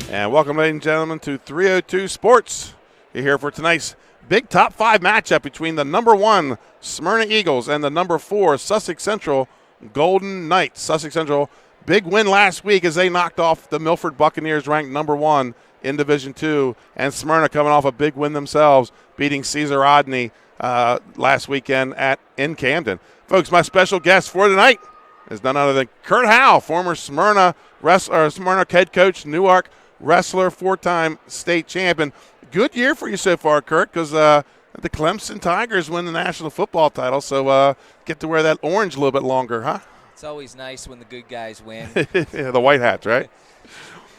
And welcome, ladies and gentlemen, to 302 Sports. You're here for tonight's big top 5 matchup between the number 1 Smyrna Eagles and the number 4 Sussex Central Golden Knights. Sussex Central, big win last week as they knocked off the Milford Buccaneers, ranked number 1 in Division II, and Smyrna coming off a big win themselves, beating Caesar Rodney last weekend in Camden. Folks, my special guest for tonight is none other than Kurt Howe, former Smyrna head coach, Newark wrestler, 4-time state champion. Good year for you so far, Kurt, because the Clemson Tigers win the national football title, so get to wear that orange a little bit longer, huh? It's always nice when the good guys win. Yeah, the white hats, right?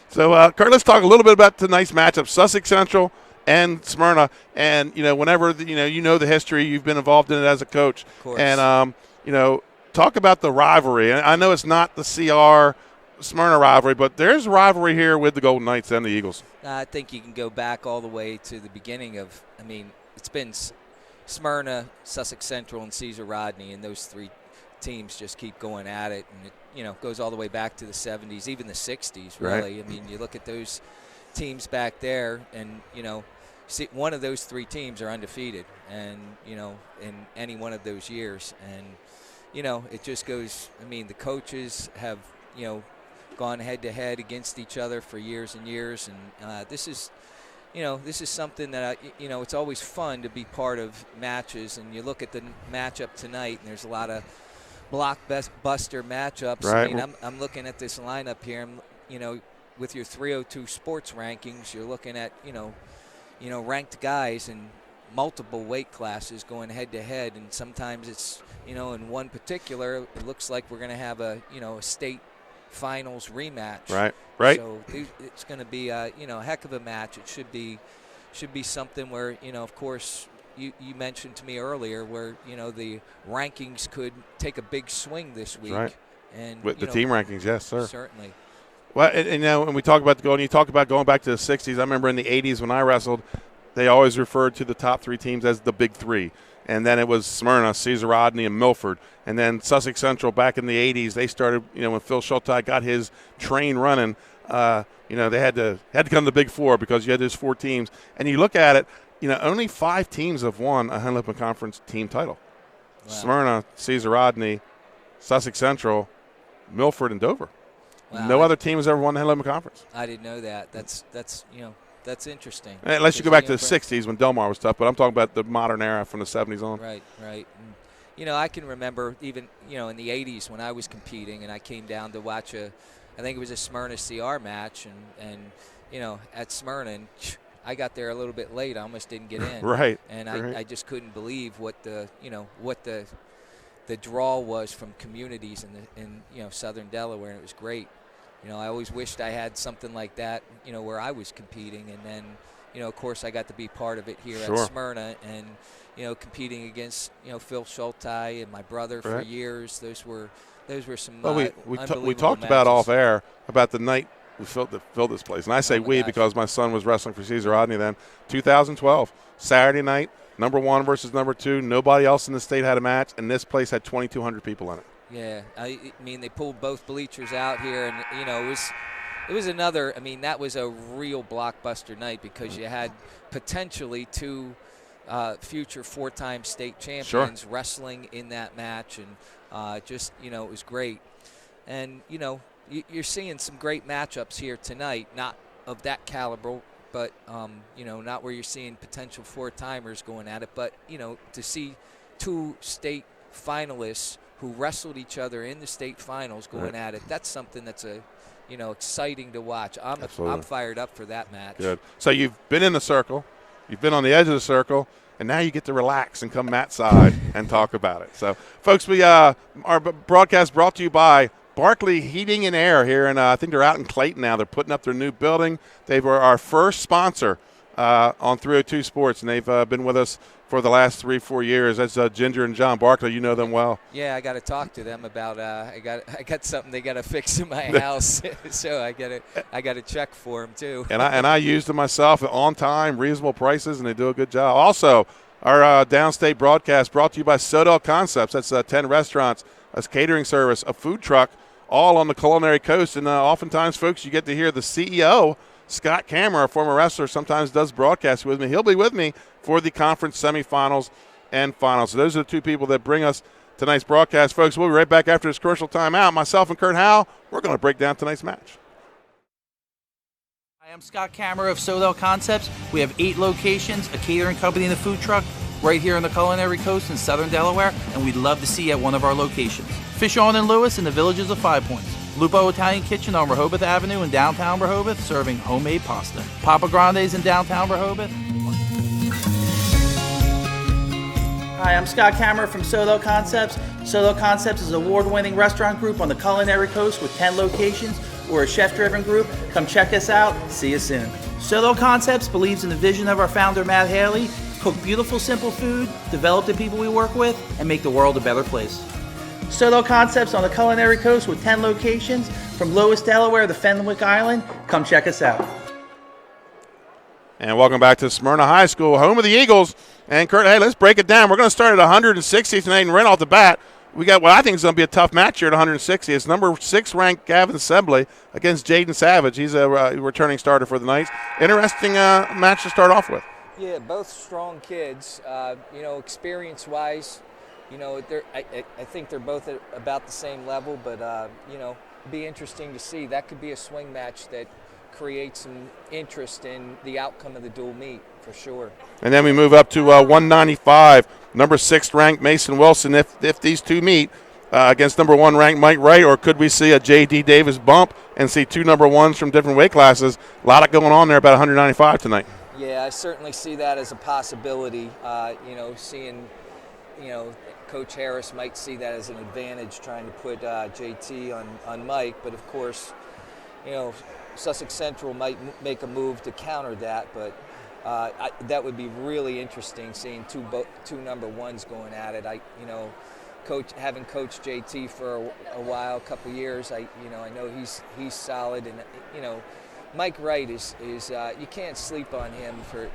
So, Kurt, let's talk a little bit about tonight's matchup, Sussex Central and Smyrna. And, whenever, you know the history, you've been involved in it as a coach. Of course. And, talk about the rivalry. And I know it's not the CR Smyrna rivalry, but there's a rivalry here with the Golden Knights and the Eagles. I think you can go back all the way to the beginning of, it's been Smyrna, Sussex Central, and Caesar Rodney, and those three teams just keep going at it. And it, goes all the way back to the 70s, even the 60s, really. Right. You look at those teams back there, and, see, one of those three teams are undefeated, and, in any one of those years. And, it just goes, the coaches have, gone head-to-head against each other for years and years, and this is something that it's always fun to be part of matches. And you look at the matchup tonight, and there's a lot of blockbuster matchups. Right. I'm looking at this lineup here. With your 302 sports rankings, you're looking at ranked guys in multiple weight classes going head-to-head, and sometimes it's in one particular, it looks like we're going to have a state finals rematch. Right. So it's going to be a heck of a match. It should be something where of course you mentioned to me earlier where the rankings could take a big swing this week. Right. And with the team rankings, yes, sir. Certainly. Well, and when we talk about you talk about going back to the 60s. I remember in the 80s when I wrestled, they always referred to the top 3 teams as the Big 3. And then it was Smyrna, Caesar Rodney, and Milford. And then Sussex Central back in the 80s, they started, when Phil Schulteis got his train running, they had to come to the Big 4 because you had those 4 teams. And you look at it, only 5 teams have won a Henley Conference team title. Wow. Smyrna, Caesar Rodney, Sussex Central, Milford, and Dover. Wow. No other team has ever won the Henley Conference. I didn't know that. That's interesting. Unless you go back to the 60s when Delmar was tough, but I'm talking about the modern era from the 70s on. Right. And, I can remember even, in the 80s when I was competing and I came down to watch I think it was a Smyrna CR match and at Smyrna, and I got there a little bit late. I almost didn't get in. Right. And I just couldn't believe what the draw was from communities in southern Delaware, and it was great. I always wished I had something like that, where I was competing. And then, of course, I got to be part of it here Sure. at Smyrna and, competing against, Phil Schulteis and my brother for years. Those were some we talked about off air about the night we filled this place. And I say we because my son was wrestling for Caesar Rodney then. 2012, Saturday night, number 1 versus number 2. Nobody else in the state had a match, and this place had 2,200 people in it. Yeah, they pulled both bleachers out here, and it was another. That was a real blockbuster night because you had potentially 2 future 4-time state champions wrestling in that match, and it was great. And you're seeing some great matchups here tonight, not of that caliber, but not where you're seeing potential 4-timers going at it, but to see 2 state finalists who wrestled each other in the state finals going at it. That's something that's exciting to watch. I'm fired up for that match. Good. So you've been in the circle, you've been on the edge of the circle, and now you get to relax and come Matt's side and talk about it. So, folks, our broadcast brought to you by Barclay Heating and Air here, and I think they're out in Clayton now. They're putting up their new building. They were our first sponsor on 302 Sports, and they've been with us for the last 3-4 years. That's Ginger and John Barclay. You know them well. Yeah, I got to talk to them about. I got something they got to fix in my house, so I got to check for them too. and I used them myself on time, reasonable prices, and they do a good job. Also, our downstate broadcast brought to you by Sodell Concepts. That's 10 restaurants, a catering service, a food truck, all on the culinary coast. And oftentimes, folks, you get to hear the CEO Scott Kammer, a former wrestler, sometimes does broadcast with me. He'll be with me for the conference semifinals and finals. So those are the two people that bring us tonight's broadcast. Folks, we'll be right back after this commercial timeout. Myself and Kurt Howell, we're going to break down tonight's match. Hi, I'm Scott Kammer of Sodell Concepts. We have 8 locations, a catering company and a food truck right here on the Culinary Coast in southern Delaware, and we'd love to see you at one of our locations. Fish On and Lewis in the Villages of 5 Points. Lupo Italian Kitchen on Rehoboth Avenue in downtown Rehoboth, serving homemade pasta. Papa Grande's in downtown Rehoboth. Hi, I'm Scott Kammer from Sodell Concepts. Sodell Concepts is an award-winning restaurant group on the Culinary Coast with 10 locations. We're a chef-driven group. Come check us out. See you soon. Sodell Concepts believes in the vision of our founder, Matt Haley. Cook beautiful, simple food, develop the people we work with, and make the world a better place. Sodell Concepts on the Culinary Coast with 10 locations from Lewis, Delaware to Fenwick Island. Come check us out. And welcome back to Smyrna High School, home of the Eagles. And Kurt, hey, let's break it down. We're going to start at 160 tonight, and right off the bat, we got what I think is going to be a tough match here at 160. It's number 6 ranked Gavin Sembley against Jaden Savage. He's a returning starter for the Knights. Interesting match to start off with. Yeah, both strong kids. Experience-wise, I think they're both at about the same level, but be interesting to see. That could be a swing match that creates some interest in the outcome of the dual meet for sure. And then we move up to 195, number 6 ranked Mason Wilson. If these two meet against number 1 ranked Mike Wright, or could we see a J.D. Davis bump and see 2 number 1s from different weight classes? A lot of going on there, about 195 tonight. Yeah, I certainly see that as a possibility. Seeing, Coach Harris might see that as an advantage, trying to put JT on Mike. But of course, Sussex Central might make a move to counter that. But that would be really interesting, seeing two number 1s going at it. Having coached JT for a while, a couple years, I know he's solid, and Mike Wright is you can't sleep on him for,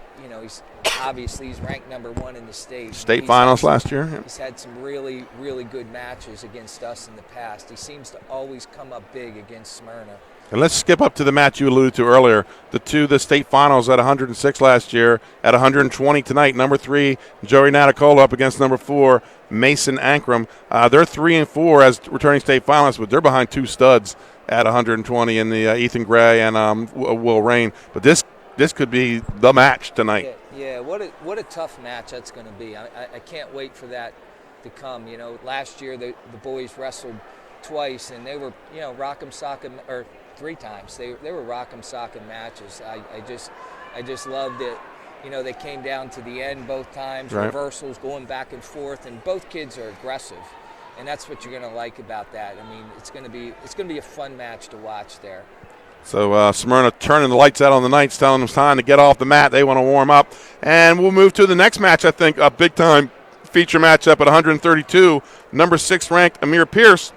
he's ranked number 1 in the state. State finals last year. Yeah. He's had some really, really good matches against us in the past. He seems to always come up big against Smyrna. And let's skip up to the match you alluded to earlier. The state finals at 106 last year, at 120 tonight. Number 3, Joey Natacola up against number 4, Mason Ankrum. They're 3 and 4 as returning state finalists, but they're behind 2 studs at 120 in the Ethan Gray and Will Rain. But this could be the match tonight. Yeah, what a tough match that's going to be. I can't wait for that to come. Last year the boys wrestled twice, and they were rock'em sock'em, or 3 times. They were rock'em sock'em matches. I just loved it. They came down to the end both times, right. Reversals going back and forth, and both kids are aggressive. And that's what you're going to like about that. I mean, it's going to be a fun match to watch there. So Smyrna turning the lights out on the Knights, telling them it's time to get off the mat. They want to warm up. And we'll move to the next match, I think, a big-time feature matchup at 132. Number 6 ranked Amir Pearce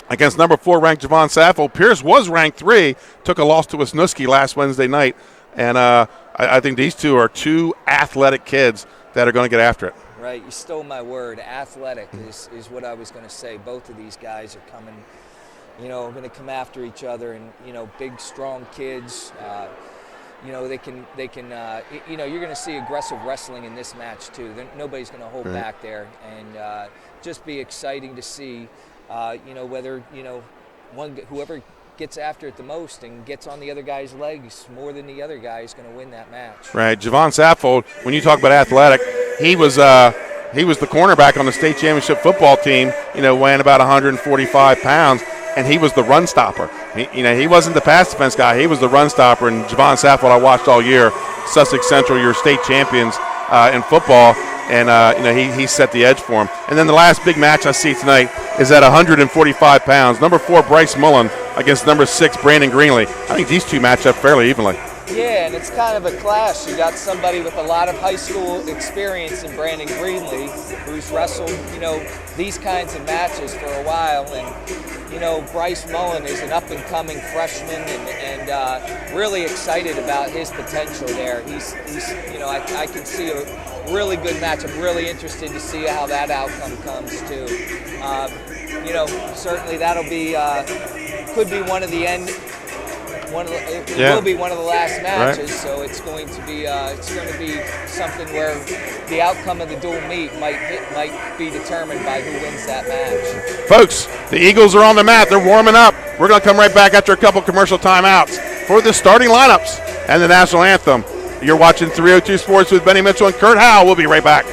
against number 4 ranked Javon Sappho. Pearce was ranked 3, took a loss to Wisniewski last Wednesday night. And I think these two are 2 athletic kids that are going to get after it. Right, you stole my word. Athletic is what I was going to say. Both of these guys are coming, going to come after each other, and big, strong kids. They can. You're going to see aggressive wrestling in this match too. Nobody's going to hold back there, and just be exciting to see. Whether whoever gets after it the most and gets on the other guy's legs more than the other guy is going to win that match. Right, Javon Sappho. When you talk about athletic, he was the cornerback on the state championship football team. Weighing about 145 pounds, and he was the run stopper. He wasn't the pass defense guy. He was the run stopper. And Javon Sappho, I watched all year. Sussex Central, your state champions in football. And, he set the edge for him. And then the last big match I see tonight is at 145 pounds. Number 4, Bryce Mullen against number 6, Brandon Greenlee. I think these two match up fairly evenly. Yeah, and it's kind of a clash. You got somebody with a lot of high school experience in Brandon Greenlee, who's wrestled, these kinds of matches for a while. And, Bryce Mullen is an up-and-coming freshman and really excited about his potential there. He's I can see a really good match. I'm really interested to see how that outcome comes, too. Certainly that'll be, could be one of will be one of the last matches. Right. So it's going to be something where the outcome of the dual meet might be determined by who wins that match. Folks, the Eagles are on the mat. They're warming up. We're going to come right back after a couple commercial timeouts for the starting lineups and the national anthem. You're watching 302 Sports with Benny Mitchell and Kurt Howell. We'll be right back.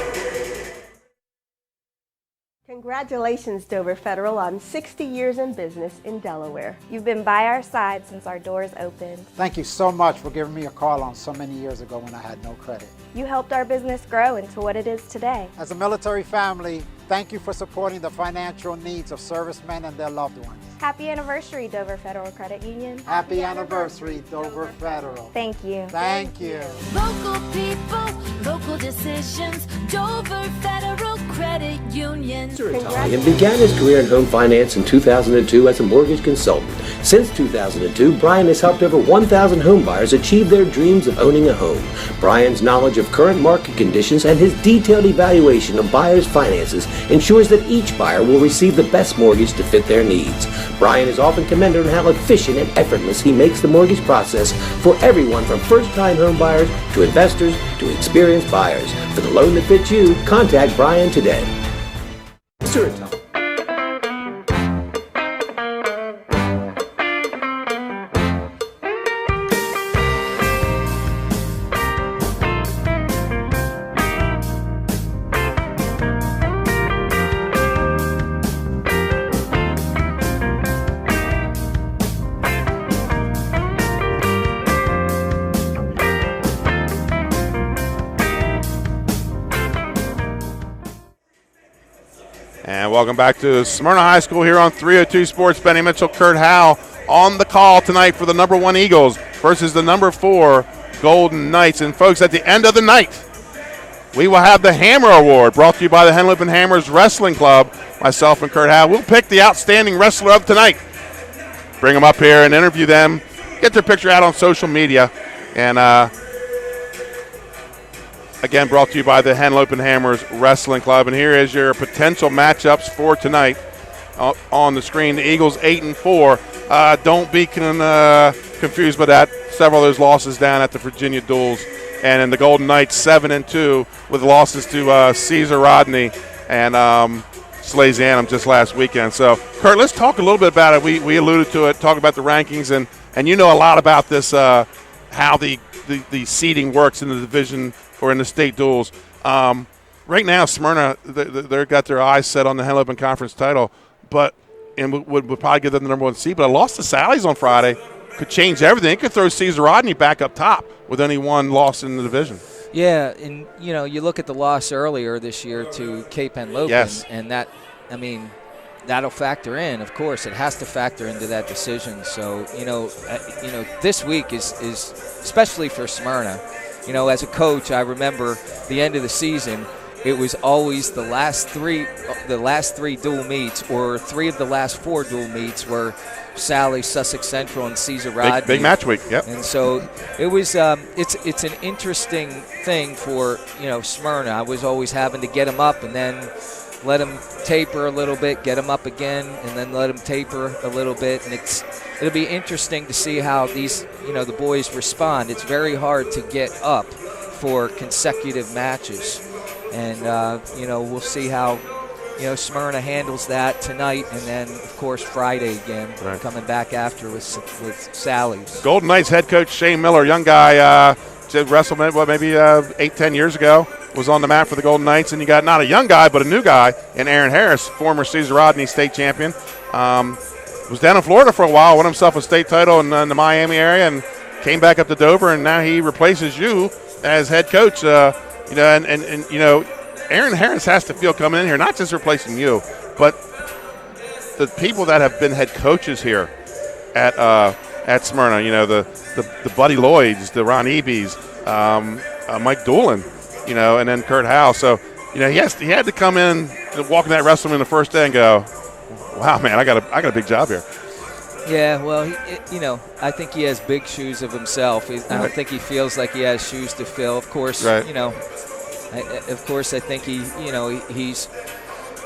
Congratulations, Dover Federal, on 60 years in business in Delaware. You've been by our side since our doors opened. Thank you so much for giving me a call on so many years ago when I had no credit. You helped our business grow into what it is today. As a military family, thank you for supporting the financial needs of servicemen and their loved ones. Happy anniversary, Dover Federal Credit Union. Happy anniversary, Dover Federal. Thank you. Thank you. Local people, local decisions, Dover Federal Credit Union. And began his career in home finance in 2002 as a mortgage consultant. Since 2002, Brian has helped over 1,000 home buyers achieve their dreams of owning a home. Brian's knowledge of current market conditions and his detailed evaluation of buyers' finances ensures that each buyer will receive the best mortgage to fit their needs. Brian is often commended on how efficient and effortless he makes the mortgage process for everyone from first-time home buyers to investors to experienced buyers. For the loan that fits you, contact Brian today. And welcome back to Smyrna High School here on 302 Sports. Benny Mitchell, Kurt Howell on the call tonight for the number 1 Eagles versus the number 4 Golden Knights. And folks, at the end of the night, we will have the Hammer Award brought to you by the Henlip and Hammers Wrestling Club. Myself and Kurt Howell will pick the outstanding wrestler of tonight. Bring them up here and interview them, get their picture out on social media, and again, brought to you by the Henlip and Hammers Wrestling Club. And here is your potential matchups for tonight on the screen. The Eagles 8-4. Don't be confused by that. Several of those losses down at the Virginia Duels. And in the Golden Knights 7-2 with losses to Caesar Rodney and Slazianum just last weekend. So, Kurt, let's talk a little bit about it. We alluded to it, talk about the rankings, and you know a lot about this, how the seeding works in the division or in the state duels. Right now, Smyrna, they've got their eyes set on the Henlip Conference title, and would probably give them the number 1 seed. But a loss to Sally's on Friday could change everything. It could throw Caesar Rodney back up top with only one loss in the division. Yeah, and you look at the loss earlier this year to Cape Henlopen, yes, and that, that'll factor in. Of course, it has to factor into that decision. So this week is especially for Smyrna. As a coach, I remember the end of the season, it was always the last three dual meets, or 3 of the last 4 dual meets were Sally, Sussex Central, and Caesar Rodney. Big match week, yep. And so it was. It's an interesting thing for Smyrna. I was always having to get them up and then let them taper a little bit, get them up again, and then let them taper a little bit. And it'll be interesting to see how these, the boys respond. It's very hard to get up for consecutive matches. And, we'll see how, Smyrna handles that tonight, and then, of course, Friday again, right, coming back after with Sally's. Golden Knights head coach Shane Miller, young guy, wrestled maybe 8-10 years ago, was on the mat for the Golden Knights. And you got not a young guy, but a new guy in Aaron Harris, former Caesar Rodney state champion. Was down in Florida for a while, won himself a state title in the Miami area, and came back up to Dover, and now he replaces you as head coach. Aaron Harris has to feel coming in here, not just replacing you, but the people that have been head coaches here at Smyrna. The Buddy Lloyds, the Ron Ebies, Mike Doolin, and then Kurt Howell. So, he had to come in and walk in that wrestling in the first day and go, wow, man, I got a big job here. Yeah, well, I think he has big shoes of himself. I don't think he feels like he has shoes to fill. Of course, right. I think he's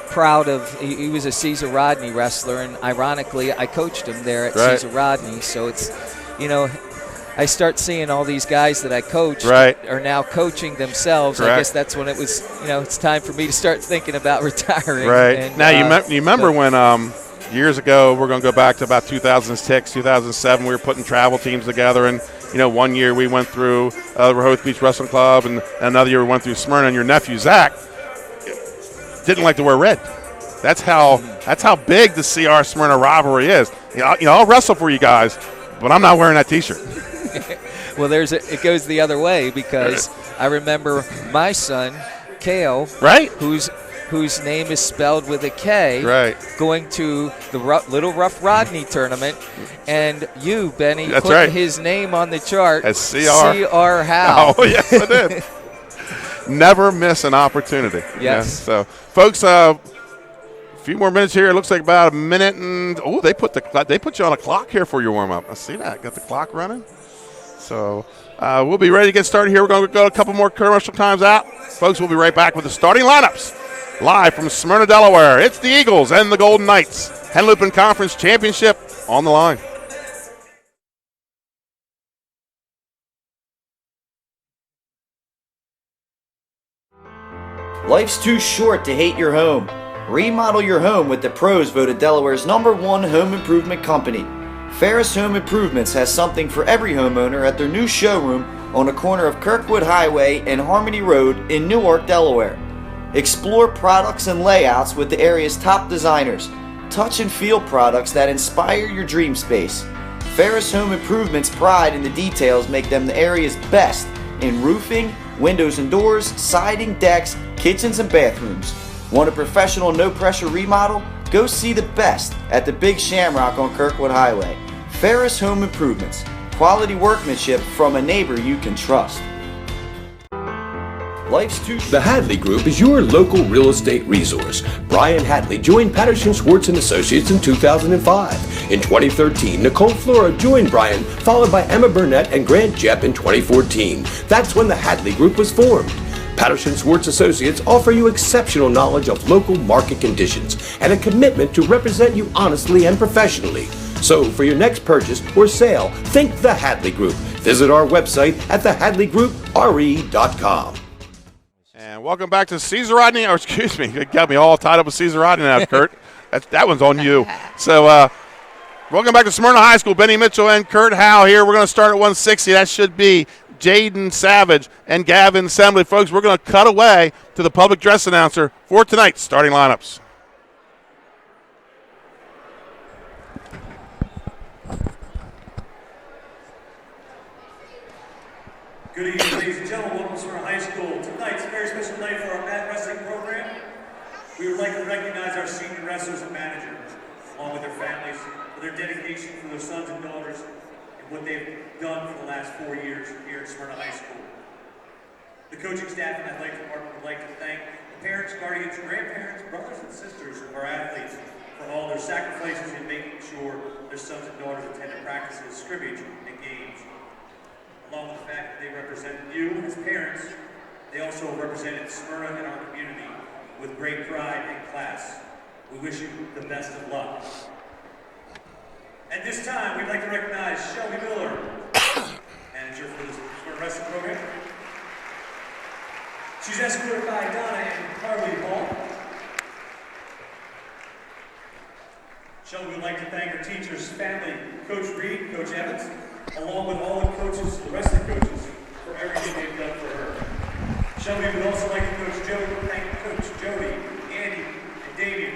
proud of. He was a Caesar Rodney wrestler, and ironically, I coached him there at Caesar Rodney. So it's, I start seeing all these guys that I coached are now coaching themselves. Correct. I guess that's when it was, it's time for me to start thinking about retiring. Right. And, now, you remember when years ago, we're going to go back to about 2006, 2007, we were putting travel teams together, and, one year we went through the Rehoboth Beach Wrestling Club, and another year we went through Smyrna, and your nephew, Zach, didn't like to wear red. That's how big the CR Smyrna rivalry is. I'll wrestle for you guys, but I'm not wearing that T-shirt. Well, it goes the other way, because I remember my son, Kale, whose name is spelled with a K, going to the Little Rough Rodney tournament, and you, Benny, put his name on the chart as C.R. Howe. Oh, yes, I did. Never miss an opportunity. Yes. Yeah, so, folks, a few more minutes here. It looks like about a minute, and they put you on a clock here for your warm up. I see that. Got the clock running. So we'll be ready to get started here. We're going to go a couple more commercial times out. Folks, we'll be right back with the starting lineups. Live from Smyrna, Delaware, it's the Eagles and the Golden Knights. Henlopen Conference Championship on the line. Life's too short to hate your home. Remodel your home with the pros voted Delaware's #1 home improvement company. Ferris Home Improvements has something for every homeowner at their new showroom on the corner of Kirkwood Highway and Harmony Road in Newark, Delaware. Explore products and layouts with the area's top designers. Touch and feel products that inspire your dream space. Ferris Home Improvements' pride in the details make them the area's best in roofing, windows and doors, siding, decks, kitchens, and bathrooms. Want a professional, no-pressure remodel? Go see the best at the Big Shamrock on Kirkwood Highway. Ferris Home Improvements. Quality workmanship from a neighbor you can trust. The Hadley Group is your local real estate resource. Brian Hadley joined Patterson Schwartz & Associates in 2005. In 2013, Nicole Flora joined Brian, followed by Emma Burnett and Grant Jepp in 2014. That's when the Hadley Group was formed. Patterson Schwartz Associates offer you exceptional knowledge of local market conditions and a commitment to represent you honestly and professionally. So for your next purchase or sale, think the Hadley Group. Visit our website at thehadleygroupre.com. And welcome back to Caesar Rodney, or excuse me, you got me all tied up with Caesar Rodney now, Kurt. That one's on you. So welcome back to Smyrna High School. Benny Mitchell and Kurt Howe here. We're going to start at 160. That should be Jaden Savage and Gavin Assembly. Folks, we're going to cut away to the public dress announcer for tonight's starting lineups. Good evening, ladies and gentlemen. Welcome to Smyrna High School. Tonight's a very special night for our mat wrestling program. We would like to recognize our senior wrestlers and managers, along with their families, for their dedication for their sons and daughters and what they've done for the last 4 years here at Smyrna High School. The coaching staff and athletic department would like to thank the parents, guardians, grandparents, brothers, and sisters of our athletes for all their sacrifices in making sure their sons and daughters attended practices, scrimmage, and games. Along with the fact that they represented you as parents, they also represented Smyrna and our community with great pride and class. We wish you the best of luck. At this time, we'd like to recognize Shelby Miller, manager for the Smyrna Wrestling program. She's escorted by Donna and Carly Hall. Shelby would like to thank her teachers, family, Coach Reed, Coach Evans, along with all the coaches, the wrestling coaches, for everything they've done for her. Shelby would also like to thank Coach Jody, Andy, and Damien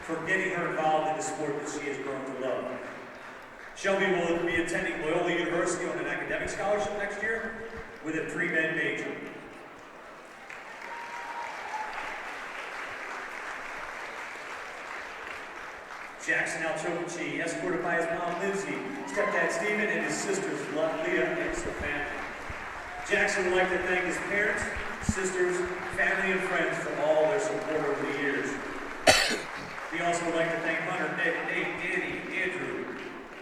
for getting her involved in the sport that she has grown to love. Shelby will be attending Loyola University on an academic scholarship next year with a pre-med major. Jackson Alchovici, escorted by his mom Lindsay, stepdad Stephen, and his sisters Leah and Stefan. Jackson would like to thank his parents, sisters, family, and friends for all their support over the years. We also would like to thank Hunter, Ned, Nate, Andy, Andrew,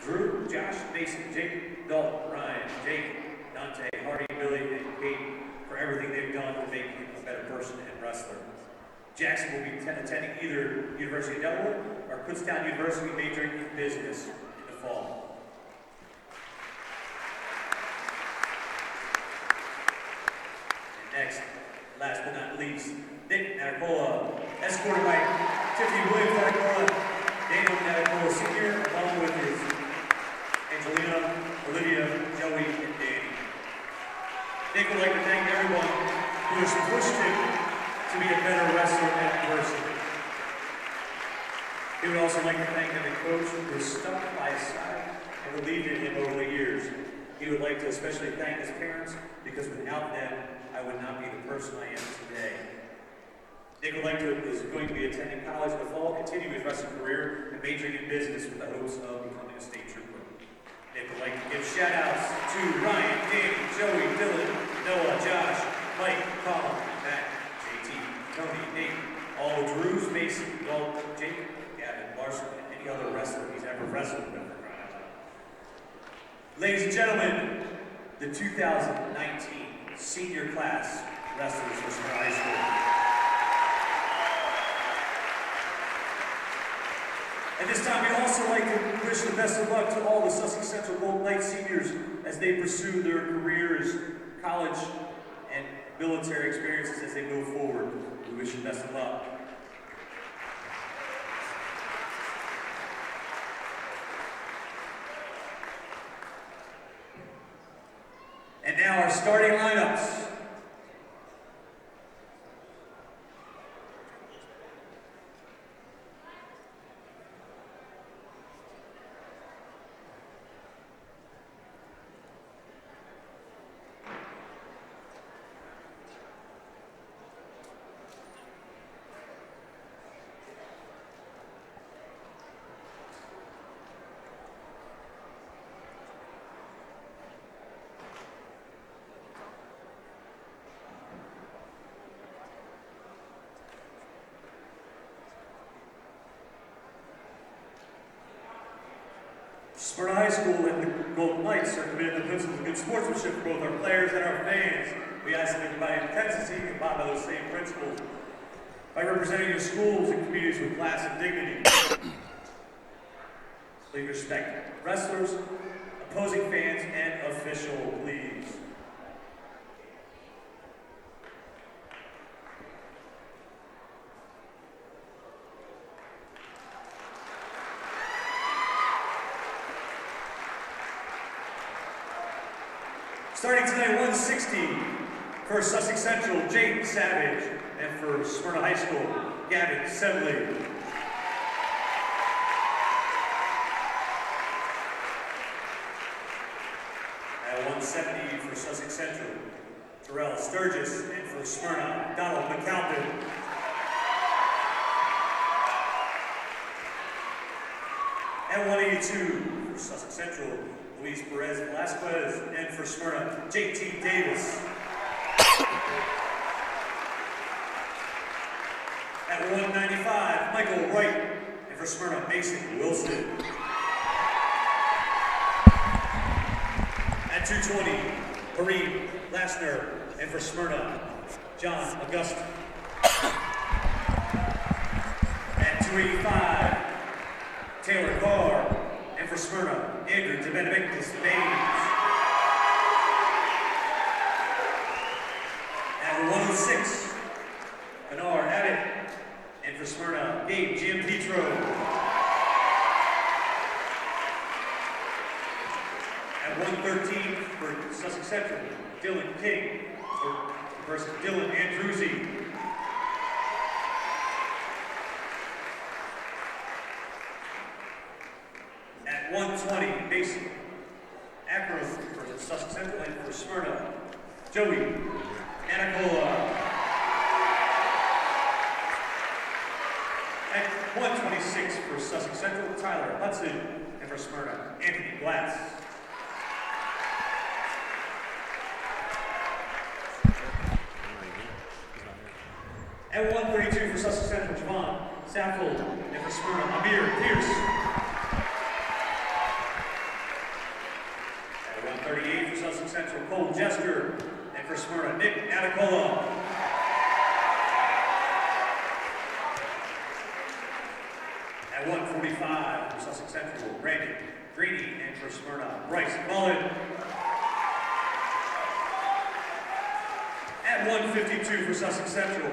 Drew, Josh, Mason, Jake, Dalton, Ryan, Jake, Dante, Hardy, Billy, and Kate for everything they've done to make him a better person and wrestler. Jackson will be attending either University of Delaware or Kutztown University, majoring in business in the fall. athletes, Nick Natacola, escorted by Tiffany Williams Natacola, Daniel Natacola Sr., along with his Angelina, Olivia, Joey, and Danny. Nick would like to thank everyone who has pushed him to be a better wrestler and person. He would also like to thank every coach who has stuck by his side and believed in him over the years. He would like to especially thank his parents, because without them, I would not be the person I am today. Nick is going to be attending college in the fall, continue his wrestling career, and majoring in business with the hopes of becoming a state trooper. Nick would like to give shout-outs to Ryan, Danny, Joey, Dylan, Noah, Josh, Mike, Colin, Matt, JT, Tony, Nate, all the Drews, Mason, Dalton, Jake, Gavin, Larson, and any other wrestler he's ever wrestled with. Ladies and gentlemen, the 2019 senior class wrestlers for Smyrna High School. At this time, we'd also like to wish the best of luck to all the Sussex Central Golden Knights seniors as they pursue their careers, college, and military experiences as they move forward. We wish you the best of luck. And now our starting lineups. Smyrna High School and the Golden Knights are committed to the principles of good sportsmanship for both our players and our fans. We ask that everybody in Texas can abide by those same principles by representing your schools and communities with class and dignity. Please respect wrestlers, opposing fans, and official, please. Starting tonight, 160 for Sussex Central, Jaden Savage, and for Smyrna High School, Gavin Semley. At 170 for Sussex Central, Terrell Sturgis, and for Smyrna, Donald McAlpin. At 182 for Sussex Central, Luis Perez Velasquez, and for Smyrna, JT Davis. At 195, Michael Wright, and for Smyrna, Mason Wilson. At 220, Kareem Lassner, and for Smyrna, John Augusta. At 285, Taylor Carr, and for Smyrna, Andrew DeBenedictus Baines. At 106, Bernard Abbott, and for Smyrna, Gabe Giampetro. At 113 for Sussex Central, Dylan King, versus Dylan Andruzzi. At 120, Mason Akron for Sussex Central, and for Smyrna, Joey Anacola. At 126 for Sussex Central, Tyler Hudson, and for Smyrna, Anthony Glass. At 132 for Sussex Central, Javon Sappho, and for Smyrna, Amir Pearce. At 138 for Sussex Central, Cole Jester, and for Smyrna, Nick Natacola. At 145 for Sussex Central, Brandon Greeny, and for Smyrna, Bryce Mullen. At At 152 for Sussex Central,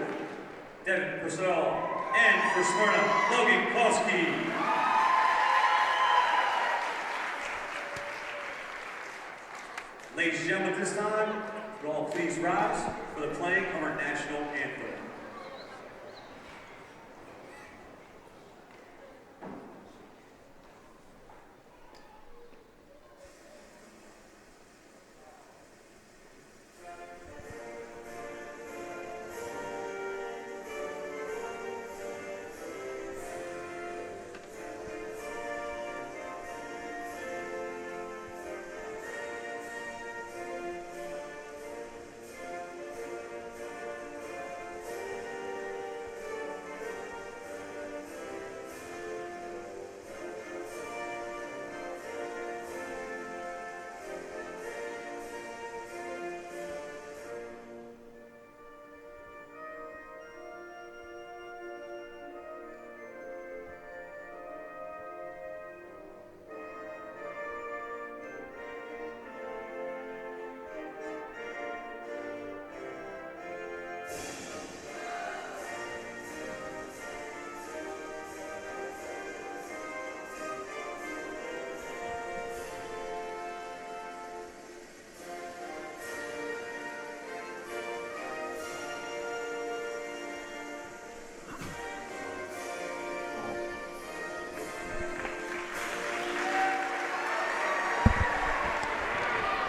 Devin Purcell. And for Smyrna, Logan Kowski. Ladies and gentlemen, at this time, would all please rise for the playing of our national anthem.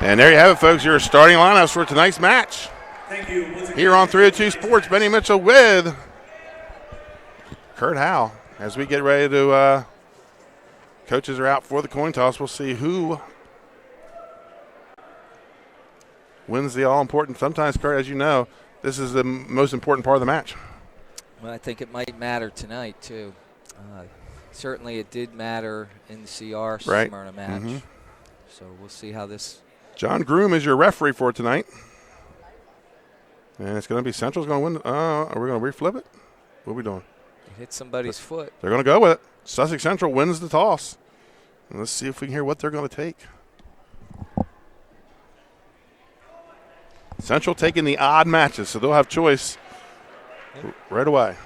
And there you have it, folks, your starting lineups for tonight's match. Thank you. Here on 302 Sports, Benny Mitchell with Kurt Howe. As we get ready to, coaches are out for the coin toss. We'll see who wins the all-important. Sometimes, Kurt, as you know, this is the most important part of the match. Well, I think it might matter tonight, too. Certainly it did matter in the CR Smyrna match. Mm-hmm. So we'll see how this. John Groom is your referee for tonight. And it's going to be Central's going to win. Are we going to reflip it? What are we doing? It hit somebody's foot. They're going to go with it. Sussex Central wins the toss. And let's see if we can hear what they're going to take. Central taking the odd matches, so they'll have choice right away.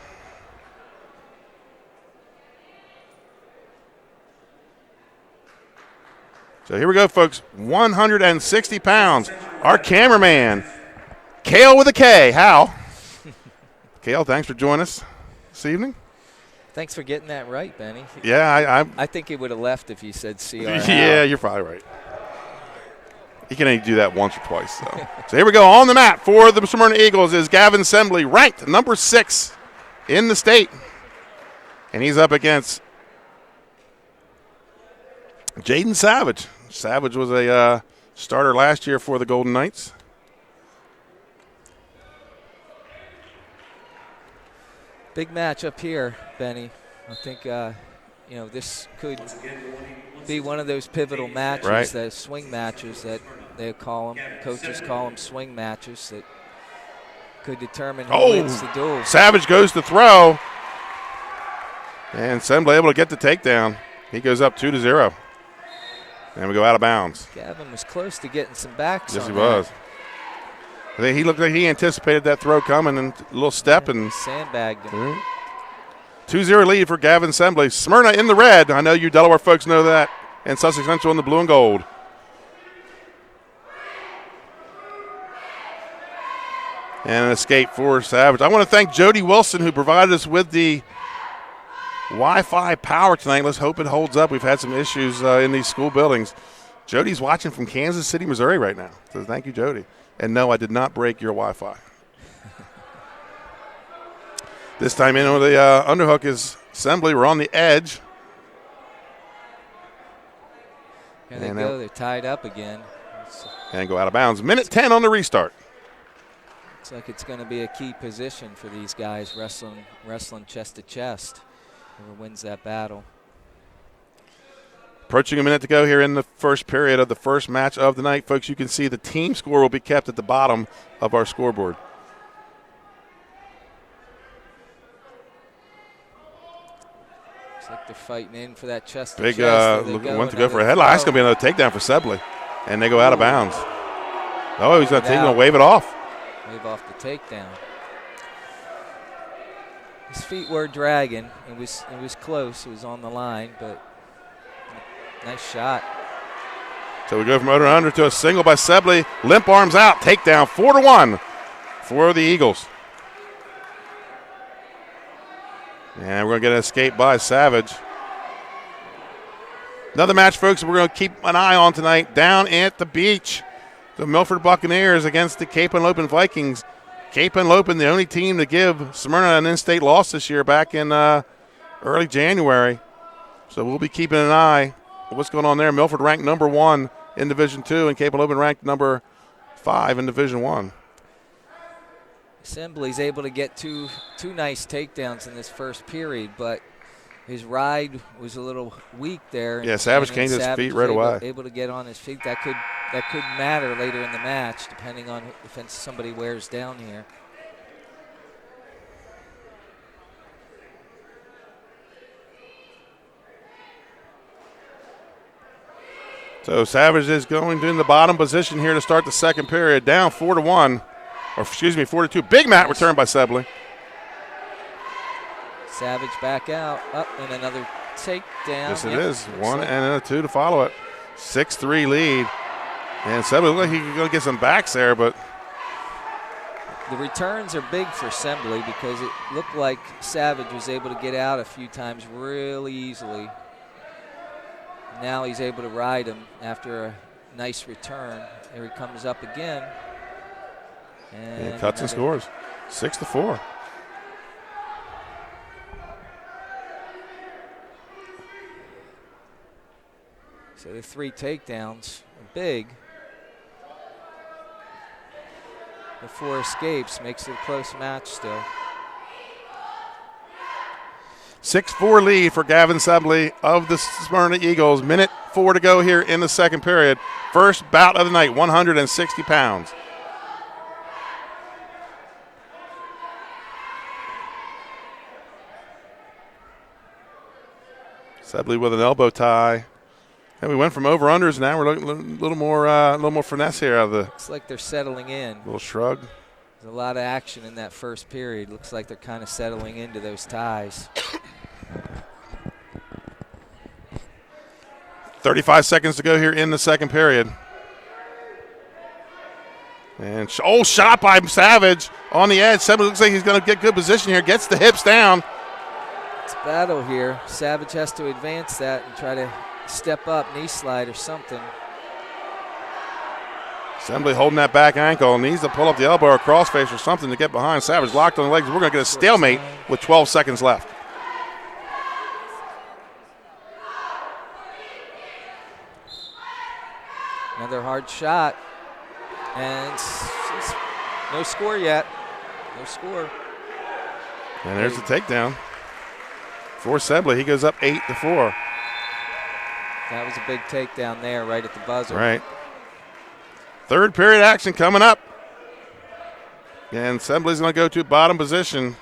So here we go, folks. 160 pounds. Our cameraman, Kale with a K. Hal. Kale, thanks for joining us this evening. Thanks for getting that right, Benny. Yeah, I think he would have left if you said CR. Yeah, you're probably right. He can only do that once or twice. So here we go. On the mat for the Smyrna Eagles is Gavin Sembley, ranked number 6 in the state. And he's up against Jaden Savage. Savage was a starter last year for the Golden Knights. Big match up here, Benny. I think this could be one of those pivotal matches, right. The swing matches that they call them. Coaches call them swing matches that could determine who wins the duel. Savage goes to throw, and Sembley able to get the takedown. He goes up 2-0. And we go out of bounds. Gavin was close to getting some backs. Yes, he was. I think he looked like he anticipated that throw coming and a little step and sandbagged him. 2-0 lead for Gavin Sembley. Smyrna in the red. I know you Delaware folks know that. And Sussex Central in the blue and gold. And an escape for Savage. I want to thank Jody Wilson, who provided us with the Wi-Fi power tonight. Let's hope it holds up. We've had some issues in these school buildings. Jody's watching from Kansas City, Missouri right now. So thank you, Jody. And no, I did not break your Wi-Fi. This time in with the underhook is Sembley. We're on the edge. Here they go. They're tied up again. And go out of bounds. Minute 10 on the restart. Looks like it's going to be a key position for these guys wrestling chest to chest. Whoever wins that battle. Approaching a minute to go here in the first period of the first match of the night. Folks, you can see the team score will be kept at the bottom of our scoreboard. Looks like they're fighting in for that chest to Big, chest. went to go for a headlock. That's going to be another takedown for Sembley. And they go out of bounds. Oh, he's going to wave it off. wave off the takedown. His feet were dragging. It was close. It was on the line, but nice shot. So we go from under to a single by Sebley. Limp arms out. Takedown 4-1 for the Eagles. And we're going to get an escape by Savage. Another match, folks, we're going to keep an eye on tonight. Down at the beach, the Milford Buccaneers against the Cape Henlopen Vikings. Cape Henlopen, the only team to give Smyrna an in-state loss this year back in early January. So we'll be keeping an eye on what's going on there. Milford ranked number 1 in Division II, and Cape Henlopen ranked number 5 in Division I. Assembly's able to get two nice takedowns in this first period, but his ride was a little weak there. Yeah, Savage came to his feet right away. Able to get on his feet. That could matter later in the match, depending on if somebody wears down here. So Savage is going in the bottom position here to start the second period, down 4-1. Or excuse me, 4-2. Big mat return by Sebley. Savage back out. Up and another takedown. Yes, it is. 1 and another 2 to follow it. 6-3 lead. And Sebley looked like he could go get some backs there, but the returns are big for Assembly because it looked like Savage was able to get out a few times really easily. Now he's able to ride him after a nice return. Here he comes up again. And he cuts and scores. 6-4. So the 3 takedowns are big. The 4 escapes makes it a close match still. 6-4 lead for Gavin Sebley of the Smyrna Eagles. Minute 4 to go here in the second period. First bout of the night, 160 pounds. Sebley with an elbow tie. And we went from over-unders, now we're looking a little more finesse here out of the. Looks like they're settling in. Little shrug. There's a lot of action in that first period. Looks like they're kind of settling into those ties. 35 seconds to go here in the second period. And shot by Savage on the edge. Sebley looks like he's going to get good position here. Gets the hips down. It's a battle here. Savage has to advance that and try to step up, knee slide or something. Assembly holding that back ankle. Needs to pull up the elbow or crossface or something to get behind. Savage locked on the legs. We're going to get a stalemate with 12 seconds left. Another hard shot. And no score yet. No score. And there's the takedown for Sebley. He goes up 8-4. That was a big takedown there right at the buzzer. Right. Third period action coming up. And Sebley's going to go to bottom position.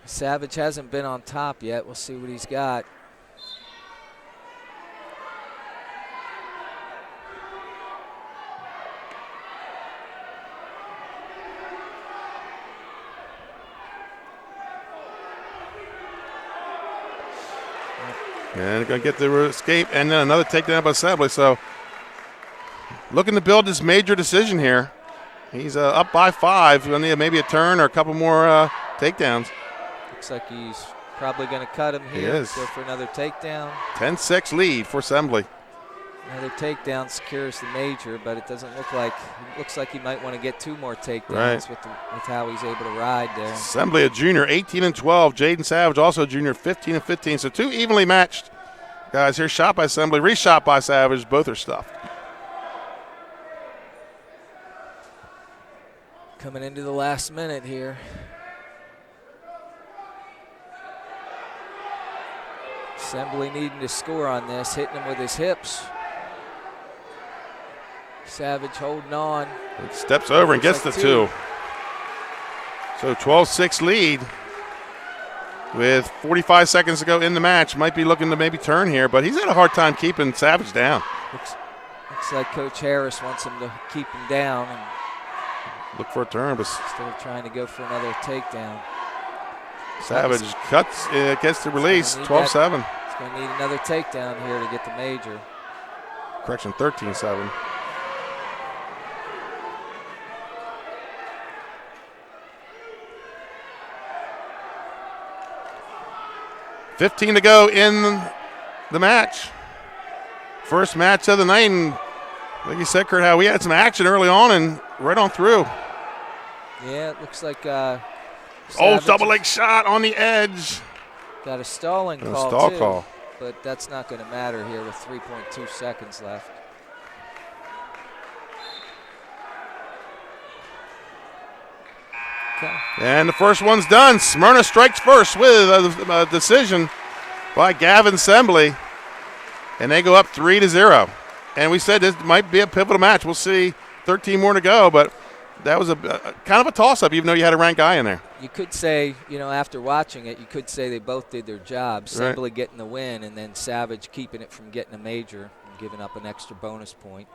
Savage hasn't been on top yet. We'll see what he's got. And going to get the escape, and then another takedown by Sebley. So looking to build this major decision here. He's up by 5. He'll need maybe a turn or a couple more takedowns. Looks like he's probably going to cut him here. He is. Go for another takedown. 10-6 lead for Sebley. Another takedown secures the major, but it doesn't look like. It looks like he might want to get 2 more takedowns with how he's able to ride there. Sebley, a junior, 18-12. Jaden Savage, also a junior, 15-15. So 2 evenly matched guys here. Shot by Sebley, reshot by Savage. Both are stuffed. Coming into the last minute here. Sebley needing to score on this, hitting him with his hips. Savage holding on. It steps over and gets the 2. So 12-6 lead with 45 seconds to go in the match. Might be looking to maybe turn here, but he's had a hard time keeping Savage down. Looks Looks like Coach Harris wants him to keep him down and Look for a turn, but instead of trying to go for another takedown. Savage cuts, gets the release, 12-7. He's going to need another takedown here to get the major. Correction, 13-7. $15 to go in the match. First match of the night, and like you said, Kurt, how we had some action early on and right on through. Yeah, it looks like double leg shot on the edge. Got a stalling And a call, stall too, call. but that's not going to matter here with 3.2 seconds left. Okay. And the first one's done. Smyrna strikes first with a decision by Gavin Sembley, and they go up 3-0. And we said this might be a pivotal match. We'll see 13 more to go, but that was a kind of a toss-up, even though you had a ranked guy in there. You could say, after watching it, you could say they both did their job. Right. Sembley getting the win, and then Savage keeping it from getting a major and giving up an extra bonus point.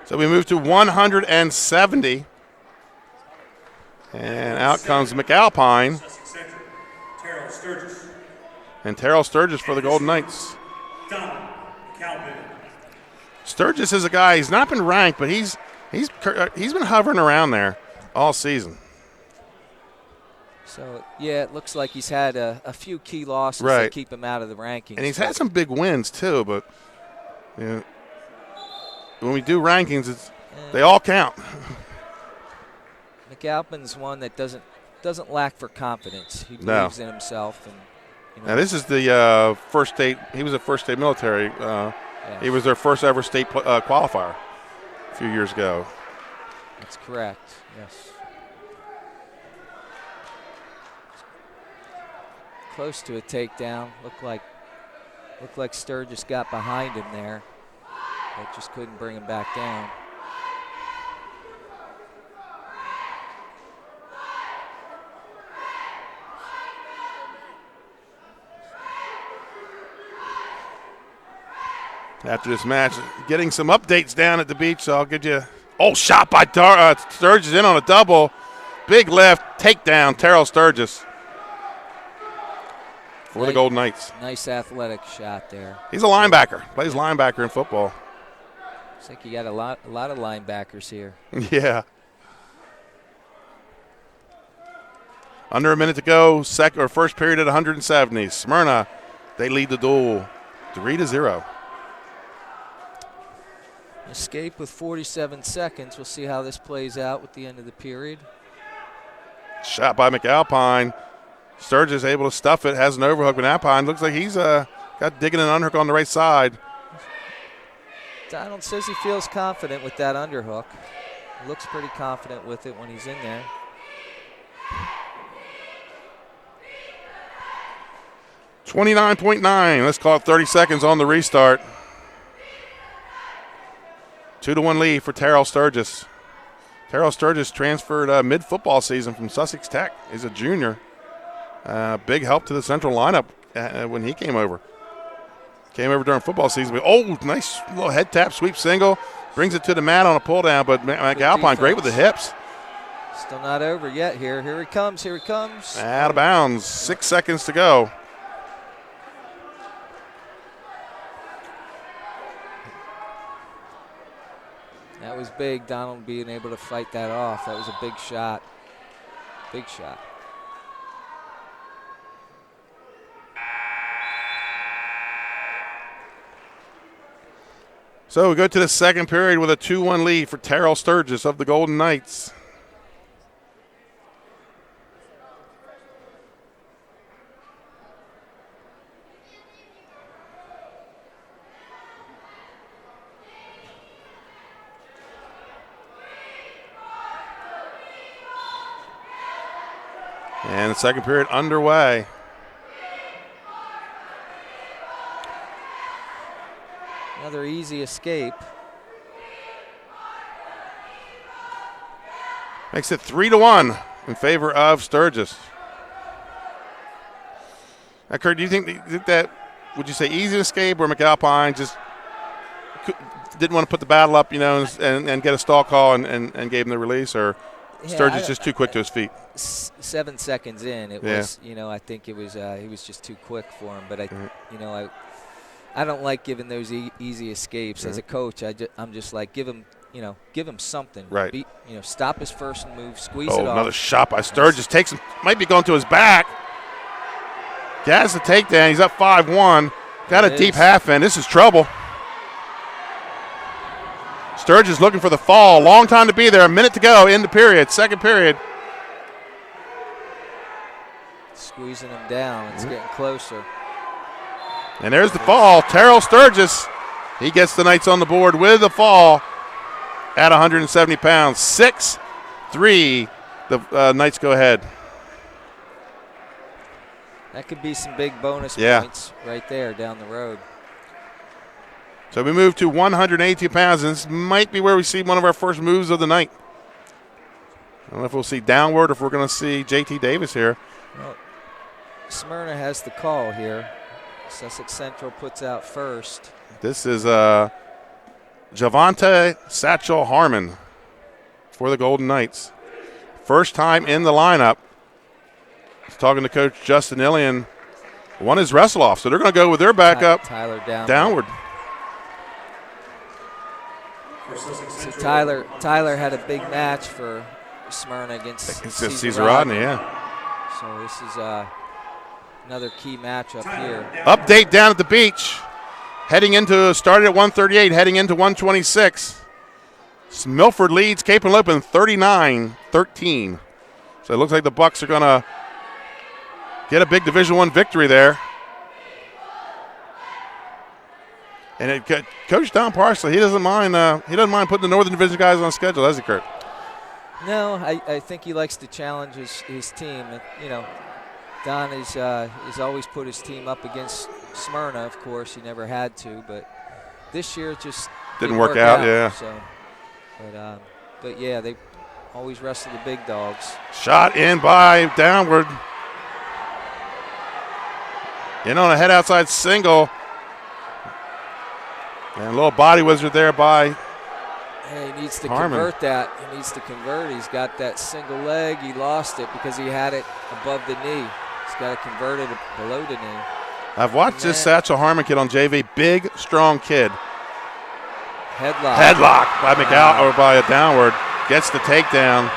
So we move to 170. And out comes McAlpine. Sussex Central, Terrell Sturgis. And Terrell Sturgis for the Golden Knights. Calvin. Sturgis is a guy, he's not been ranked, but he's been hovering around there all season. So, yeah, it looks like he's had a few key losses Right. that keep him out of the rankings. And he's had some big wins too, but when we do rankings, they all count. McAlpin's one that doesn't lack for confidence. He No. believes in himself. And Now this is the first state. He was a first state military. He was their first ever state qualifier a few years ago. That's correct. Yes. Close to a takedown. Looked like Sturgis got behind him there, but just couldn't bring him back down. After this match, getting some updates down at the beach, so I'll give you. Shot by Sturgis in on a double. Big left, takedown, Terrell Sturgis for the Golden Knights. Nice athletic shot there. He's a linebacker, plays linebacker in football. Looks like you got a lot of linebackers here. Yeah. Under a minute to go, first period at 170. Smyrna, they lead the duel 3-0. Escape with 47 seconds. We'll see how this plays out with the end of the period. Shot by McAlpine. Sturgis able to stuff it, has an overhook, but Alpine looks like he's got digging an underhook on the right side. Donald says he feels confident with that underhook. Looks pretty confident with it when he's in there. .9. Let's call it 30 seconds on the restart. 2-1 lead for Terrell Sturgis. Terrell Sturgis transferred mid-football season from Sussex Tech. He's a junior. Big help to the Central lineup when he came over. Came over during football season. Nice little head tap, sweep single. Brings it to the mat on a pull down, but McAlpine great with the hips. Still not over yet here. Here he comes. Out of bounds. 6 seconds to go. That was big, Donald being able to fight that off. That was a big shot. Big shot. So we go to the second period with a 2-1 lead for Terrell Sturgis of the Golden Knights. And the second period underway. Another easy escape. Makes it 3-1 in favor of Sturgis. Now, Kurt, do you think that, would you say easy escape or McAlpine just didn't want to put the battle up, and get a stall call and gave him the release, or Sturgis just too quick to his feet? 7 seconds in, it was, I think it was he was just too quick for him. But I don't like giving those easy escapes. As a coach, I'm just like, give him something. Right. Stop his first move, squeeze it off. Another shot by Sturgis. Takes him, might be going to his back. Gets the takedown. He's up 5-1. Got a deep half end. This is trouble. Sturgis looking for the fall. Long time to be there. A minute to go in the period. Second period. Squeezing him down. It's getting closer. And there's the fall. Terrell Sturgis. He gets the Knights on the board with the fall at 170 pounds. 6-3. The Knights go ahead. That could be some big bonus points right there down the road. So we move to 182 pounds, and this might be where we see one of our first moves of the night. I don't know if we'll see downward or if we're going to see JT Davis here. Well, Smyrna has the call here. Sussex Central puts out first. This is Javante Satchel Harmon for the Golden Knights. First time in the lineup. He's talking to Coach Justin Illian. Won his wrestle off, so they're going to go with their backup. Tyler downward. So Tyler had a big match for Smyrna against Caesar Rodney, So this is another key matchup here. Update down at the beach. Started at 138, heading into 126. Milford leads Cape and Lopin 39-13. So it looks like the Bucks are going to get a big Division I victory there. And Coach Don Parsley, he doesn't mind putting the Northern Division guys on schedule, does he, Kurt? No, I think he likes to challenge his team. Don has always put his team up against Smyrna. Of course, he never had to, but this year it just didn't work out. Yeah. So, but yeah, they always wrestle the big dogs. Shot in by downward. In on a head outside single. And a little body whizzer there by he needs to Harmon. Convert that. He needs to convert. He's got that single leg. He lost it because he had it above the knee. He's got to convert it below the knee. I've watched this Satchel Harmon kid on JV. Big, strong kid. Headlock by McAllister, or by a downward. Gets the takedown.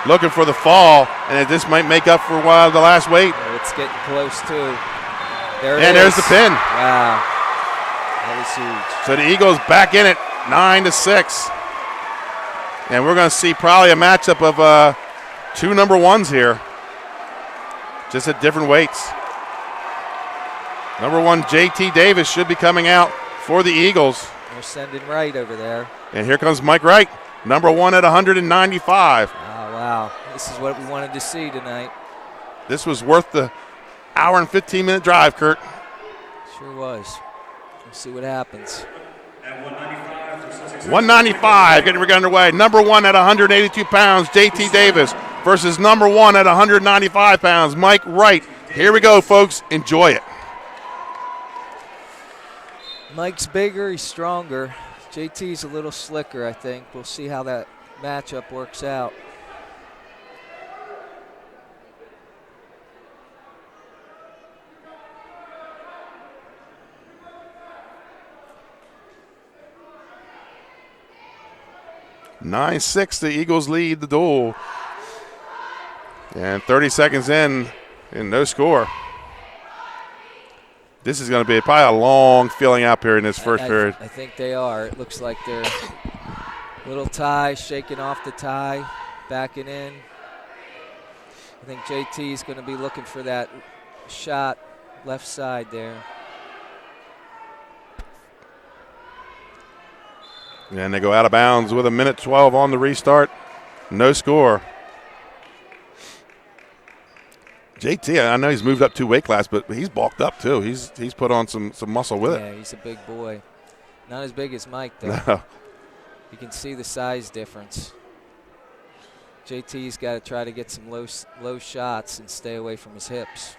Looking for the fall, and this might make up for a while the last weight. Oh, it's getting close, too. There's the pin. Wow. That was huge. So the Eagles back in it, 9-6. And we're going to see probably a matchup of two number ones here, just at different weights. Number one, JT Davis, should be coming out for the Eagles. They're sending Wright over there. And here comes Mike Wright, number one at 195. Oh, wow. This is what we wanted to see tonight. This was worth the hour and 15-minute drive, Kurt. Sure was. We'll see what happens. 195, getting underway. Number one at 182 pounds, JT Davis, versus number one at 195 pounds, Mike Wright. Here we go, folks. Enjoy it. Mike's bigger, he's stronger. JT's a little slicker, I think. We'll see how that matchup works out. Nine 9-6, the Eagles lead the duel. And 30 seconds in, and no score. This is going to be probably a long filling out period in this first period. I think they are. It looks like they're little tie, shaking off the tie, backing in. I think JT is going to be looking for that shot left side there. And they go out of bounds with 1:12 on the restart. No score. JT, I know he's moved up 2 weight class, but he's bulked up too. He's put on some muscle with it. Yeah, he's a big boy. Not as big as Mike, though. No. You can see the size difference. JT's got to try to get some low shots and stay away from his hips.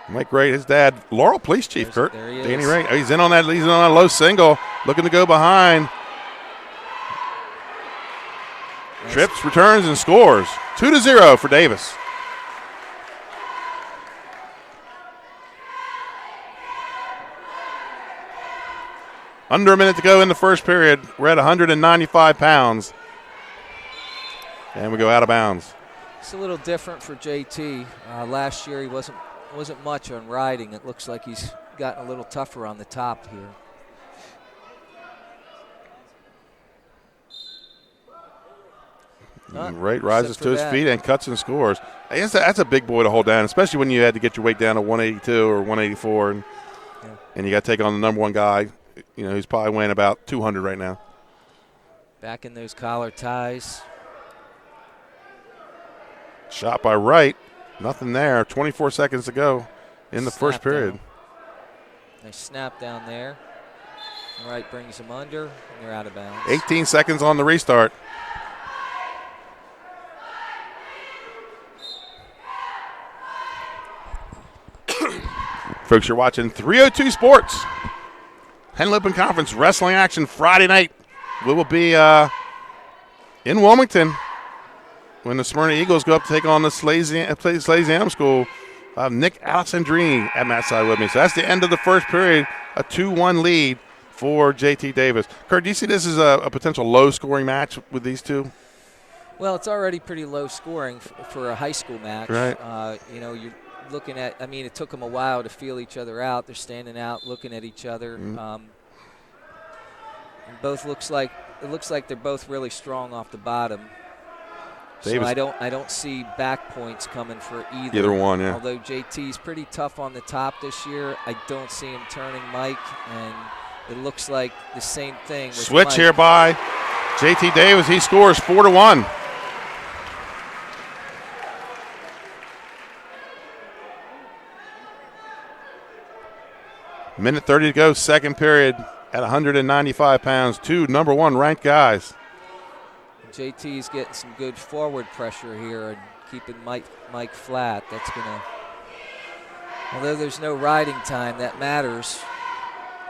Mike Wright, his dad, Laurel Police Chief, Kurt. There he is. Danny Wright. He's in on that low single. looking to go behind. Nice. Trips, returns, and scores. 2-0 for Davis. Under a minute to go in the first period. We're at 195 pounds. And we go out of bounds. It's a little different for JT. Last year he wasn't much on riding. It looks like he's gotten a little tougher on the top here. Right, rises to his feet and cuts and scores. I guess that's a big boy to hold down, especially when you had to get your weight down to 182 or 184, and you got to take on the number one guy. You know, he's probably weighing about 200 right now. Back in those collar ties. Shot by Wright. Nothing there. 24 seconds to go in the first period. Down. Nice snap down there. Wright brings him under, and they're out of bounds. 18 seconds on the restart. Folks, you're watching 302 Sports. Henlopen Conference Wrestling action Friday night. We will be in Wilmington when the Smyrna Eagles go up to take on the Slazianum School. Nick Alexandrini at Matt's side with me. So that's the end of the first period, a 2-1 lead for JT Davis. Kurt, do you see this as a potential low-scoring match with these two? Well, it's already pretty low scoring for a high school match. Right. You know, you're looking at, I mean, it took them a while to feel each other out. They're standing out, looking at each other. And both looks like they're both really strong off the bottom. Davis. So I don't see back points coming for either one, yeah. Although JT's pretty tough on the top this year, I don't see him turning Mike, and it looks like the same thing with Switch Mike. here by JT Davis. He scores 4-1. Minute 30 to go, second period at 195 pounds. Two number one ranked guys. JT's getting some good forward pressure here and keeping Mike flat. That's going to, although there's no riding time, that matters.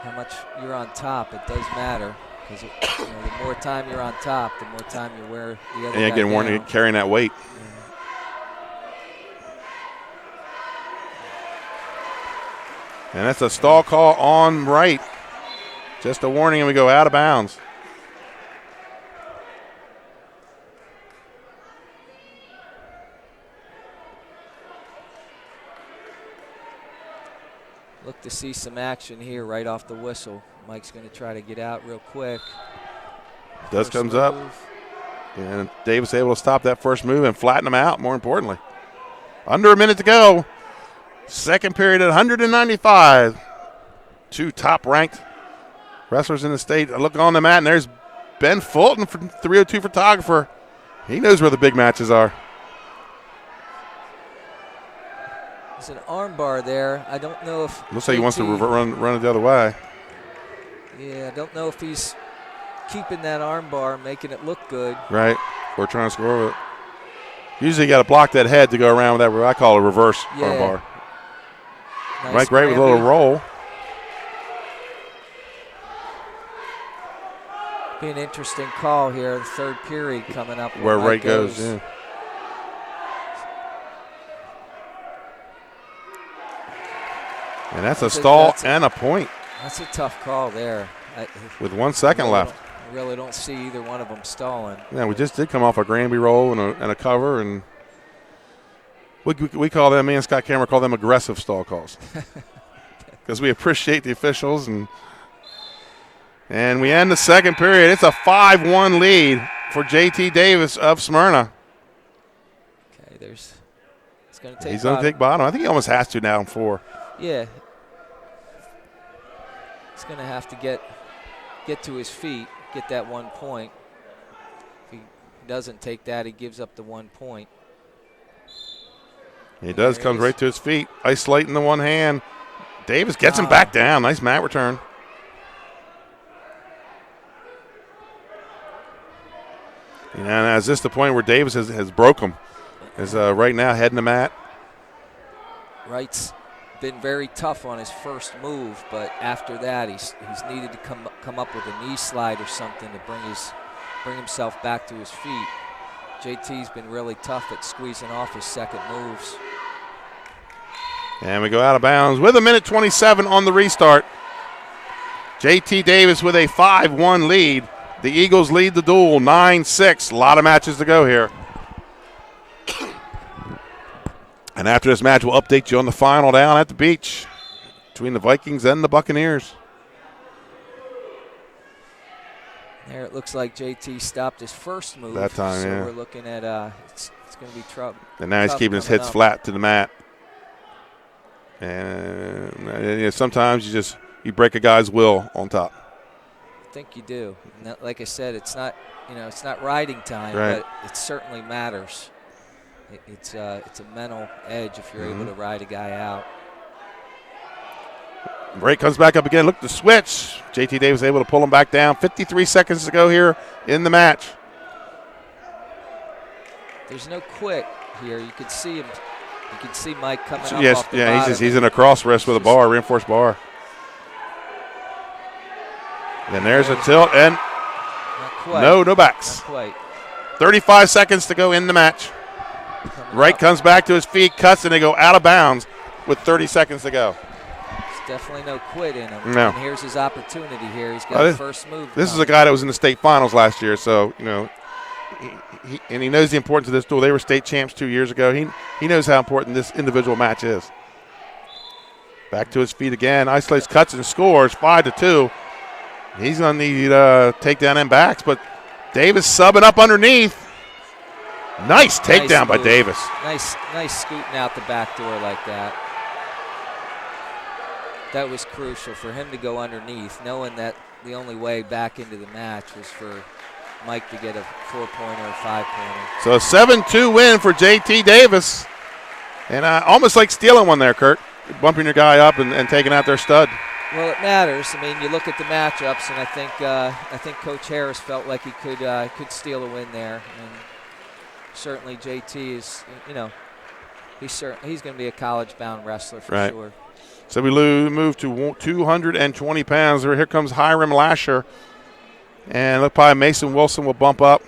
How much you're on top, it does matter. Because the more time you're on top, the more time you wear the other guy And getting warned carrying that weight. And that's a stall call on Wright. Just a warning, and we go out of bounds. Look to see some action here right off the whistle. Mike's going to try to get out real quick. Does comes up. And Davis able to stop that first move and flatten him out, more importantly. Under a minute to go. Second period at 195. Two top-ranked wrestlers in the state. A look on the mat, and there's Ben Fulton from 302 Photographer. He knows where the big matches are. There's an arm bar there. I don't know if Looks like he wants to run it the other way. Yeah, I don't know if he's keeping that arm bar, making it look good. Right, or trying to score with it. Usually you got to block that head to go around with that, what I call a reverse arm bar. Nice Mike Wright with a little roll. Be an interesting call here, the third period coming up. Where Wright goes, yeah. And that's a stall and a point. That's a tough call there. With 1 second left. I really don't see either one of them stalling. Yeah, we just did come off a Granby roll and a cover, and we call them, me and Scott Cameron call them aggressive stall calls. Because we appreciate the officials. And we end the second period. It's a 5-1 lead for JT Davis of Smyrna. Okay, it's going to take He's going to take bottom. I think he almost has to now in 4. Yeah. He's going to have to get to his feet, get that 1 point. If he doesn't take that, he gives up the 1 point. He does, comes right to his feet, isolating the one hand. Davis gets him back down. Nice mat return. And is this the point where Davis has broke him? Is right now heading the mat. Wright's been very tough on his first move, but after that he's needed to come up with a knee slide or something to bring himself back to his feet. JT's been really tough at squeezing off his second moves. And we go out of bounds with 1:27 on the restart. JT Davis with a 5-1 lead. The Eagles lead the duel 9-6. A lot of matches to go here. And after this match, we'll update you on the final down at the beach between the Vikings and the Buccaneers. There it looks like JT stopped his first move. That time, so yeah. we're looking at it's going to be trouble. And now he's keeping his head flat to the mat. And sometimes you break a guy's will on top. I think you do. And like I said, it's not riding time, right, but it certainly matters. It's a mental edge if you're able to ride a guy out. Ray comes back up again. Look at the switch. JT Davis able to pull him back down. 53 seconds to go here in the match. There's no quit here. You could see him. You can see Mike coming up Yes, off the yeah, bottom. he's in a cross rest with a bar, reinforced bar. And there's a tilt, and no backs. Not quite. 35 seconds to go in the match. Wright comes back to his feet, cuts, and they go out of bounds with 30 seconds to go. There's definitely no quit in him. No. And here's his opportunity here. He's got the first move. This is a guy that was in the state finals last year, so, he knows the importance of this duel. They were state champs 2 years ago. He knows how important this individual match is. Back to his feet again. Isolates, cuts, and scores 5-2. He's going to need takedown and backs, but Davis subbing up underneath. Nice takedown by Davis. Nice scooting out the back door like that. That was crucial for him to go underneath, knowing that the only way back into the match was for Mike to get a 4-pointer or 5-pointer. So a 7-2 win for JT Davis. And almost like stealing one there, Kurt. Bumping your guy up and taking out their stud. Well, it matters. I mean, you look at the matchups, and I think Coach Harris felt like he could steal a win there. And certainly JT is, he's going to be a college-bound wrestler for sure. So we move to 220 pounds. Here comes Hiram Lasher. And look, probably Mason Wilson will bump up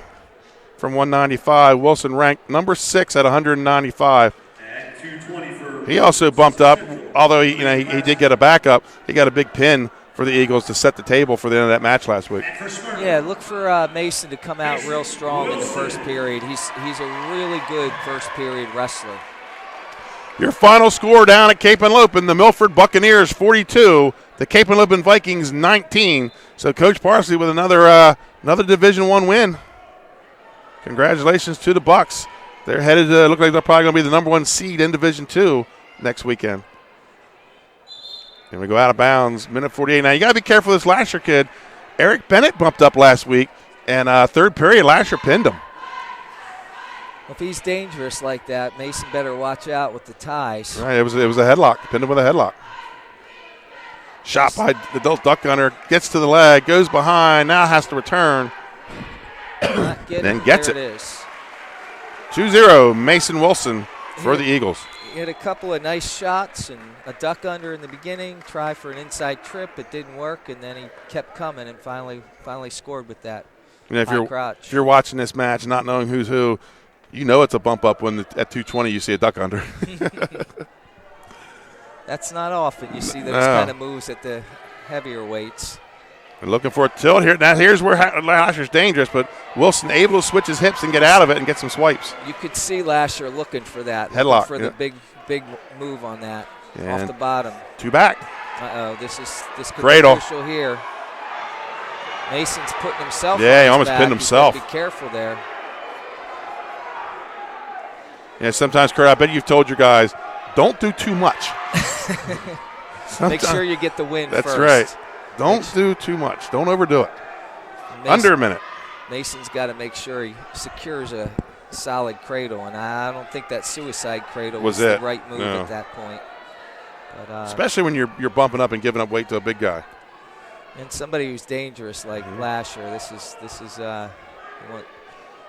from 195. Wilson ranked number 6 at 195. He also bumped up, although he did get a backup. He got a big pin for the Eagles to set the table for the end of that match last week. Yeah, look for Mason to come out real strong in the first period. He's a really good first period wrestler. Your final score down at Cape Henlopen, the Milford Buccaneers 42, the Cape Henlopen Vikings 19. So Coach Parsley with another Division I win. Congratulations to the Bucs. They're headed to look like they're probably going to be the number 1 seed in Division II next weekend. And we go out of bounds, minute 48. Now you got to be careful of this Lasher kid. Eric Bennett bumped up last week, and third period Lasher pinned him. Well, if he's dangerous like that, Mason better watch out with the ties. Right, it was a headlock. Pinned him with a headlock. Shot by the duck gunner, gets to the leg, goes behind, now has to return. Then gets it. There it is. 2-0, Mason Wilson for the Eagles. He had a couple of nice shots and a duck under in the beginning, try for an inside trip. It didn't work, and then he kept coming and finally scored with that. And if you're watching this match not knowing who's who, you know it's a bump up when at 220 you see a duck under. That's not often you see those kind of moves at the heavier weights. We're looking for a tilt here. Now here's where Lasher's dangerous, but Wilson able to switch his hips and get out of it and get some swipes. You could see Lasher looking for that. Headlock. For the big move on that. And off the bottom. 2 back. Uh-oh, this could Cradle. be crucial here. Mason's putting himself on he his almost back. pinned himself. Be careful there. Yeah, sometimes, Kurt, I bet you've told your guys, don't do too much. Make sure you get the win That's first. Right. Don't do too much. Don't overdo it. Under a minute. Mason's got to make sure he secures a solid cradle, and I don't think that suicide cradle was the right move at that point. But, especially when you're bumping up and giving up weight to a big guy. And somebody who's dangerous like Lasher, this is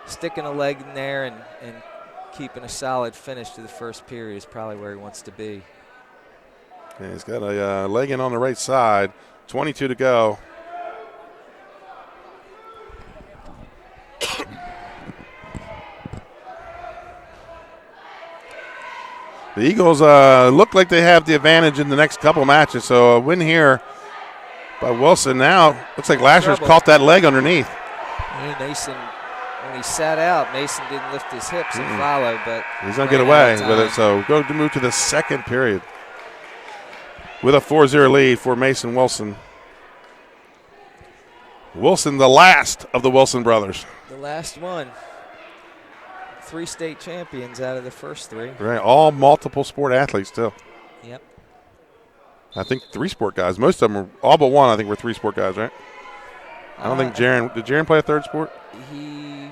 sticking a leg in there and keeping a solid finish to the first period is probably where he wants to be. Yeah, he's got a leg in on the right side. 22 to go. The Eagles look like they have the advantage in the next couple matches, so a win here by Wilson. Now looks like Lasher's caught that leg underneath. Mason, when he sat out, Mason didn't lift his hips and follow, but he's going to get away with it, so go to move to the second period with a 4-0 lead for Mason Wilson. Wilson, the last of the Wilson brothers. The last one. 3 state champions out of the first 3. Right, all multiple sport athletes still. Yep. I think 3 sport guys. Most of them are, all but one, I think, were 3 sport guys, right? I don't think Jaron, did Jaron play a 3rd sport? He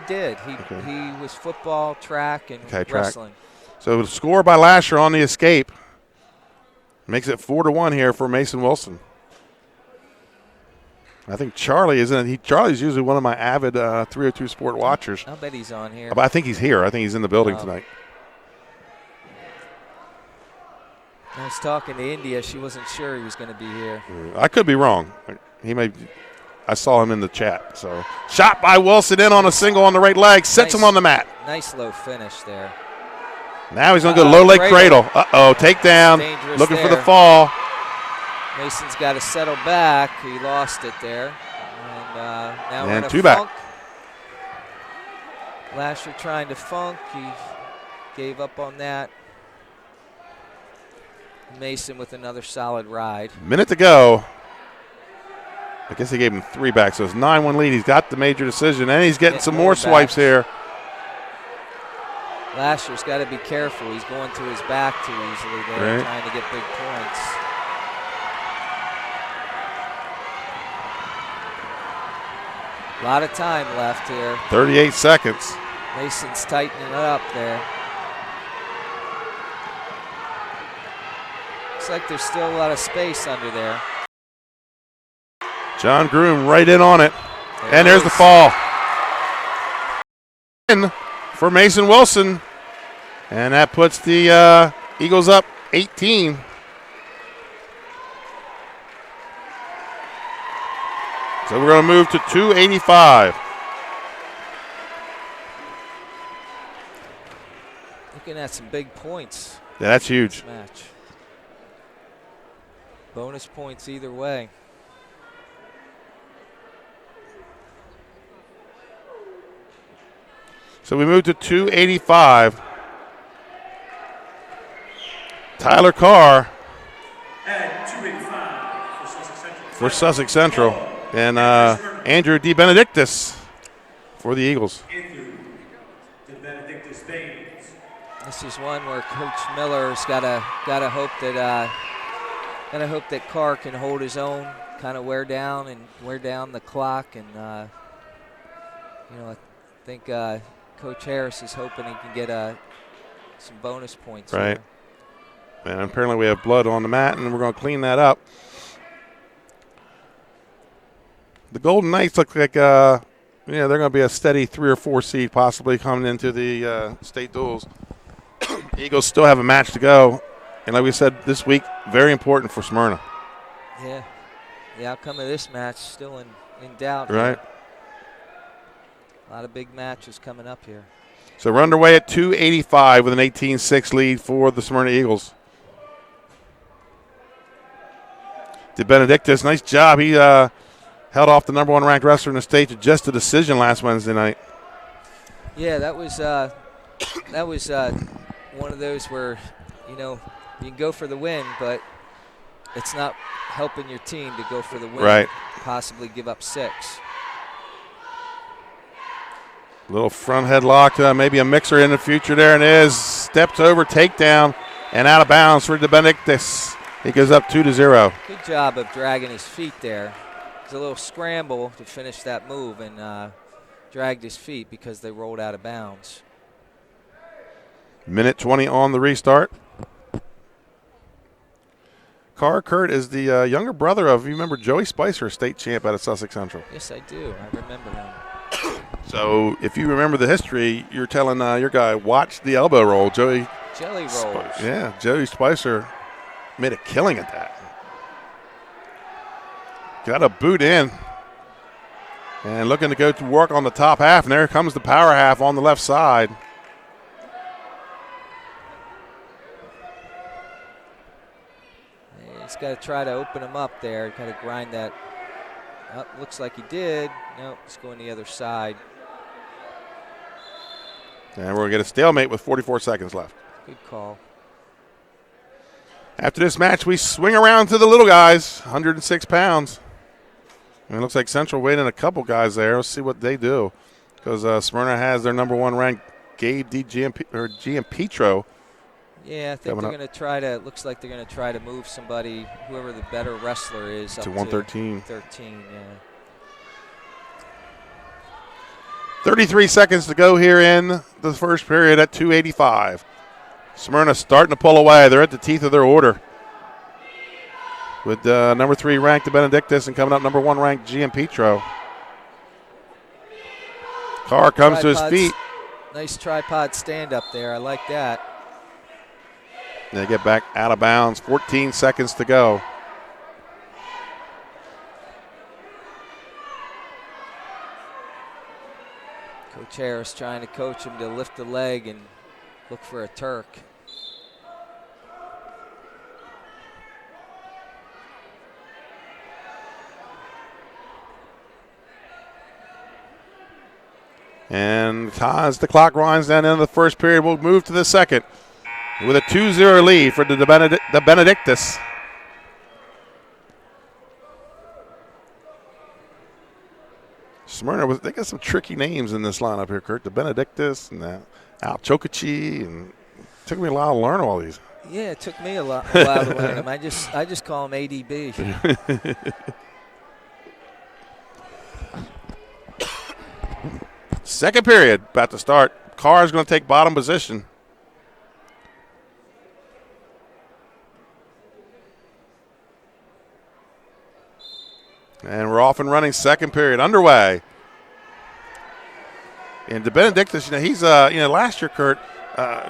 did. He was football, track, and wrestling. So the score by Lasher on the escape makes it 4-1 here for Mason Wilson. I think Charlie isn't he? Charlie's usually one of my avid 302 sport watchers. I'll bet he's on here. But I think he's here. I think he's in the building tonight. I was talking to India. She wasn't sure he was going to be here. I could be wrong. He may. I saw him in the chat. So shot by Wilson in on a single on the right leg, sets him on the mat. Nice low finish there. Now he's going to go low leg cradle. Takedown. Looking for the fall. Mason's got to settle back. He lost it there. And now we're in a 2 back. Lasher trying to funk. He gave up on that. Mason with another solid ride. Minute to go. I guess he gave him 3 back, so it's 9-1 lead. He's got the major decision, and he's getting some more swipes here. Lasher's got to be careful. He's going to his back too easily there, trying to get big points. A lot of time left here. 38 seconds. Mason's tightening it up there. Looks like there's still a lot of space under there. John Groom right in on it. And there's the fall. For Mason Wilson. And that puts the Eagles up 18. So we're going to move to 285. Looking at some big points. Yeah, that's huge. Match. Bonus points either way. So we move to 285. Tyler Carr At 285 for Sussex Central. For Sussex Central. And Andrew DeBenedictis for the Eagles. Andrew DeBenedictis Baines. This is one where Coach Miller's gotta hope that Carr can hold his own, kind of wear down the clock, and I think Coach Harris is hoping he can get some bonus points. Right. Here. And apparently we have blood on the mat, and we're going to clean that up. The Golden Knights look like they're going to be a steady 3 or 4 seed possibly coming into the state duels. Eagles still have a match to go. And like we said this week, very important for Smyrna. Yeah. The outcome of this match still in doubt. Right. Here. A lot of big matches coming up here. So we're underway at 285 with an 18-6 lead for the Smyrna Eagles. DeBenedictis, nice job. He held off the number 1 ranked wrestler in the state to just a decision last Wednesday night. Yeah, that was one of those where, you can go for the win, but it's not helping your team to go for the win. Right. Possibly give up 6. Little front headlock, maybe a mixer in the future there, and it is. Steps over, takedown, and out of bounds for DeBenedictis. He goes up 2-0. Good job of dragging his feet there. It's a little scramble to finish that move, and dragged his feet because they rolled out of bounds. Minute 20 on the restart. Carr Kurt is the younger brother of, you remember Joey Spicer, state champ out of Sussex Central. Yes, I do. I remember him. So if you remember the history, you're telling your guy, watch the elbow roll. Jelly rolls. Yeah, Joey Spicer made a killing at that. Got a boot in. And looking to go to work on the top half, and there comes the power half on the left side. He's got to try to open him up there. Got to grind that up. Looks like he did. Nope, he's going the other side. And we're going to get a stalemate with 44 seconds left. Good call. After this match, we swing around to the little guys, 106 pounds. And it looks like Central waiting a couple guys there. Let's see what they do. Because Smyrna has their number 1 ranked Gabe Giampetro. Yeah, I think they're going to try to, looks like they're going to try to move somebody, whoever the better wrestler is, up to 113. 13, yeah. 33 seconds to go here in the first period at 285. Smyrna starting to pull away. They're at the teeth of their order. With number 3 ranked the Benedictus and coming up number 1 ranked Giampetro. Carr comes to his feet. Nice tripod stand up there. I like that. They get back out of bounds. 14 seconds to go. Coach Harris trying to coach him to lift the leg and look for a Turk. And as the clock winds down into the first period, we'll move to the second with a 2-0 lead for the Benedictus. Smyrna, they got some tricky names in this lineup here, Kurt. The Benedictus and the Al Chokachi, and it took me a while to learn all these. Yeah, it took me a while to learn them. I just call them ADB. Second period about to start. Carr's going to take bottom position. And we're off and running. Second period underway. And the Benedictus, he's last year, Kurt,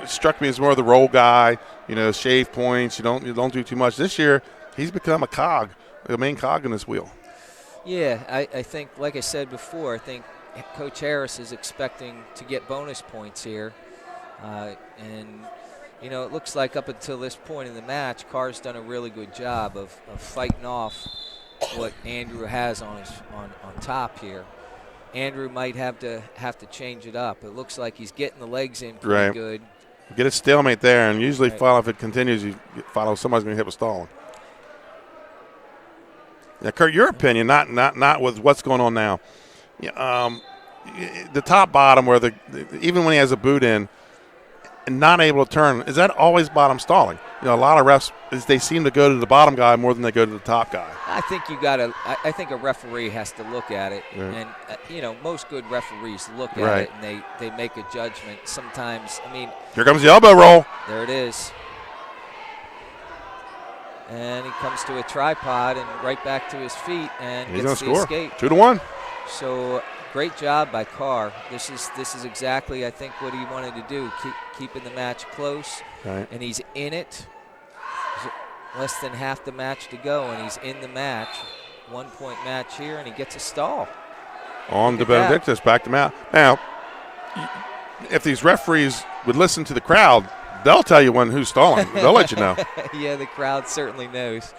struck me as more of the role guy. Shave points. You don't do too much. This year, he's become a main cog in this wheel. Yeah, I think, like I said before, I think Coach Harris is expecting to get bonus points here. And it looks like up until this point in the match, Carr's done a really good job of fighting off what Andrew has on top here. Andrew might have to change it up. It looks like he's getting the legs in pretty good. Get a stalemate there, and usually if it continues, you follow somebody's going to hit with stalling. Yeah, Kurt, your opinion, not with what's going on now. The top bottom, where even when he has a boot in, and not able to turn, is that always bottom stalling? A lot of refs, they seem to go to the bottom guy more than they go to the top guy. I think I think a referee has to look at it, and most good referees look at it and they make a judgment. Sometimes, here comes the elbow roll. There it is, and he comes to a tripod and right back to his feet and he's gets the score. escape. 2-1. So great job by Carr. This is exactly, I think, what he wanted to do, keeping the match close. Right. And he's in it. Less than half the match to go, and he's in the match. 1 point match here, and he gets a stall. On to Benedictus, backed him out. Now, if these referees would listen to the crowd, they'll tell you who's stalling. They'll let you know. Yeah, the crowd certainly knows.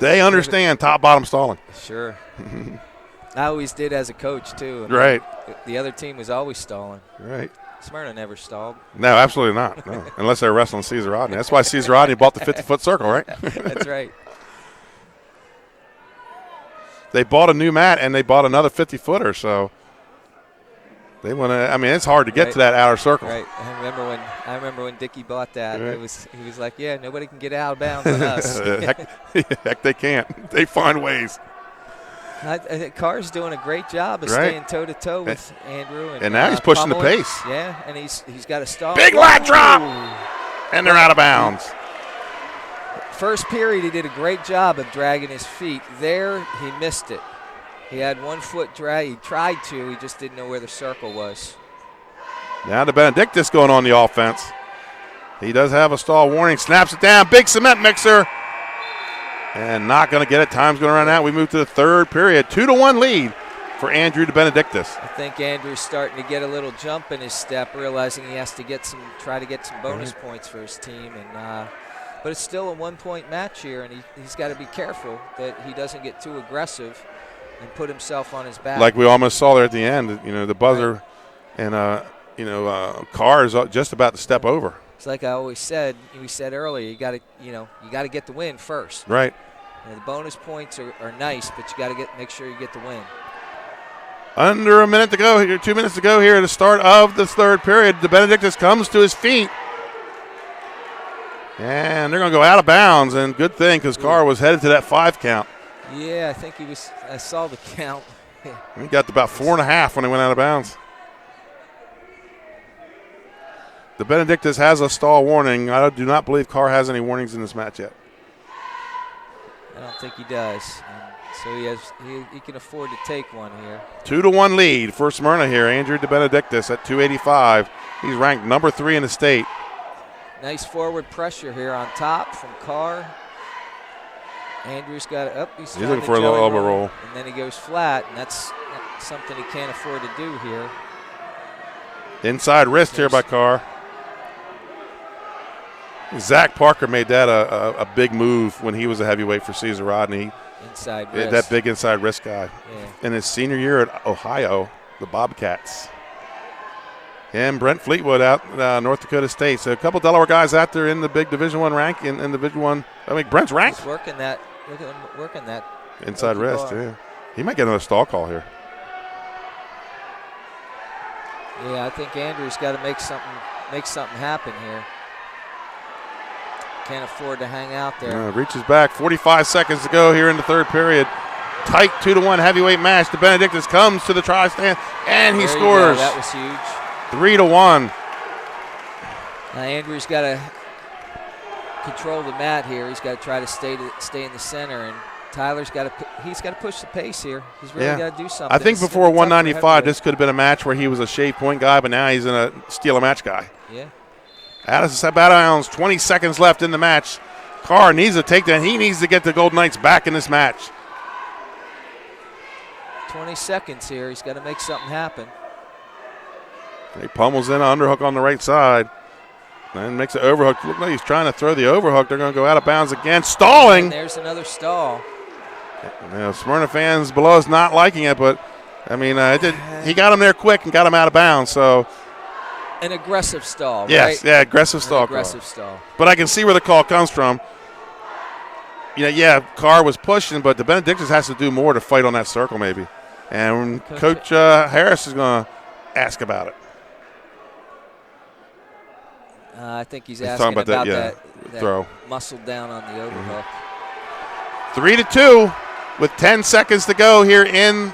They understand top-bottom stalling. Sure. I always did as a coach, too. Right. The other team was always stalling. Right. Smyrna never stalled. No, absolutely not. No. Unless they're wrestling Caesar Rodney. That's why Caesar Rodney bought the 50-foot circle, right? That's right. They bought a new mat, and they bought another 50-footer, so they want to. It's hard to get to that outer circle. Right. I remember when Dickie bought that. Right. He was like, yeah, nobody can get out of bounds on us. Heck, they can't. They find ways. I think Carr's doing a great job of staying toe-to-toe with Andrew. And now he's pushing the pace. Yeah, and he's got a stall. Big lat drop! And they're out of bounds. First period, he did a great job of dragging his feet. There, he missed it. He had 1 foot drag. He tried to. He just didn't know where the circle was. Now the Benedictus going on the offense. He does have a stall warning. Snaps it down. Big cement mixer. And not going to get it. Time's going to run out. We move to the third period. 2-1 lead for Andrew DeBenedictis. I think Andrew's starting to get a little jump in his step, realizing he has to try to get some bonus points for his team. And but it's still a 1-point match here, and he's got to be careful that he doesn't get too aggressive and put himself on his back. Like we almost saw there at the end, the buzzer, right. And Carr is just about to step over. It's like I always said. We said earlier, you got to get the win first. Right. The bonus points are nice, but you got to make sure you get the win. Under a minute to go here, 2 minutes to go here at the start of the third period. DeBenedictis comes to his feet. And they're going to go out of bounds, and good thing because Carr was headed to that 5 count. Yeah, I think I saw the count. He got to about 4.5 when he went out of bounds. DeBenedictis has a stall warning. I do not believe Carr has any warnings in this match yet. I don't think he does. So he can afford to take one here. 2-1 lead for Smyrna here. Andrew DeBenedictis at 285. He's ranked number 3 in the state. Nice forward pressure here on top from Carr. Andrew's got it up. He's looking for a little elbow roll. And then he goes flat, and that's something he can't afford to do here. Inside wrist here by Carr. Zach Parker made that a big move when he was a heavyweight for Cesar Rodney. Inside wrist. That big inside wrist guy. Yeah. In his senior year at Ohio, the Bobcats. And Brent Fleetwood out North Dakota State. So a couple Delaware guys out there in the big Division I rank in Division I. I mean, Brent's ranked. He's working that. Look at him working that. Inside wrist, yeah. He might get another stall call here. Yeah, I think Andrew's got to make something happen here. Can't afford to hang out there. Reaches back. 45 seconds to go here in the third period. Tight 2-1 heavyweight match. DeBenedictis comes to the tri-stand, and he scores. That was huge. 3-1. Now Andrew's got to control the mat here. He's got to try to stay in the center, and Tyler's got to push the pace here. He's really got to do something. I think before 195, this could have been a match where he was a shave point guy, but now he's in a steal a match guy. Yeah. Out of bounds, 20 seconds left in the match. Carr needs to take that. He needs to get the Golden Knights back in this match. 20 seconds here. He's got to make something happen. He pummels in an underhook on the right side. And makes an overhook. Looks like he's trying to throw the overhook. They're going to go out of bounds again. Stalling. And there's another stall. Smyrna fans below us not liking it, but, I mean, he got him there quick and got him out of bounds. So an aggressive stall, yes, right? Yeah, aggressive stall. Aggressive stall. But I can see where the call comes from. Carr was pushing, but DeBenedictis has to do more to fight on that circle maybe. And Coach Harris is going to ask about it. I think he's asking about that throw. Muscle down on the overhook. 3-2 with 10 seconds to go here in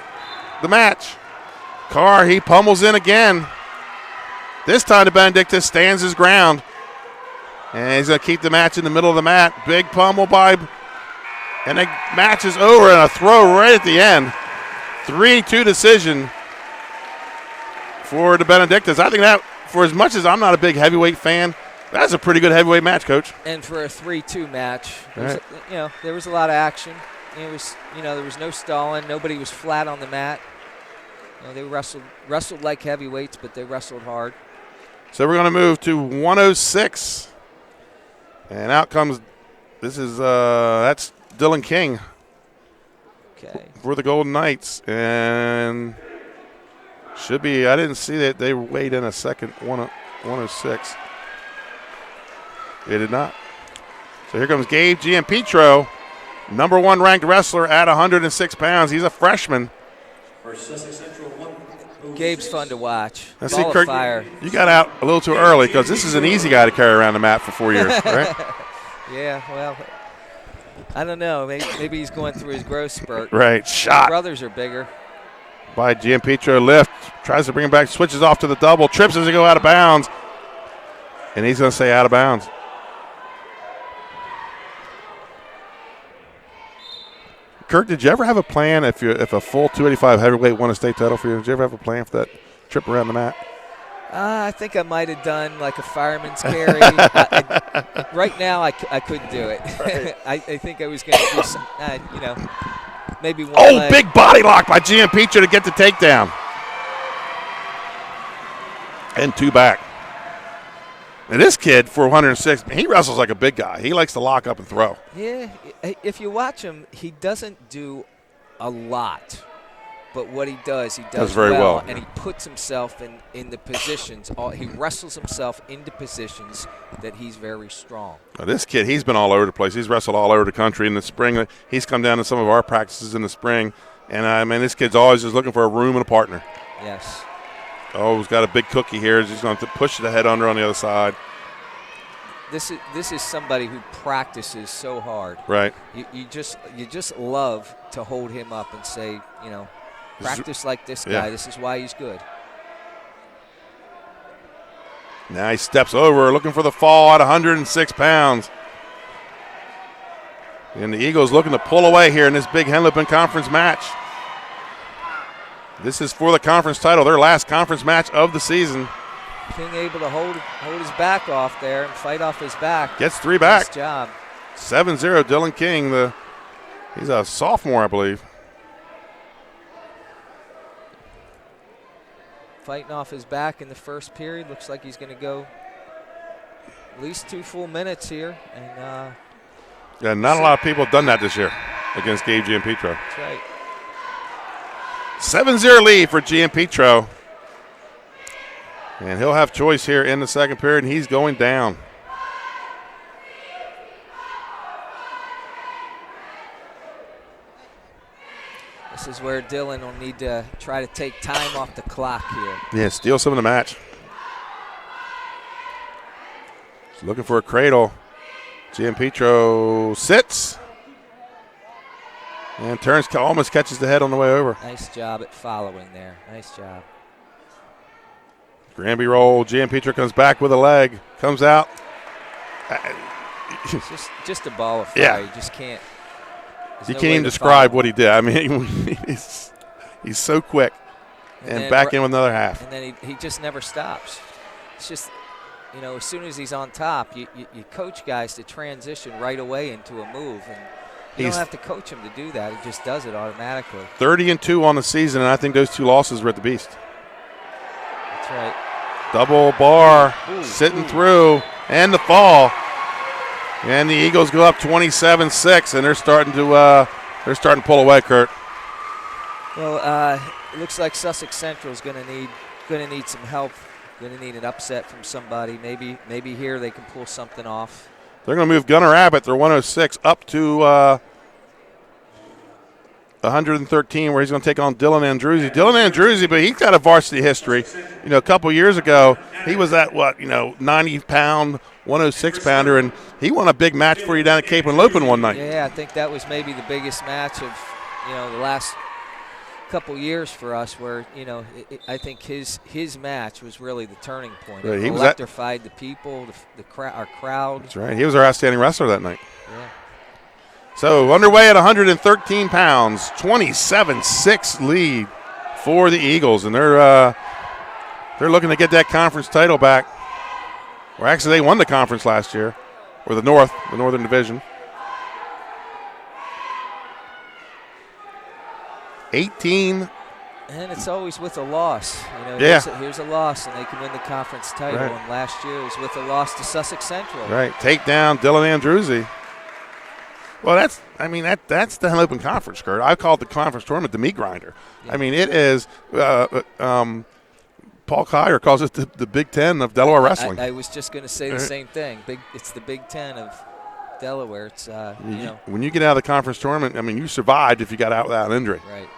the match. Carr, he pummels in again. This time DeBenedictis stands his ground. And he's going to keep the match in the middle of the mat. Big pummel and the match is over, and a throw right at the end. 3-2 decision for DeBenedictis. I think that, for as much as I'm not a big heavyweight fan, that's a pretty good heavyweight match, Coach. And for a 3-2 match, right. There was a lot of action. It was, there was no stalling. Nobody was flat on the mat. They wrestled like heavyweights, but they wrestled hard. So we're going to move to 106, and out comes. That's Dylan King. Okay. For the Golden Knights, and should be. I didn't see that they weighed in a second. 106. They did not. So here comes Gabe Giampetro, number 1 ranked wrestler at 106 pounds. He's a freshman. For Sussex Central, Gabe's fun to watch. Now, Ball Kirk, of fire. You got out a little too early because this is an easy guy to carry around the mat for 4 years, right? Yeah, well, I don't know. Maybe he's going through his growth spurt. Right, shot. His brothers are bigger. By Giampetro, lift, tries to bring him back, switches off to the double, trips as they go out of bounds, and he's going to stay out of bounds. Kirk, did you ever have a plan if a full 285 heavyweight won a state title for you? Did you ever have a plan for that trip around the mat? I think I might have done like a fireman's carry. Right now, I couldn't do it. Right. I think I was going to do some, maybe one leg. Big body lock by Giampietro to get the takedown. And 2 back. And this kid, for 106, he wrestles like a big guy. He likes to lock up and throw. Yeah, if you watch him, he doesn't do a lot. But what he does very well. And he puts himself in the positions. He wrestles himself into positions that he's very strong. Now this kid, he's been all over the place. He's wrestled all over the country in the spring. He's come down to some of our practices in the spring. And, this kid's always just looking for a room and a partner. Yes. Oh, he's got a big cookie here. He's going to push the head under on the other side. This is somebody who practices so hard. Right. You just love to hold him up and say, practice like this guy. Yeah. This is why he's good. Now he steps over, looking for the fall at 106 pounds. And the Eagles looking to pull away here in this big Henlopen Conference match. This is for the conference title, their last conference match of the season. King able to hold his back off there and fight off his back. Gets 3 back. Nice job. 7-0, Dylan King. He's a sophomore, I believe. Fighting off his back in the first period. Looks like he's going to go at least 2 full minutes here. And not a lot of people have done that this year against Gabe Giampietro. That's right. 7-0 lead for Giampietro. And he'll have choice here in the second period, and he's going down. This is where Dylan will need to try to take time off the clock here. Yeah, steal some of the match. He's looking for a cradle. Giampietro sits. And turns, almost catches the head on the way over. Nice job at following there. Nice job. Granby roll. Giampietro comes back with a leg. Comes out. It's just a ball of fire. Yeah. You just can't. You can't even describe what he did. I mean, he's so quick. And back in with another half. And then he just never stops. It's just, as soon as he's on top, you coach guys to transition right away into a move. And you don't have to coach him to do that. He just does it automatically. 30-2 on the season, and I think those 2 losses were at the Beast. That's right. Double bar, sitting through, and the fall. And the Eagles go up 27-6, and they're starting to pull away, Kurt. Well, it looks like Sussex Central is going to need some help. Going to need an upset from somebody. Maybe here they can pull something off. They're going to move Gunnar Abbott, their 106, up to 113, where he's going to take on Dylan Andruzzi. Dylan Andruzzi, but he's got a varsity history. A couple years ago, he was that 90-pound, 106-pounder, and he won a big match for you down at Cape and Lopen one night. Yeah, I think that was maybe the biggest match of the last couple years for us, where I think his match was really the turning point. Right, it he electrified the people, our crowd. That's right. He was our outstanding wrestler that night. Yeah. So underway at 113 pounds, 27-6 lead for the Eagles, and they're looking to get that conference title back. Or actually, they won the conference last year, or the Northern Division. 18. And it's always with a loss. Here's a loss, and they can win the conference title. Right. And last year it was with a loss to Sussex Central. Right. Take down Dylan Andruzzi. Well, that's the Henlopen Conference, Kurt. I call it the conference tournament the meat grinder. Yeah. I mean, it is. Paul Kyer calls it the Big Ten of Delaware wrestling. I was just going to say the same thing. It's the Big Ten of Delaware. It's when you get out of the conference tournament, you survived if you got out without injury. Right.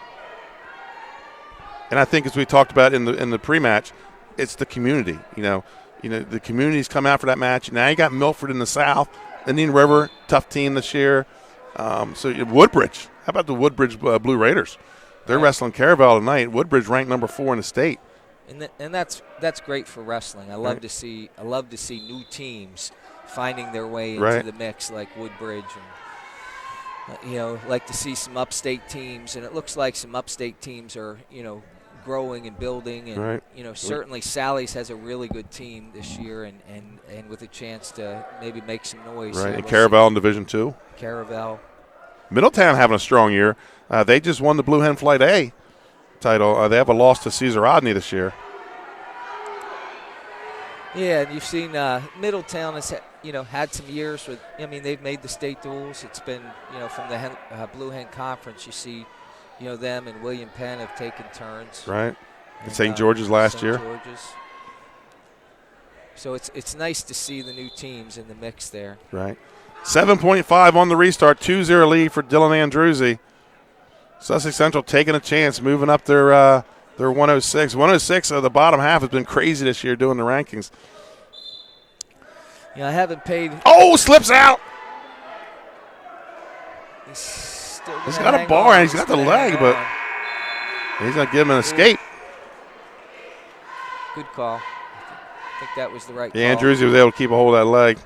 And I think, as we talked about in the pre-match, it's the community. The community's come out for that match. Now you got Milford in the South, Indian River, tough team this year. So Woodbridge. How about the Woodbridge Blue Raiders? They're wrestling Caravel tonight. Woodbridge ranked number 4 in the state. And that's great for wrestling. I love to see new teams finding their way into the mix, like Woodbridge, and like to see some upstate teams. And it looks like some upstate teams are growing and building, and Right. certainly Sally's has a really good team this year, and with a chance to maybe make some noise. Right, here. and We'll Caravel see. in Division 2. Caravel. Middletown having a strong year. They just won the Blue Hen Flight A title. They have a loss to Cesar Rodney this year. Yeah, and you've seen Middletown has had some years with. I mean, they've made the state duels. It's been from the Blue Hen Conference. You see, them and William Penn have taken turns. Right. And, St. George's last year. St. George's. So it's nice to see the new teams in the mix there. Right. 7.5 on the restart. 2-0 lead for Dylan Andruzzi. Sussex Central taking a chance, moving up their 106. 106 of the bottom half has been crazy this year doing the rankings. I haven't paid. Oh, slips out. He's got a bar and he's got the leg, but he's going to give him an escape. Good call. I think that was the right call. Yeah, Andruzzi was able to keep a hold of that leg.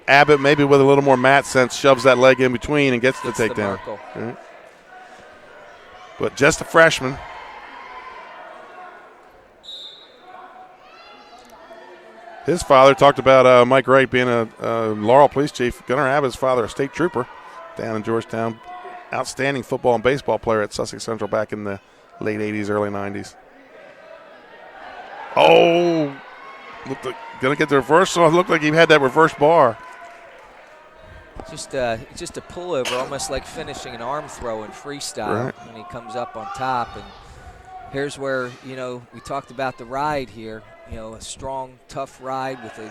Abbott maybe with a little more mat sense shoves that leg in between and gets the takedown. Right. But just a freshman. His father talked about Mike Wright being a Laurel police chief. Gunnar Abbott's father, a state trooper down in Georgetown. Outstanding football and baseball player at Sussex Central back in the late 80s, early 90s. Oh, looked like going to get the reversal. It looked like he had that reverse bar. Just a pullover, almost like finishing an arm throw in freestyle when he comes up on top. And here's where, we talked about the ride here. A strong, tough ride with a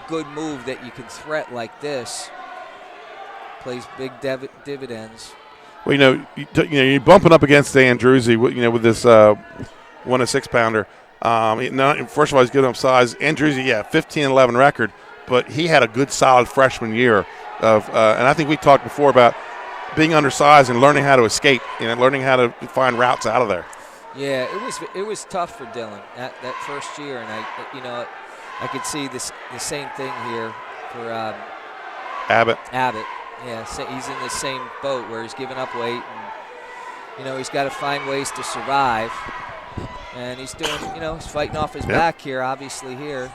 good move that you can threat like this. Plays big dividends. Well, you're bumping up against Andruzzi, with this 106-pounder. First of all, he's giving up size. Andruzzi, 15-11 record, but he had a good, solid freshman year and I think we talked before about being undersized and learning how to escape, learning how to find routes out of there. Yeah, it was tough for Dylan that first year, and I could see the same thing here for Abbott. Yeah, so he's in the same boat where he's giving up weight, and he's got to find ways to survive. And he's doing, he's fighting off his back here, obviously here,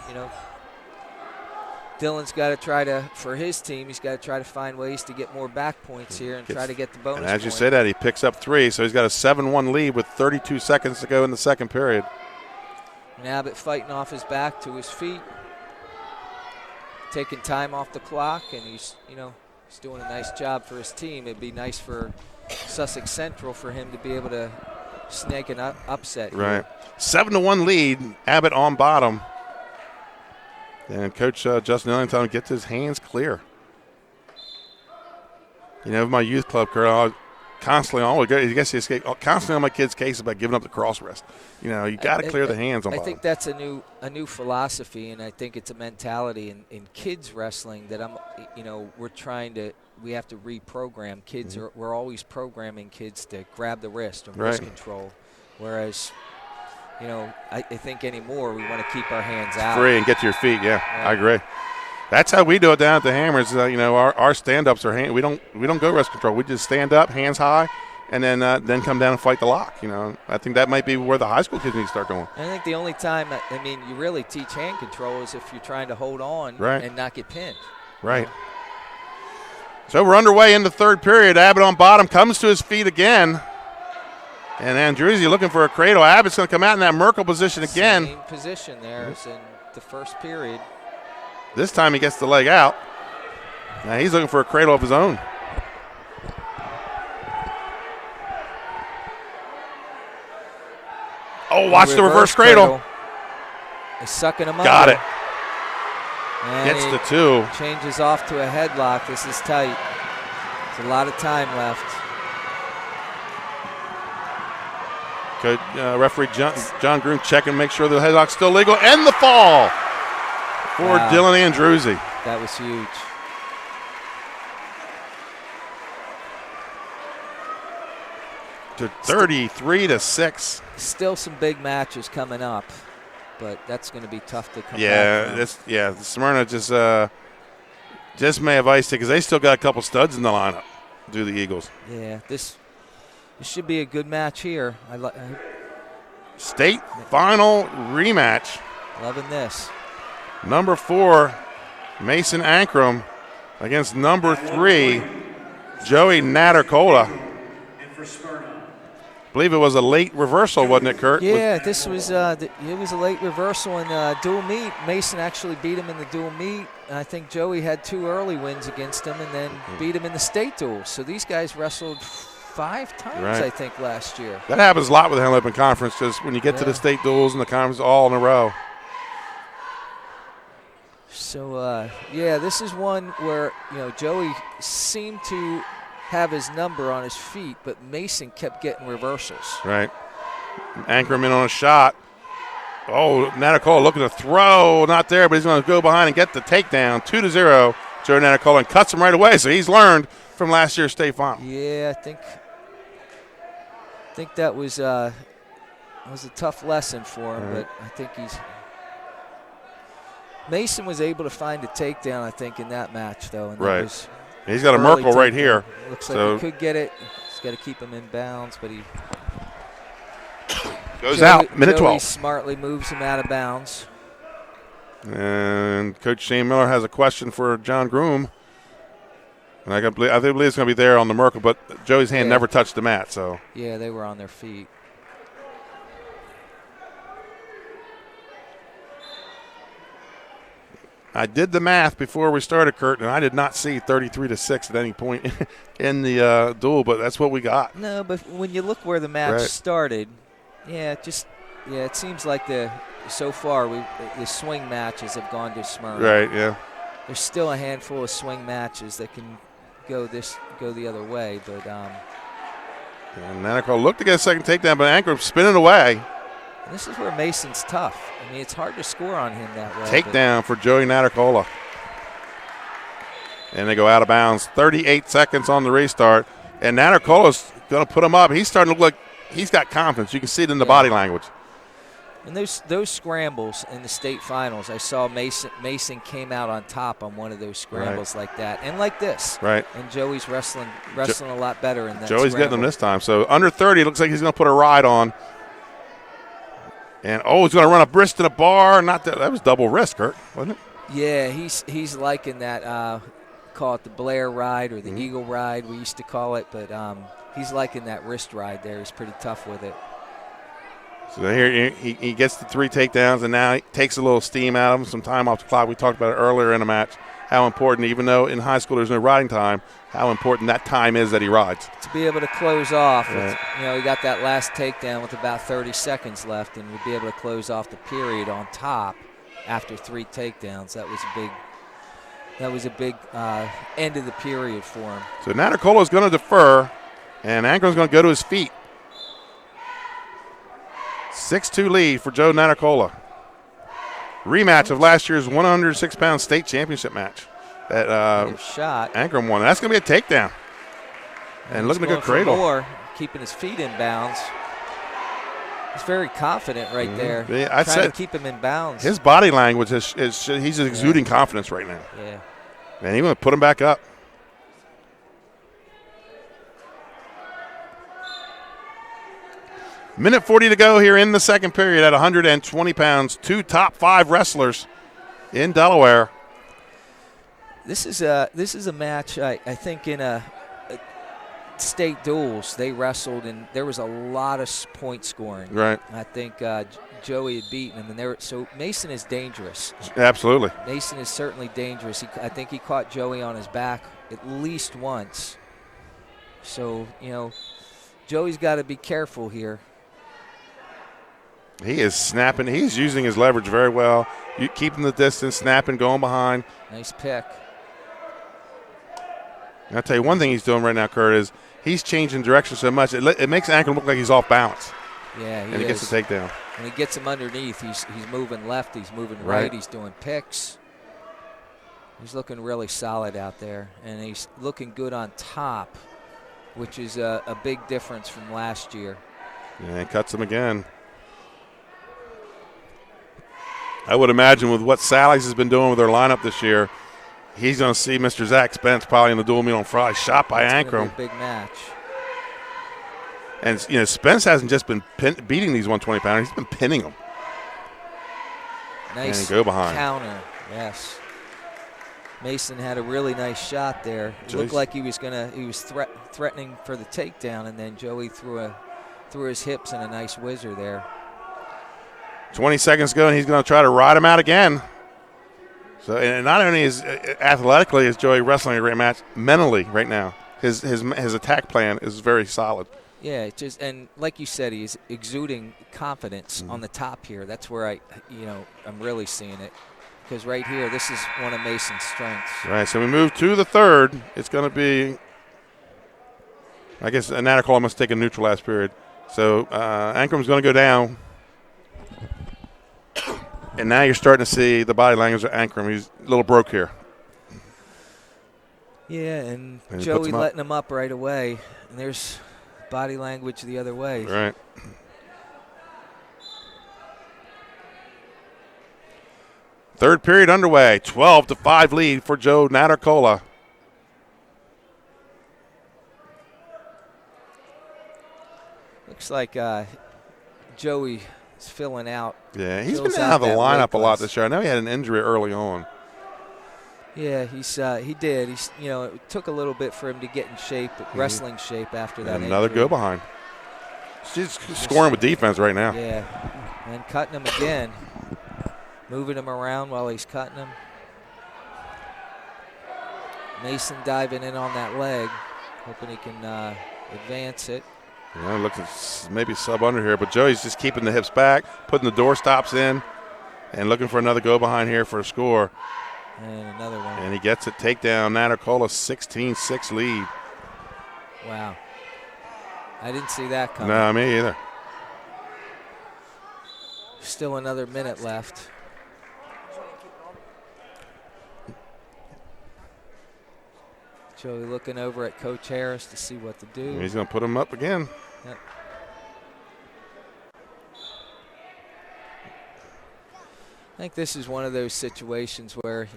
Dylan's got to try to, for his team, he's got to try to find ways to get more back points here and try to get the bonus And as you point. say that, he picks up 3, so he's got a 7-1 lead with 32 seconds to go in the second period. And Abbott fighting off his back to his feet, taking time off the clock, and he's doing a nice job for his team. It'd be nice for Sussex Central for him to be able to snake an upset here. Right. 7-1 lead, Abbott on bottom. And Coach Justin Ellington gets his hands clear. My youth club, Kurt, constantly on my kids' case about giving up the cross wrist. You got to clear the hands on bottom. I think that's a new philosophy, and I think it's a mentality in kids wrestling that we have to reprogram kids. Mm-hmm. We're always programming kids to grab the wrist or wrist control, whereas I think anymore we want to keep our hands out. Free and get to your feet. Yeah, I agree. That's how we do it down at the Hammers. Our stand-ups are we don't go wrist control. We just stand up, hands high, and then come down and fight the lock. I think that might be where the high school kids need to start going. I think the only time you really teach hand control is if you're trying to hold on and not get pinned. Right. So we're underway in the third period. Abbott on bottom comes to his feet again. And Andruzzi looking for a cradle. Abbott's going to come out in that Merkel position again. Same position there as in the first period. This time he gets the leg out. Now he's looking for a cradle of his own. Oh, watch the reverse cradle. He's sucking him up. Got it. And gets the 2. Changes off to a headlock. This is tight. There's a lot of time left. Good referee John Groom checking to make sure the headlock's still legal. And the fall for Dylan Andruzzi. That was huge. To 33-6. Still some big matches coming up, but that's going to be tough to come back from. Smyrna just may have iced it because they still got a couple studs in the lineup. Do the Eagles? Yeah, this should be a good match here. State final rematch. Loving this. Number 4, Mason Ankrum against number 3, Joey Nattercola. And for Smyrna, I believe it was a late reversal, wasn't it, Kurt? Yeah, this was it was a late reversal in dual meet. Mason actually beat him in the dual meet. And I think Joey had 2 early wins against him and then beat him in the state duel. So these guys wrestled 5 times, I think, last year. That happens a lot with the Henley Open Conference, just when you get to the state duels and the conference all in a row. So, this is one where, Joey seemed to have his number on his feet, but Mason kept getting reversals. Right. Ankrum in on a shot. Oh, Nattercola looking to throw. Not there, but he's going to go behind and get the takedown. 2-0, Joe Nattercola, and cuts him right away. So he's learned from last year's state final. Yeah, I think that was a tough lesson for him, but I think Mason was able to find a takedown, I think, in that match, though. And right. He's got a Merkle right here. Looks like he could get it. He's got to keep him in bounds, but he goes out. Minute 12. Smartly moves him out of bounds. And Coach Shane Miller has a question for John Groom. And I believe it's going to be there on the Merkle, but Joey's hand never touched the mat. So yeah, they were on their feet. I did the math before we started, Kurt, and I did not see 33-6 at any point in the duel, but that's what we got. No, but when you look where the match started, it seems like so far the swing matches have gone to Smyrna. Right, yeah. There's still a handful of swing matches that can go the other way, but and Nattercola looked to get a second takedown, but Ankrum spinning away. And this is where Mason's tough. I mean, it's hard to score on him that way. Takedown for Joey Nattercola. And they go out of bounds. 38 seconds on the restart. And Nattercola's going to put him up. He's starting to look like he's got confidence. You can see it in the body language. And those scrambles in the state finals, I saw Mason came out on top on one of those scrambles like that. And like this. Right. And Joey's wrestling a lot better in that Joey's scramble. getting them this time. So under 30, it looks like he's going to put a ride on. And, he's going to run a wrist in a bar. Not that was double wrist, Kurt, wasn't it? Yeah, he's liking that, call it the Blair ride or the Eagle ride, we used to call it. But he's liking that wrist ride there. He's pretty tough with it. So here he gets the 3 takedowns, and now he takes a little steam out of him, some time off the clock. We talked about it earlier in the match, how important, even though in high school there's no riding time, how important that time is that he rides. To be able to close off, he got that last takedown with about 30 seconds left and would be able to close off the period on top after 3 takedowns. That was a big end of the period for him. So Nattercola is going to defer, and Ankrum's going to go to his feet. 6-2 lead for Joe Nattercola. Rematch of last year's 106-pound state championship match that Ankrum won. That's going to be a takedown. And looking at a good cradle. More, keeping his feet in bounds. He's very confident right there. Yeah, trying to keep him in bounds. His body language he's exuding confidence right now. Yeah. And he's going to put him back up. Minute 40 to go here in the second period at 120 pounds. 2 top 5 wrestlers in Delaware. This is a match I think in a state duels they wrestled and there was a lot of point scoring. Right. I think Joey had beaten him, and so Mason is dangerous. Absolutely. Mason is certainly dangerous. I think he caught Joey on his back at least once. So Joey's got to be careful here. He is snapping. He's using his leverage very well. Keeping the distance, snapping, going behind. Nice pick. And I'll tell you one thing he's doing right now, Kurt, is he's changing direction so much. It makes Ankrum look like he's off balance. Yeah, he gets the takedown. When he gets him underneath, he's moving left, he's moving right, he's doing picks. He's looking really solid out there, and he's looking good on top, which is a big difference from last year. And cuts him again. I would imagine with what Sally's has been doing with their lineup this year, he's going to see Mr. Zach Spence probably in the dual meet on Friday, shot by Ankrum. Big match. And, Spence hasn't just been beating these 120-pounders. He's been pinning them. Nice and go behind. Counter, yes. Mason had a really nice shot there. It looked like he was threatening for the takedown, and then Joey threw his hips and a nice whizzer there. 20 seconds to go, and he's going to try to ride him out again. So, and not only is athletically is Joey wrestling a great match, mentally right now, his attack plan is very solid. Yeah, and like you said, he's exuding confidence on the top here. That's where I'm really seeing it. Because right here, this is one of Mason's strengths. Right, so we move to the third. It's going to be, I guess, Natacola must take a neutral last period. So Ankram's going to go down. And now you're starting to see the body language of Ankram. He's a little broke here. Yeah, and Joey letting him up right away. And there's body language the other way. Right. Third period underway. 12-5 lead for Joe Natacola. Looks like Joey is filling out. Yeah, he's been out of the lineup a lot this year. I know he had an injury early on. Yeah, he did. It took a little bit for him to get in shape, wrestling shape after that. And another go behind. She's scoring with defense right now. Yeah, and cutting him again. Moving him around while he's cutting him. Mason diving in on that leg, hoping he can advance it. Yeah, looks like maybe sub under here, but Joey's just keeping the hips back, putting the door stops in, and looking for another go behind here for a score. And another one. And he gets it. Takedown. Natacola 16-6 lead. Wow. I didn't see that coming. No, me either. Still another minute left. Joey looking over at Coach Harris to see what to do. He's going to put him up again. Yep. I think this is one of those situations where,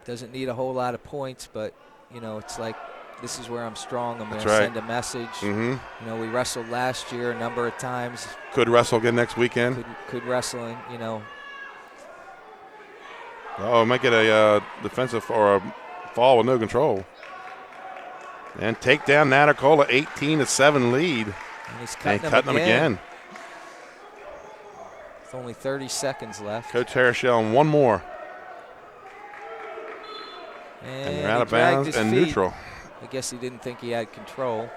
doesn't need a whole lot of points, but, it's like this is where I'm strong. I'm going to send a message. Mm-hmm. We wrestled last year a number of times. Could wrestle again next weekend. Could wrestle, Oh, might get a defensive or a fall with no control. And take down Natacola, 18-7 lead. And he's cutting him again. With only 30 seconds left. Coach Harris yelling one more. And they're out of bounds and neutral. I guess he didn't think he had control.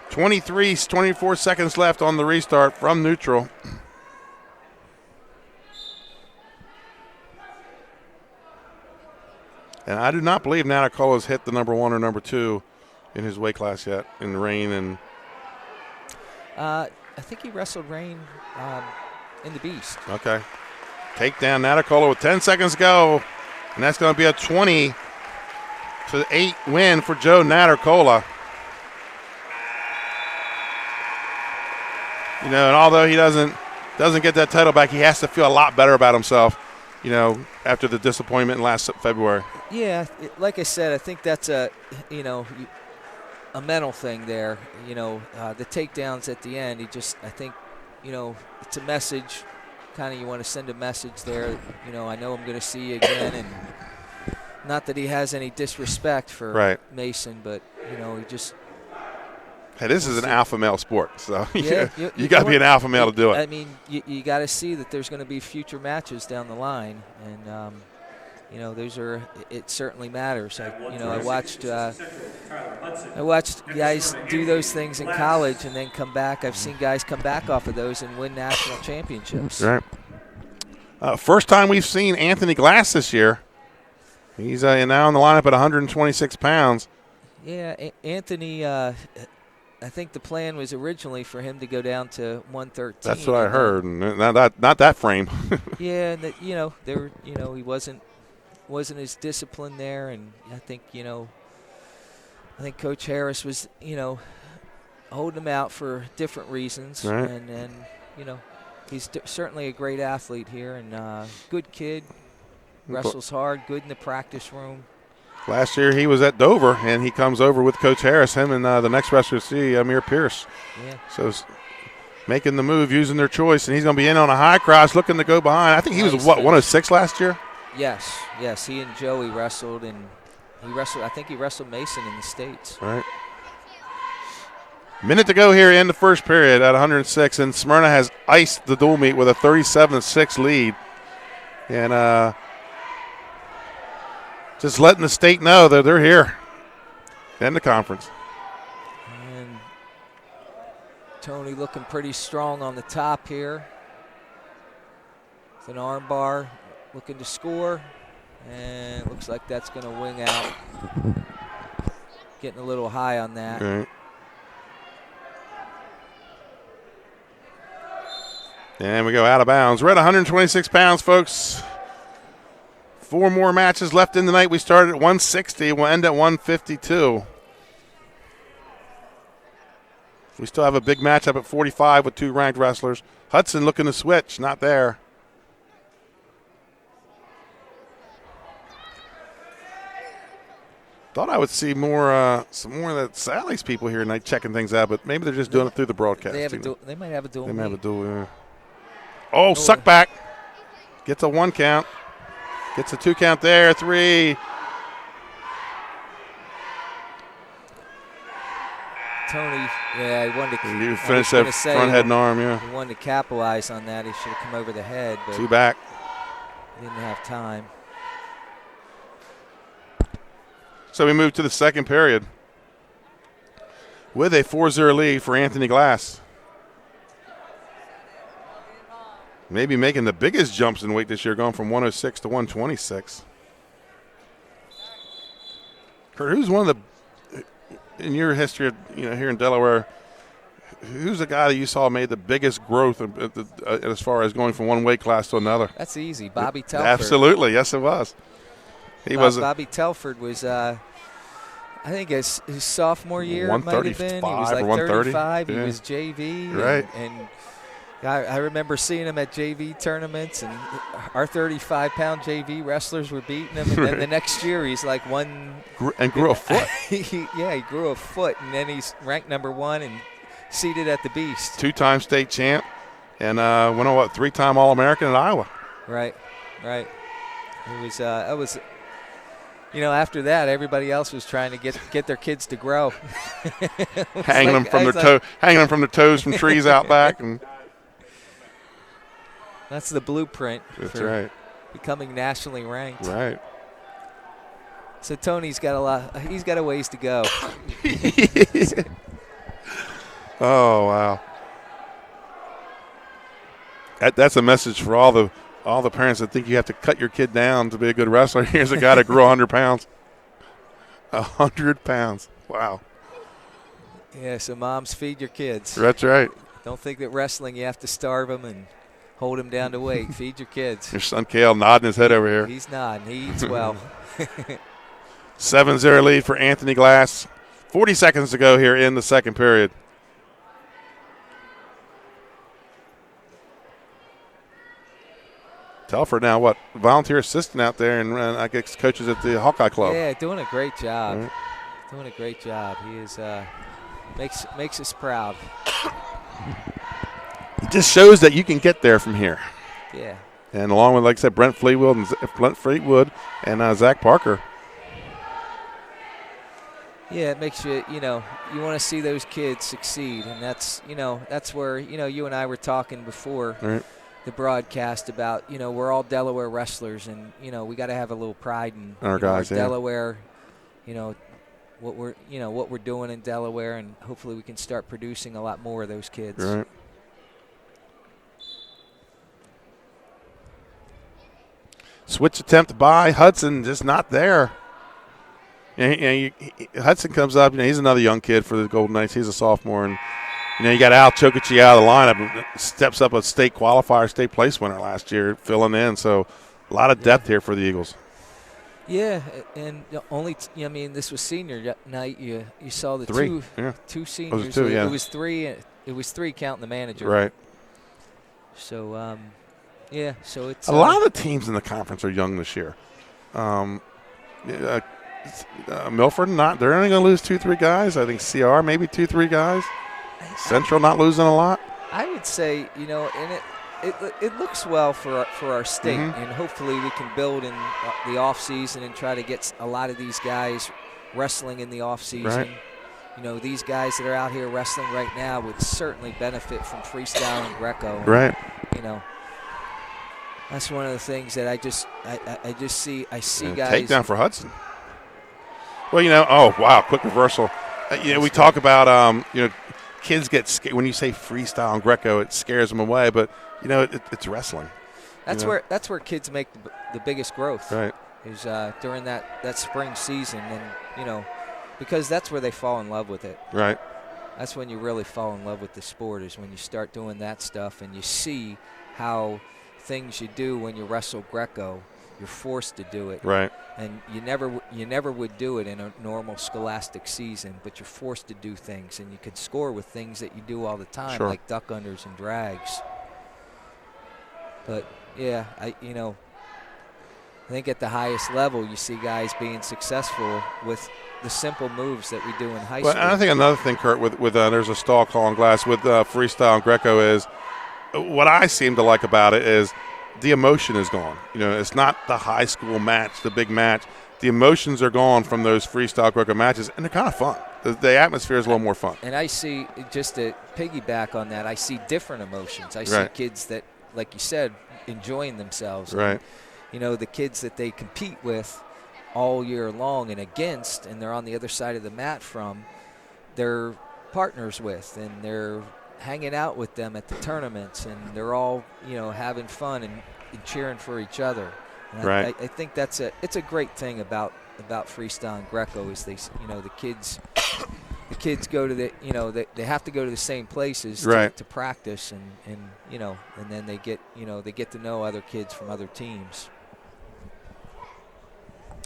24 seconds left on the restart from neutral. And I do not believe Natacola's hit the number 1 or number 2 in his weight class yet in Rain. And I think he wrestled Rain in the Beast. Okay. Take down Natacola with 10 seconds to go. And that's going to be a 20-8 win for Joe Natacola. And although he doesn't get that title back, he has to feel a lot better about himself, after the disappointment last February. Yeah, like I said, I think that's a mental thing there. The takedowns at the end, I think, it's a message. Kind of you want to send a message there. I know I'm going to see you again, and not that he has any disrespect for Mason, but he just. Hey, this is an alpha male sport, so yeah, you got to be an alpha male to do it. I mean, you got to see that there's going to be future matches down the line, and those are. It certainly matters. I watched guys do those things in college and then come back. I've seen guys come back off of those and win national championships. Right. First time we've seen Anthony Glass this year. He's now in the lineup at 126 pounds. Yeah, Anthony. I think the plan was originally for him to go down to 113. That's what I heard. Not that frame. Yeah, and he wasn't as disciplined there, and I think Coach Harris was holding him out for different reasons, right. and he's certainly a great athlete here and good kid, wrestles hard, good in the practice room. Last year he was at Dover, and he comes over with Coach Harris, him and the next wrestler see, Amir Pearce. Yeah. So making the move, using their choice, and he's going to be in on a high cross, looking to go behind. I think he was, 106 last year? Yes. He and Joey wrestled, and I think he wrestled Mason in the States. Right. Minute to go here in the first period at 106, and Smyrna has iced the dual meet with a 37-6 lead. And just letting the state know that they're here in the conference. And Tony looking pretty strong on the top here. With an arm bar, looking to score. And it looks like that's going to wing out. Getting a little high on that. Right. And we go out of bounds. We're at 126 pounds, folks. 4 more matches left in the night. We started at 160. We'll end at 152. We still have a big matchup at 45 with 2 ranked wrestlers. Hudson looking to switch. Not there. Thought I would see more, some more of that Sally's people here tonight checking things out, but maybe they're just doing it through the broadcast. They might have a dual. They might have a dual, yeah. Oh, suck back. Gets a 1 count. Gets a 2 count there. 3. Tony, yeah, he wanted to. You finish that front head and arm, yeah. He wanted to capitalize on that. He should have come over the head, but 2 back. Didn't have time. So we move to the second period with a 4-0 lead for Anthony Glass. Maybe making the biggest jumps in weight this year, going from 106 to 126. Kurt, who's one of the, in your history, here in Delaware, who's the guy that you saw made the biggest growth as far as going from one weight class to another? That's easy. Bobby Telford. Absolutely. Yes, it was. Bobby Telford was, I think his sophomore year it might have been. He was like 35. Yeah. He was JV. Right. And I remember seeing him at JV tournaments, and our 35-pound JV wrestlers were beating him. And then the next year, he's like grew a foot. He grew a foot, and then he's ranked number 1 and seated at the Beast. 2-time state champ, and went on 3-time All-American in Iowa. Right. It was that was. After that, everybody else was trying to get their kids to grow. hanging them from their toes from trees out back, and that's the blueprint for becoming nationally ranked. Right. So Tony's got he's got a ways to go. Oh wow. That's a message for all the parents that think you have to cut your kid down to be a good wrestler. Here's a guy that grew 100 pounds. 100 pounds. Wow. Yeah, so moms, feed your kids. That's right. Don't think that wrestling you have to starve them and hold them down to weight. Feed your kids. Your son Kale nodding his head over here. He's nodding. He eats well. 7-0 lead for Anthony Glass. 40 seconds to go here in the second period. Telford now, volunteer assistant out there, and I guess coaches at the Hawkeye Club. Yeah, doing a great job. Right. Doing a great job. He is makes us proud. It just shows that you can get there from here. Yeah. And along with, like I said, Brent Fleetwood and Zach Parker. Yeah, it makes you, you want to see those kids succeed, and that's where, you and I were talking before. Right. The broadcast about, we're all Delaware wrestlers, and, we got to have a little pride in our guys, our Delaware, what we're doing in Delaware, and hopefully we can start producing a lot more of those kids. Right. Switch attempt by Hudson, just not there. Hudson comes up, he's another young kid for the Golden Knights. He's a sophomore, and you got Al Chokichi out of the lineup, steps up a state qualifier, state place winner last year, filling in. So a lot of depth here for the Eagles. Yeah, and this was senior night. You saw the two seniors. It was three. It was 3 counting the manager. Right. So so it's a lot of the teams in the conference are young this year. Milford, they're only going to lose 2-3 guys. I think CR maybe 2-3 guys. Central not losing a lot. I would say, and it looks well for our state, and hopefully we can build in the off season and try to get a lot of these guys wrestling in the off season. Right. These guys that are out here wrestling right now would certainly benefit from freestyle and Greco. Right. That's one of the things that I just see guys. Takedown for Hudson. Well, oh wow, quick reversal. We talk about kids get scared when you say freestyle and Greco. It scares them away, but it's wrestling. That's where kids make the biggest growth. Right. Is during that spring season, and because that's where they fall in love with it. Right. That's when you really fall in love with the sport, is when you start doing that stuff and you see how things you do when you wrestle Greco, you're forced to do it. Right. And you never would do it in a normal scholastic season, but you're forced to do things, and you can score with things that you do all the time, Sure. like duck unders and drags. But yeah, I think at the highest level you see guys being successful with the simple moves that we do in high school. And I think another thing, Kurt, with there's a stall call on glass with freestyle and Greco is what I seem to like about it is the emotion is gone. It's not the high school match, the big match. The emotions are gone from those freestyle Greco matches, and they're kind of fun. The atmosphere is a little more fun. And I see, just to piggyback on that, I see different emotions. I see kids that, like you said, enjoying themselves. Right. And, the kids that they compete with all year long and against, and they're on the other side of the mat from, they're partners with, and they're hanging out with them at the tournaments, and they're all having fun and cheering for each other. And right. I think it's a great thing about freestyle and Greco is the kids go to they have to go to the same places to practice, and then they get to know other kids from other teams.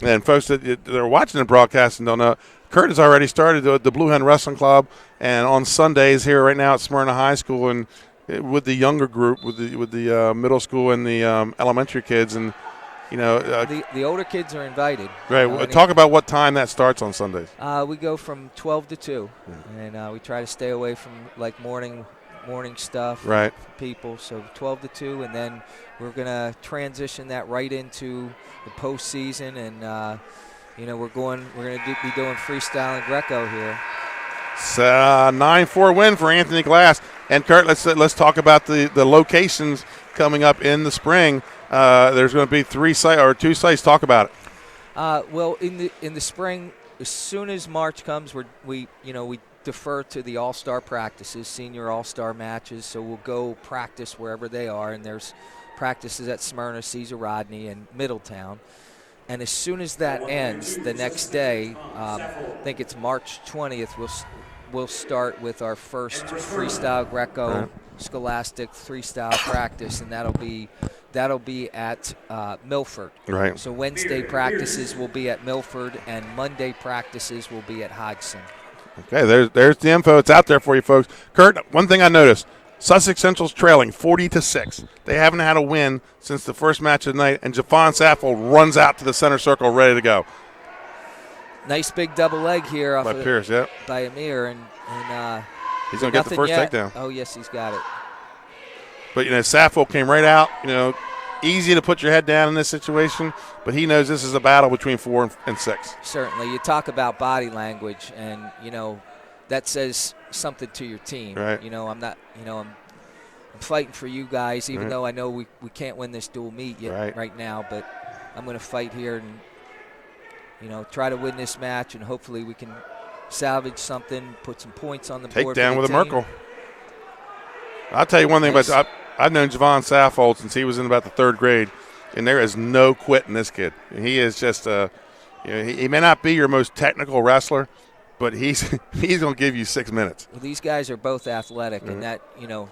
And folks that are watching the broadcast and don't know, Kurt has already started the Blue Hen Wrestling Club, and on Sundays here right now at Smyrna High School, and with the younger group, with the middle school and the elementary kids, and the older kids are invited. Right. Talk about what time that starts on Sundays. We go from 12 to 2, and we try to stay away from like morning stuff. Right. For people. So 12 to 2, and then we're gonna transition that right into the postseason, and we're gonna be doing freestyle and Greco here. It's a 9-4 win for Anthony Glass. And Kurt, let's talk about the locations coming up in the spring. There's going to be 2 sites. Talk about it. Well, in the spring, as soon as March comes, we defer to the all-star practices, senior all-star matches. So we'll go practice wherever they are, and there's practices at Smyrna, Caesar Rodney, and Middletown. And as soon as that ends, the next day, I think it's March 20th, we'll start with our first freestyle Greco scholastic freestyle practice, and that'll be at Milford. Right. So Wednesday practices will be at Milford, and Monday practices will be at Hodgson. Okay, there's the info. It's out there for you folks. Kurt, one thing I noticed, Sussex Central's trailing 40-6. They haven't had a win since the first match of the night, and Sappho runs out to the center circle ready to go. Nice big double leg here off by Pearce, by Amir, and he's going to get the first takedown. Oh, yes, he's got it. But, Sappho came right out, easy to put your head down in this situation, but he knows this is a battle between 4 and 6. Certainly. You talk about body language, and, that says something to your team. Right. I'm not, I'm fighting for you guys, even though I know we can't win this dual meet yet right now, but I'm going to fight here and, try to win this match, and hopefully we can salvage something, put some points on the board. Take down with team. a Merkel. I'll tell you one thing about I've known Javon Sappho since he was in about the 3rd grade, and there is no quitting this kid. He is just he may not be your most technical wrestler, but he's going to give you 6 minutes. Well, these guys are both athletic, and that,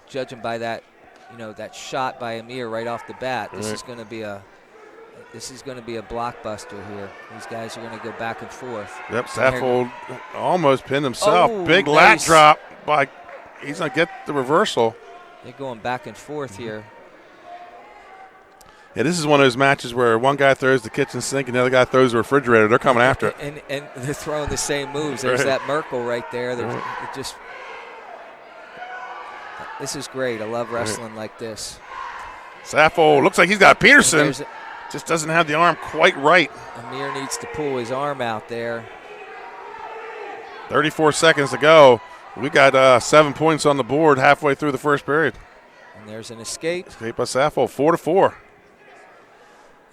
judging by that, that shot by Amir right off the bat, this is going to be a blockbuster here. These guys are going to go back and forth. Yep, Sappho almost pinned himself. Big lat drop by. He's going to get the reversal. They're going back and forth here. Yeah, this is one of those matches where one guy throws the kitchen sink and the other guy throws the refrigerator. They're coming after it. And they're throwing the same moves. There's that Merkel right there. This is great. I love wrestling like this. Sappho looks like he's got Peterson. Just doesn't have the arm quite right. Amir needs to pull his arm out there. 34 seconds to go. We got 7 points on the board halfway through the first period. And there's an escape. Escape by Sappho, 4-4.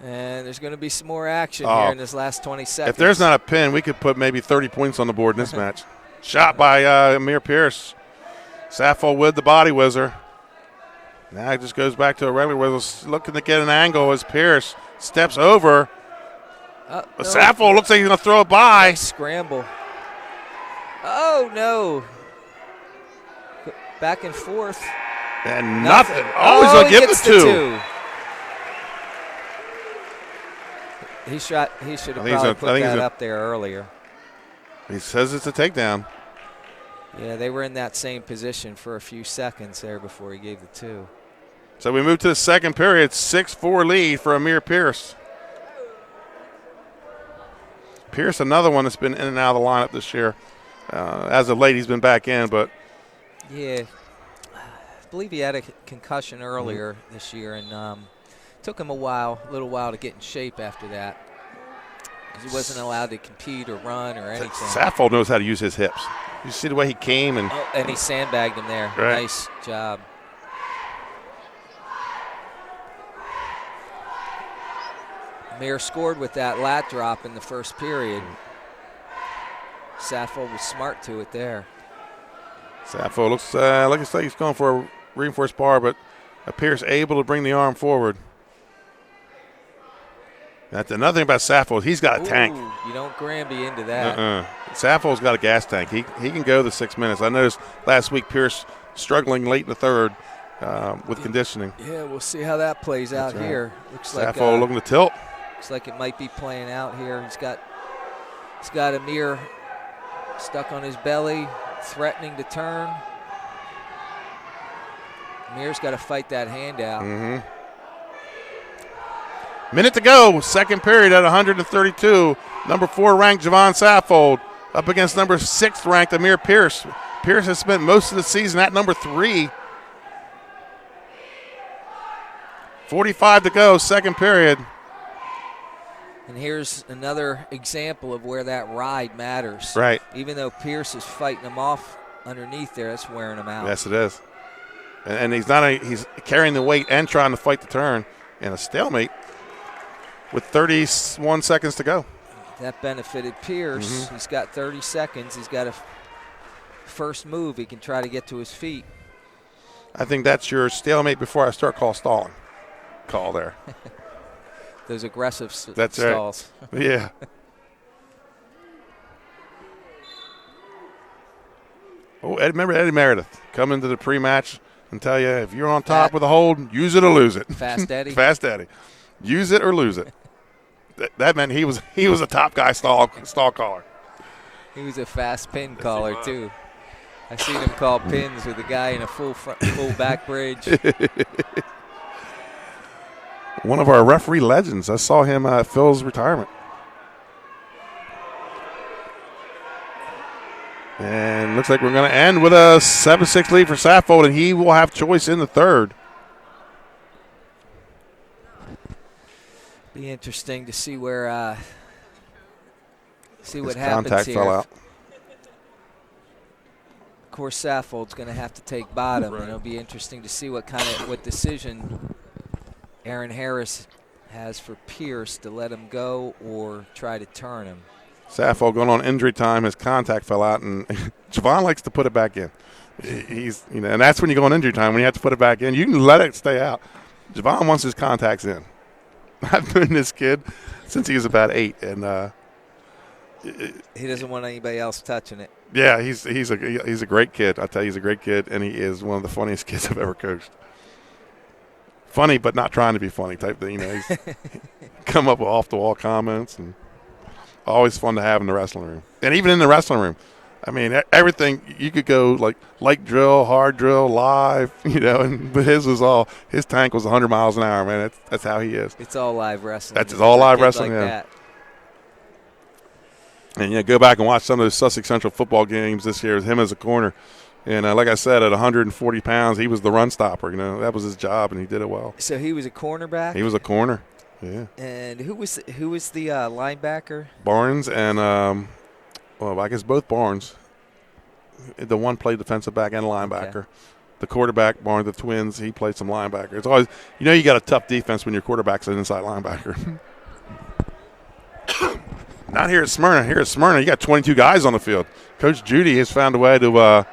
And there's going to be some more action here in this last 20 seconds. If there's not a pin, we could put maybe 30 points on the board in this match. Shot by Amir Pearce. Sappho with the body whizzer. Now it just goes back to a regular whizzer, looking to get an angle as Pearce steps over. No. Sappho looks like he's going to throw it by. Nice scramble. Oh, no. Back and forth. And nothing. Oh, he's going to give the two. He should have probably put that up there earlier. He says it's a takedown. Yeah, they were in that same position for a few seconds there before he gave the two. So we move to the second period, 6-4 lead for Amir Pearce. Pearce, another one that's been in and out of the lineup this year. As of late, he's been back in, but. Yeah, I believe he had a concussion earlier this year, and took him a little while to get in shape after that. He wasn't allowed to compete or run or anything. Sappho knows how to use his hips. You see the way he came and. Oh, and he sandbagged him there. Right. Nice job. Amir scored with that lat drop in the first period. Sappho was smart to it there. Sappho looks like he's going for a reinforced bar, but appears able to bring the arm forward. That's another thing about Sappho. He's got a tank. You don't Granby into that. Sappho's got a gas tank. He can go the 6 minutes. I noticed last week Pearce struggling late in the third with conditioning. Yeah, we'll see how that plays out here. Looks Sappho like looking to tilt. Looks like it might be playing out here. He's got Amir stuck on his belly, threatening to turn. Amir's got to fight that hand out. Minute to go, second period at 132. Number 4 ranked Javon Sappho up against number 6 ranked Amir Pearce. Pearce has spent most of the season at number 3. 45 to go, second period. And here's another example of where that ride matters. Right. Even though Pearce is fighting him off underneath there, that's wearing him out. Yes, it is. And he's carrying the weight and trying to fight the turn in a stalemate with 31 seconds to go. That benefited Pearce. He's got 30 seconds. He's got a first move. He can try to get to his feet. I think that's your stalemate before I start stalling call there. Those aggressive That's stalls. Right. Yeah. Remember Eddie Meredith come into the pre-match and tell you if you're on top with a hold, use it or lose it. Fast Eddie. Fast Eddie. Use it or lose it. That meant he was a top guy stall caller. He was a fast pin caller too. I seen him call pins with a guy in a full back bridge. One of our referee legends. I saw him at Phil's retirement. And looks like we're going to end with a 7-6 lead for Sappho, and he will have choice in the third. Be interesting to see where what His happens contact here. fell out. Of course, Sappho's going to have to take bottom, and it'll be interesting to see what decision Aaron Harris has for Pearce to let him go or try to turn him. Sappho going on injury time. His contact fell out, and Javon likes to put it back in. And that's when you go on injury time, when you have to put it back in. You can let it stay out. Javon wants his contacts in. I've known this kid since he was about 8, and he doesn't want anybody else touching it. Yeah, he's a great kid. I tell you, he's a great kid, and he is one of the funniest kids I've ever coached. Funny, but not trying to be funny type thing. He's come up with off-the-wall comments, and always fun to have in the wrestling room. And even in the wrestling room, I mean, everything you could go like drill, hard drill, live, but his tank was 100 miles an hour, man. That's how he is. It's all live wrestling. That's all live wrestling, like yeah. That. And go back and watch some of those Sussex Central football games this year with him as a corner. And like I said, at 140 pounds, he was the run stopper. That was his job, and he did it well. So he was a cornerback. He was a corner, yeah. And who was the linebacker? Barnes and I guess both Barnes. The one played defensive back and linebacker. Okay. The quarterback, Barnes, the twins, he played some linebacker. It's always, you got a tough defense when your quarterback's an inside linebacker. Not here at Smyrna. Here at Smyrna, you got 22 guys on the field. Coach Judy has found a way to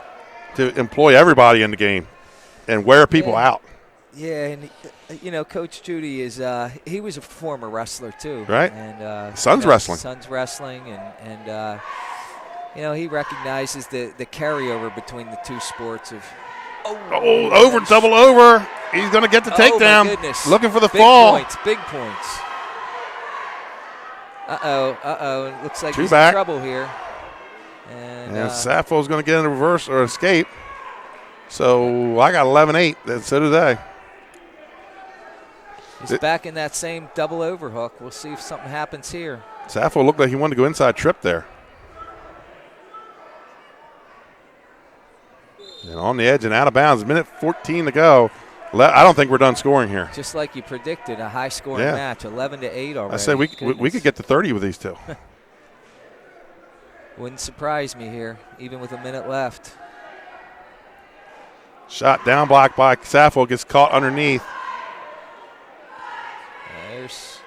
employ everybody in the game and wear people out. Yeah, and Coach Judy is he was a former wrestler too, right? And Sons wrestling, and he recognizes the carryover between the two sports of double over. He's going to get the takedown. My goodness. Looking for the big fall. Big points. Looks like Two he's back. in trouble here. And Sappho's going to get in a reverse or escape. So I got 11-8. So do they. He's back in that same double overhook. We'll see if something happens here. Sappho looked like he wanted to go inside trip there. And on the edge and out of bounds. Minute 14 to go. I don't think we're done scoring here. Just like you predicted, a high-scoring match, 11-8 already. I said we could get to 30 with these two. Wouldn't surprise me here, even with a minute left. Shot down block by Sappho, gets caught underneath. There's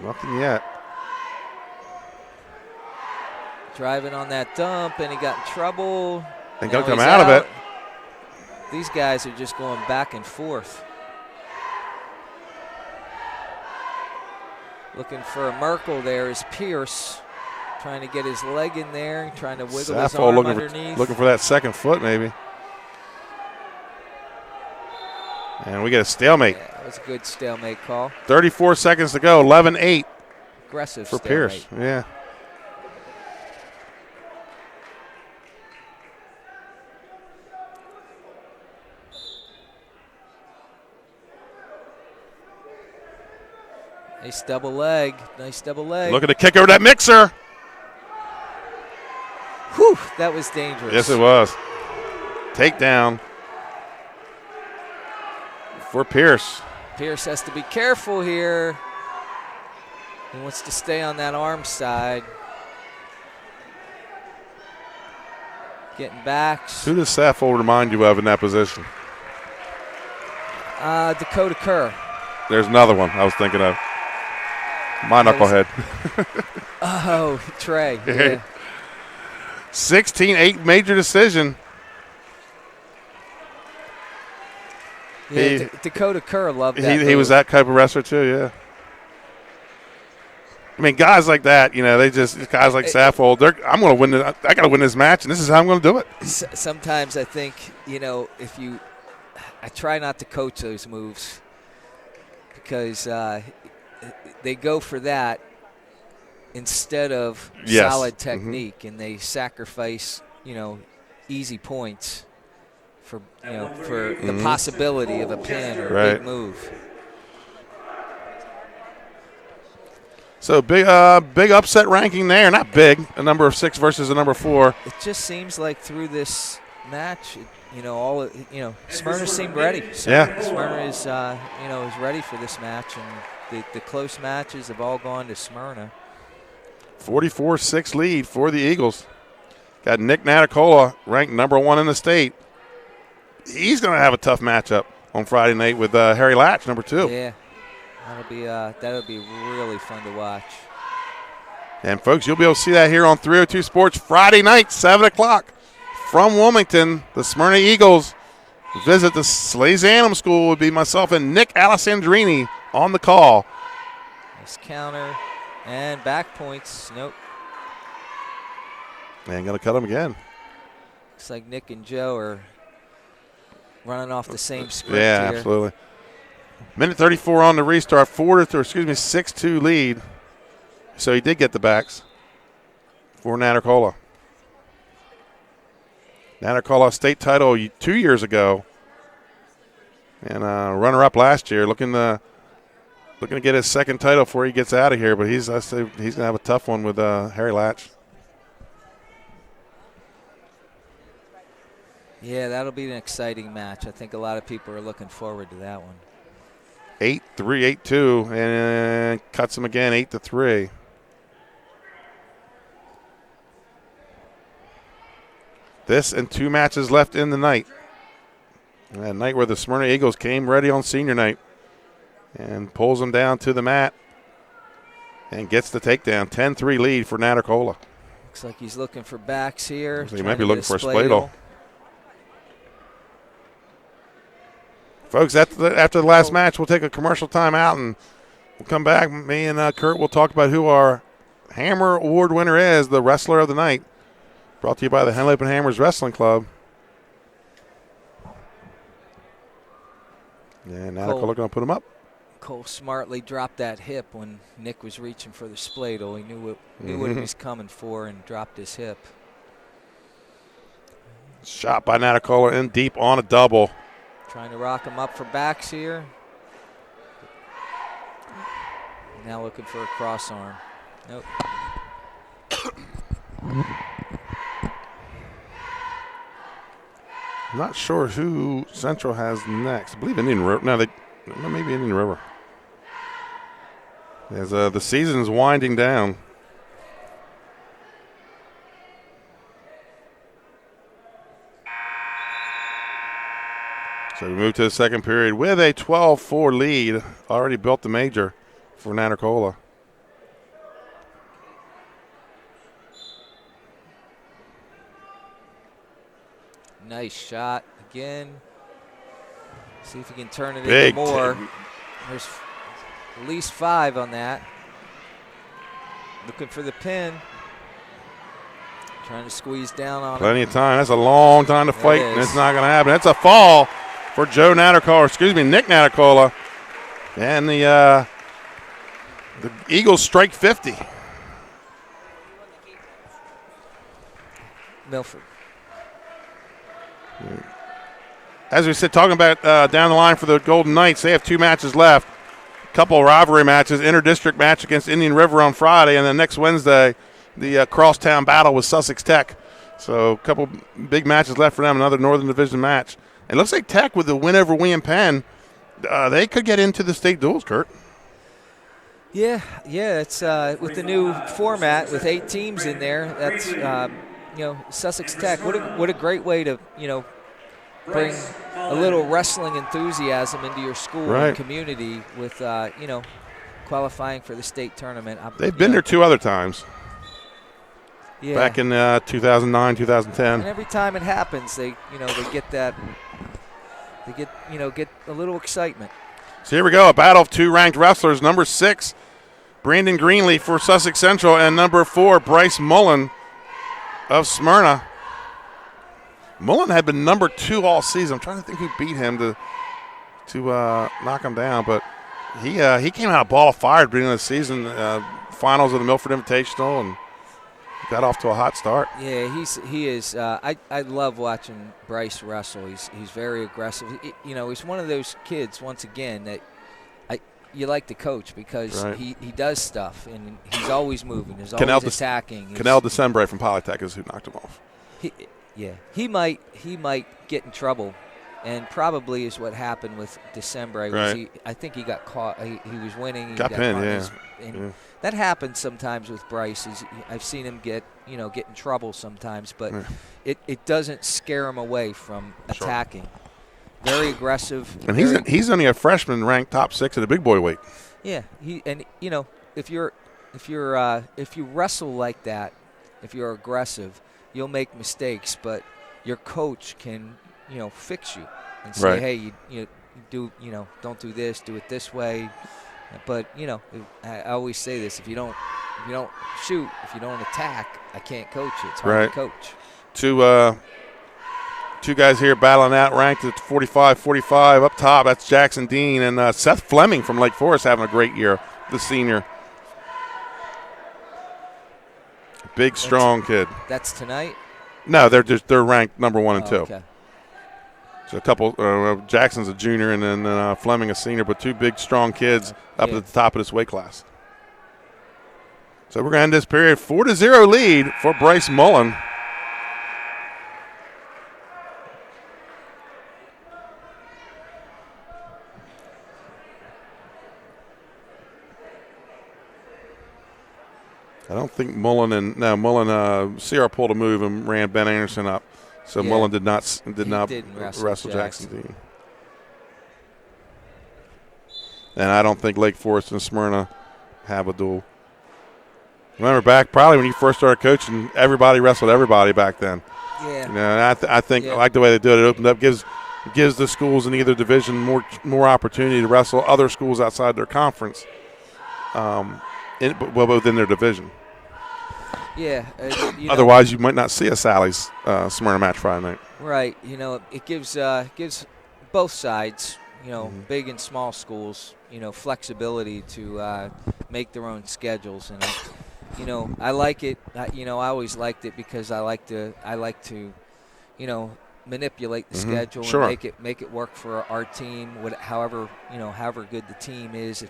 nothing yet. Driving on that dump, and he got in trouble. And going to come out of it. These guys are just going back and forth. Looking for a Merkel there is Pearce. Trying to get his leg in there, trying to wiggle his arm underneath. Looking for that second foot maybe. And we get a stalemate. Yeah, that was a good stalemate call. 34 seconds to go, 11-8. Aggressive for stalemate. Pearce, yeah. Nice double leg. Look at the kick over that mixer. Whew, that was dangerous. Yes, it was. Takedown for Pearce. Pearce has to be careful here. He wants to stay on that arm side. Getting back. Who does Sappho remind you of in that position? Dakota Kerr. There's another one I was thinking of. My knucklehead. Trey. Yeah. 16-8 major decision. Yeah, Dakota Kerr loved that. He was that type of wrestler too, yeah. I mean, guys like that, guys like Sappho, I'm going to win it. I got to win this match, and this is how I'm going to do it. Sometimes I think, I try not to coach those moves because they go for that instead of solid technique, and they sacrifice, easy points for the possibility of a pin or a big move. So big upset ranking there. Not big, a number of 6 versus a number 4. It just seems like through this match, Smyrna seemed ready. Smyrna is is ready for this match, and the close matches have all gone to Smyrna. 44-6 lead for the Eagles. Got Nick Natacola ranked number 1 in the state. He's going to have a tough matchup on Friday night with Harry Latch, number 2. Yeah, that'll be really fun to watch. And folks, you'll be able to see that here on 302 Sports Friday night, 7 o'clock. From Wilmington, the Smyrna Eagles visit the Slays-Annam School. Would be myself and Nick Alessandrini on the call. Nice counter and back points. Nope. And going to cut him again. Looks like Nick and Joe are running off the same script here. Absolutely. Minute 34 on the restart. 6-2 lead. So he did get the backs for Natacola. Nanacola state title 2 years ago, and runner-up last year. Looking to get his second title before he gets out of here, but he's going to have a tough one with Harry Latch. Yeah, that'll be an exciting match. I think a lot of people are looking forward to that one. 8-3, 8-2, and cuts him again, 8-3. This and 2 matches left in the night. A night where the Smyrna Eagles came ready on senior night and pulls them down to the mat and gets the takedown. 10-3 lead for Nanacola. Looks like he's looking for backs here. So he might be looking for a spladle. Folks, after the last match, we'll take a commercial time out and we'll come back. Me and Kurt will talk about who our Hammer Award winner is, the wrestler of the night. Brought to you by the Henley Open Hammers Wrestling Club. And Nanacola going to put him up. Cole smartly dropped that hip when Nick was reaching for the spladle. He knew what he was coming for and dropped his hip. Shot by Nanacola in deep on a double. Trying to rock him up for backs here. Now looking for a cross arm. Nope. I'm not sure who Central has next. I believe Indian River. No, maybe Indian River. As the season's winding down. So we move to the second period with a 12-4 lead. Already built the major for Nanacola. Nice shot again. See if he can turn it Big into more. There's at least 5 on that. Looking for the pin. Trying to squeeze down on Plenty it. of time. That's a long time to fight, and it's not going to happen. That's a fall for Nick Nanacola. And the Eagles strike 50. Milford. As we said, talking about down the line for the Golden Knights, they have 2 matches left. A couple of rivalry matches, inter-district match against Indian River on Friday, and then next Wednesday, the crosstown battle with Sussex Tech. So a couple big matches left for them, another Northern Division match. It looks like Tech, with the win over William Penn, they could get into the state duels, Kurt. Yeah, it's with the new format with 8 teams in there. That's Sussex Tech. What a great way to bring a little wrestling enthusiasm into your school and community with qualifying for the state tournament. They've been there 2 other times. Yeah. Back in 2009, 2010. And every time it happens, they get that. They get a little excitement. So here we go, a battle of 2 ranked wrestlers. Number 6, Brandon Greenlee for Sussex Central, and number 4, Bryce Mullen of Smyrna. Mullen had been number 2 all season. I'm trying to think who beat him to knock him down, but he came out a ball of fire at the beginning of the season, finals of the Milford Invitational, and got off to a hot start. Yeah, he is. I love watching Bryce wrestle. He's very aggressive. He's one of those kids, once again, that you like to coach because he does stuff, and he's always moving. He's always attacking. Canel Decembre from Polytech is who knocked him off. He might get in trouble, and probably is what happened with Decembre. Right. I think he got caught. He was winning. He got pinned, That happens sometimes with Bryce. I've seen him get in trouble sometimes, but it doesn't scare him away from attacking. Very aggressive. And he's only a freshman, ranked top 6 at the big boy weight. Yeah, if you wrestle like that, if you're aggressive, you'll make mistakes, but your coach can fix you and say, hey, you don't do this, do it this way. But I always say this: if you don't shoot, if you don't attack, I can't coach you. It's hard to coach. Two guys here battling out, ranked at 45-45 up top. That's Jackson Dean and Seth Fleming from Lake Forest having a great year, the senior. Big, strong kid. That's tonight. No, they're ranked number 1 and 2. Okay. So a couple. Jackson's a junior, and then Fleming a senior, but 2 big, strong kids up at the top of this weight class. So we're going to end this period 4-0 lead for Bryce Mullen. I don't think Mullen CR pulled a move and ran Ben Anderson up. So Mullen did not wrestle Jackson. And I don't think Lake Forest and Smyrna have a duel. Remember back probably when you first started coaching, everybody wrestled everybody back then. Yeah. You know, and I think I like the way they do it. It opened up, gives the schools in either division more opportunity to wrestle other schools outside their conference, within their division. Yeah. Otherwise, you might not see a Sally's Smyrna match Friday night. Right. You know, it gives both sides, big and small schools, flexibility to make their own schedules. And, I like it. I always liked it because I like to manipulate the schedule and make it work for our team. However good the team is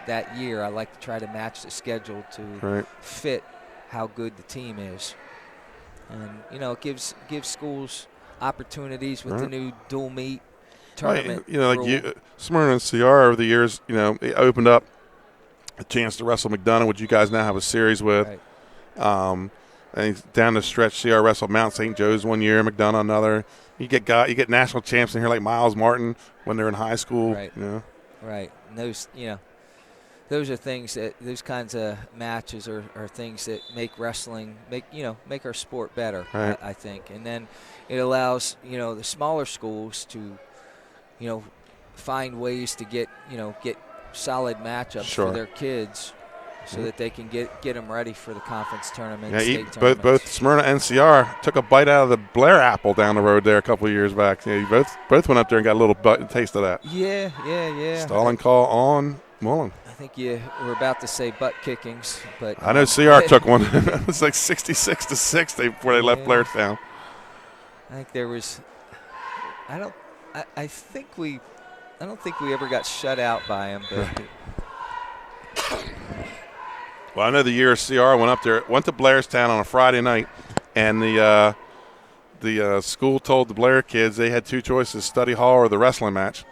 that year, I like to try to match the schedule to fit how good the team is. And it gives schools opportunities with the new dual meet tournament. Smyrna and CR over the years, it opened up a chance to wrestle McDonough, which you guys now have a series with. Right. And down the stretch, CR wrestled Mount St. Joe's one year, McDonough another. You get national champs in here like Miles Martin when they're in high school. Right. Right. And those are things those kinds of matches are things that make wrestling make our sport better. Right. I think, and then it allows the smaller schools to find ways to get solid matchups for their kids, so that they can get them ready for the conference tournament. Both Smyrna and CR took a bite out of the Blair apple down the road there a couple of years back. You both went up there and got a little taste of that. Yeah. Stalling call on Mullen. I think you were about to say butt kickings, but I know CR took one. It was like 66-6 before they left Blairstown. I think there was. I don't think we ever got shut out by him. But well, I know the year CR went to Blairstown on a Friday night, and the school told the Blair kids they had 2 choices: study hall or the wrestling match.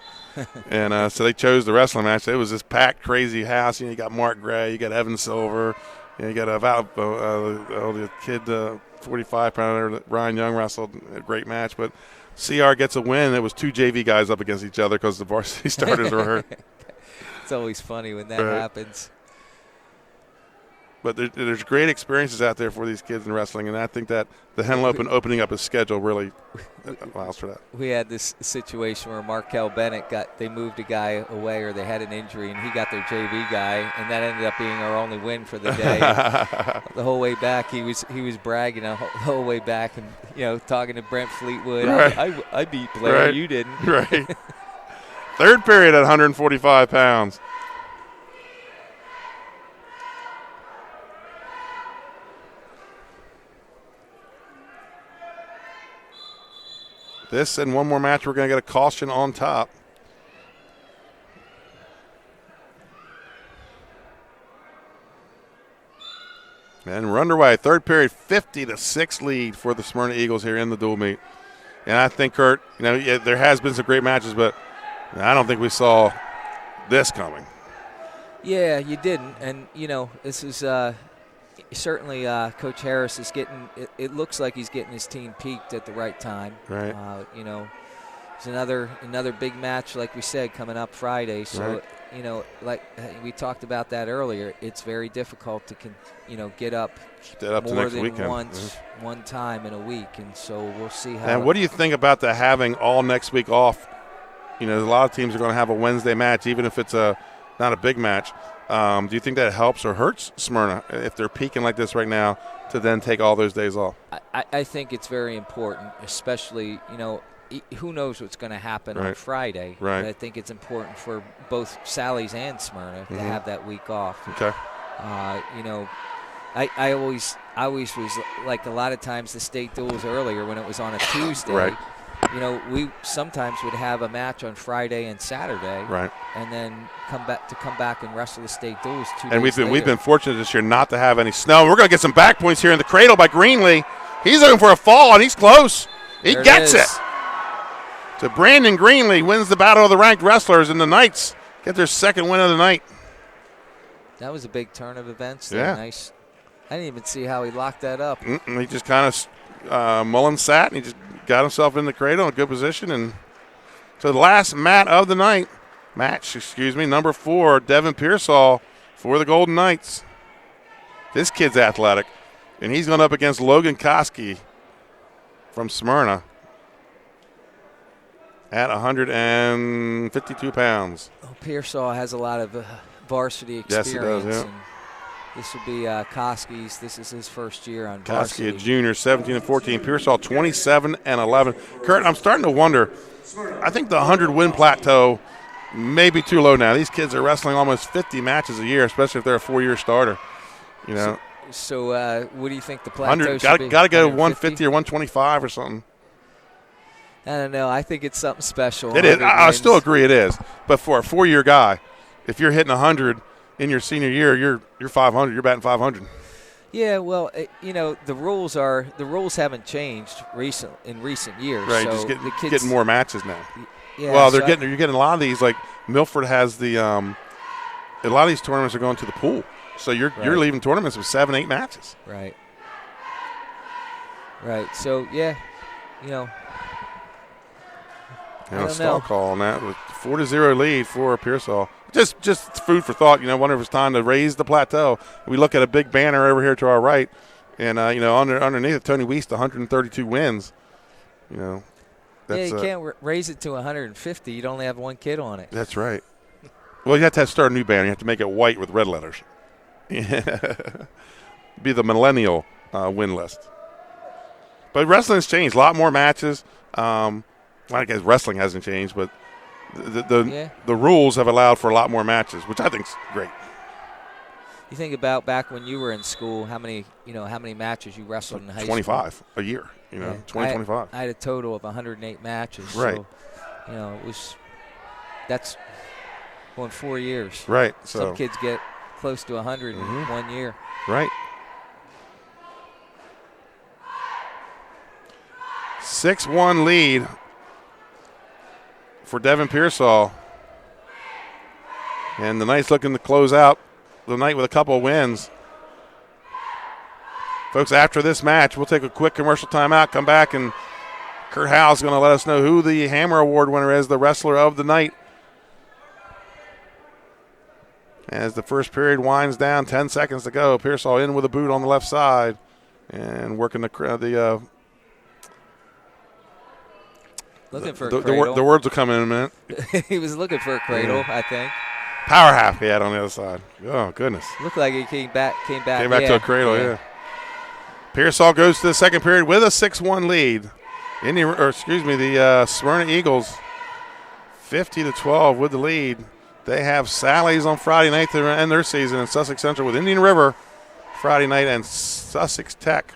And so they chose the wrestling match. It was this packed, crazy house. You got Mark Gray, you got Evan Silver, you got the kid, 45-pounder Ryan Young wrestled a great match. But CR gets a win. It was 2 JV guys up against each other because the varsity starters were hurt. It's always funny when that happens. But there's great experiences out there for these kids in wrestling, and I think that the Henle Open opening up his schedule really allows for that. We had this situation where Markel Bennett they moved a guy away, or they had an injury, and he got their JV guy, and that ended up being our only win for the day. The whole way back, he was bragging the whole way back, and talking to Brent Fleetwood. Right. I beat Blair, you didn't. Right. Third period at 145 pounds. This and one more match, we're going to get a caution on top. And we're underway. Third period, 50-6 lead for the Smyrna Eagles here in the dual meet. And I think, Kurt, there has been some great matches, but I don't think we saw this coming. Yeah, you didn't. And, this is certainly Coach Harris is getting – it looks like he's getting his team peaked at the right time. Right. It's another big match, like we said, coming up Friday. So, like we talked about that earlier, it's very difficult to get up more than one time in a week. And so we'll see how – And what do you think about the having all next week off? A lot of teams are going to have a Wednesday match, even if it's not a big match. Do you think that helps or hurts Smyrna if they're peaking like this right now to then take all those days off? I think it's very important, especially, who knows what's going to happen on Friday. Right. I think it's important for both Sally's and Smyrna to have that week off. Okay. I always was like a lot of times the state duels earlier when it was on a Tuesday. Right. You know, we sometimes would have a match on Friday and Saturday. Right. And then come back and wrestle the state duels 2 days And we've later. been fortunate this year not to have any snow. We're going to get some back points here in the cradle by Greenlee. He's looking for a fall, and he's close. He gets it. So Brandon Greenlee wins the battle of the ranked wrestlers, and the Knights get their second win of the night. That was a big turn of events. Yeah. Nice. I didn't even see how he locked that up. He just kind of Mullins sat, and he just got himself in the cradle in a good position. And so the last match of the night, number 4, Devin Pearsall for the Golden Knights. This kid's athletic, and he's going up against Logan Koski from Smyrna at 152 pounds. Oh, Pearsall has a lot of varsity experience. Yes, he does, yeah. And this would be Koski's. This is his first year on Koski, varsity. a junior, 17 and 14. Pearsall, 27 and 11. Kurt, I'm starting to wonder. I think the 100 win plateau may be too low now. These kids are wrestling almost 50 matches a year, especially if they're a 4-year starter. You know, So what do you think the plateau should be? Got to go 150 or 125 or something. I don't know. I think it's something special. It is. 100 I wins. still agree it is. But for a 4-year guy, if you're hitting 100 in your senior year, you're 500. You're batting 500. Yeah, well, the rules haven't changed in recent years. Right, so just the kids, getting more matches now. Yeah, well, so you're getting a lot of these. Like Milford has the a lot of these tournaments are going to the pool, so you're leaving tournaments with 7-8 matches. Right. So yeah, I don't Stall know. call on that with 4-0 lead for Pearsall. Just food for thought. Wonder if it's time to raise the plateau. We look at a big banner over here to our right, and underneath it, Tony Wiest, 132 wins. That's, you can't raise it to 150. You'd only have one kid on it. That's right. Well, you have to start a new banner. You have to make it white with red letters. Be the millennial win list. But wrestling's changed. A lot more matches. I guess wrestling hasn't changed, but the rules have allowed for a lot more matches, which I think is great. You think about back when you were in school, how many matches you wrestled in high 25 school? a year, 25. I had a total of 108 matches. Right. So, that's going 4 years. Right. Some kids get close to 100 in 1 year. Right. 6-1 lead for Devin Pearsall. And the Knights looking to close out the night with a couple of wins. Folks, after this match, we'll take a quick commercial timeout, come back, and Kurt Howell's going to let us know who the Hammer Award winner is, the wrestler of the night. As the first period winds down, 10 seconds to go. Pearsall in with a boot on the left side and working the looking for a cradle. The words will come in a minute. He was looking for a cradle, I think. Power half he had on the other side. Oh, goodness. Looked like he came back to a cradle, yeah. Pearsall goes to the second period with a 6-1 lead. The Smyrna Eagles, 50-12 with the lead. They have Sally's on Friday night to end their season, in Sussex Central with Indian River Friday night and Sussex Tech.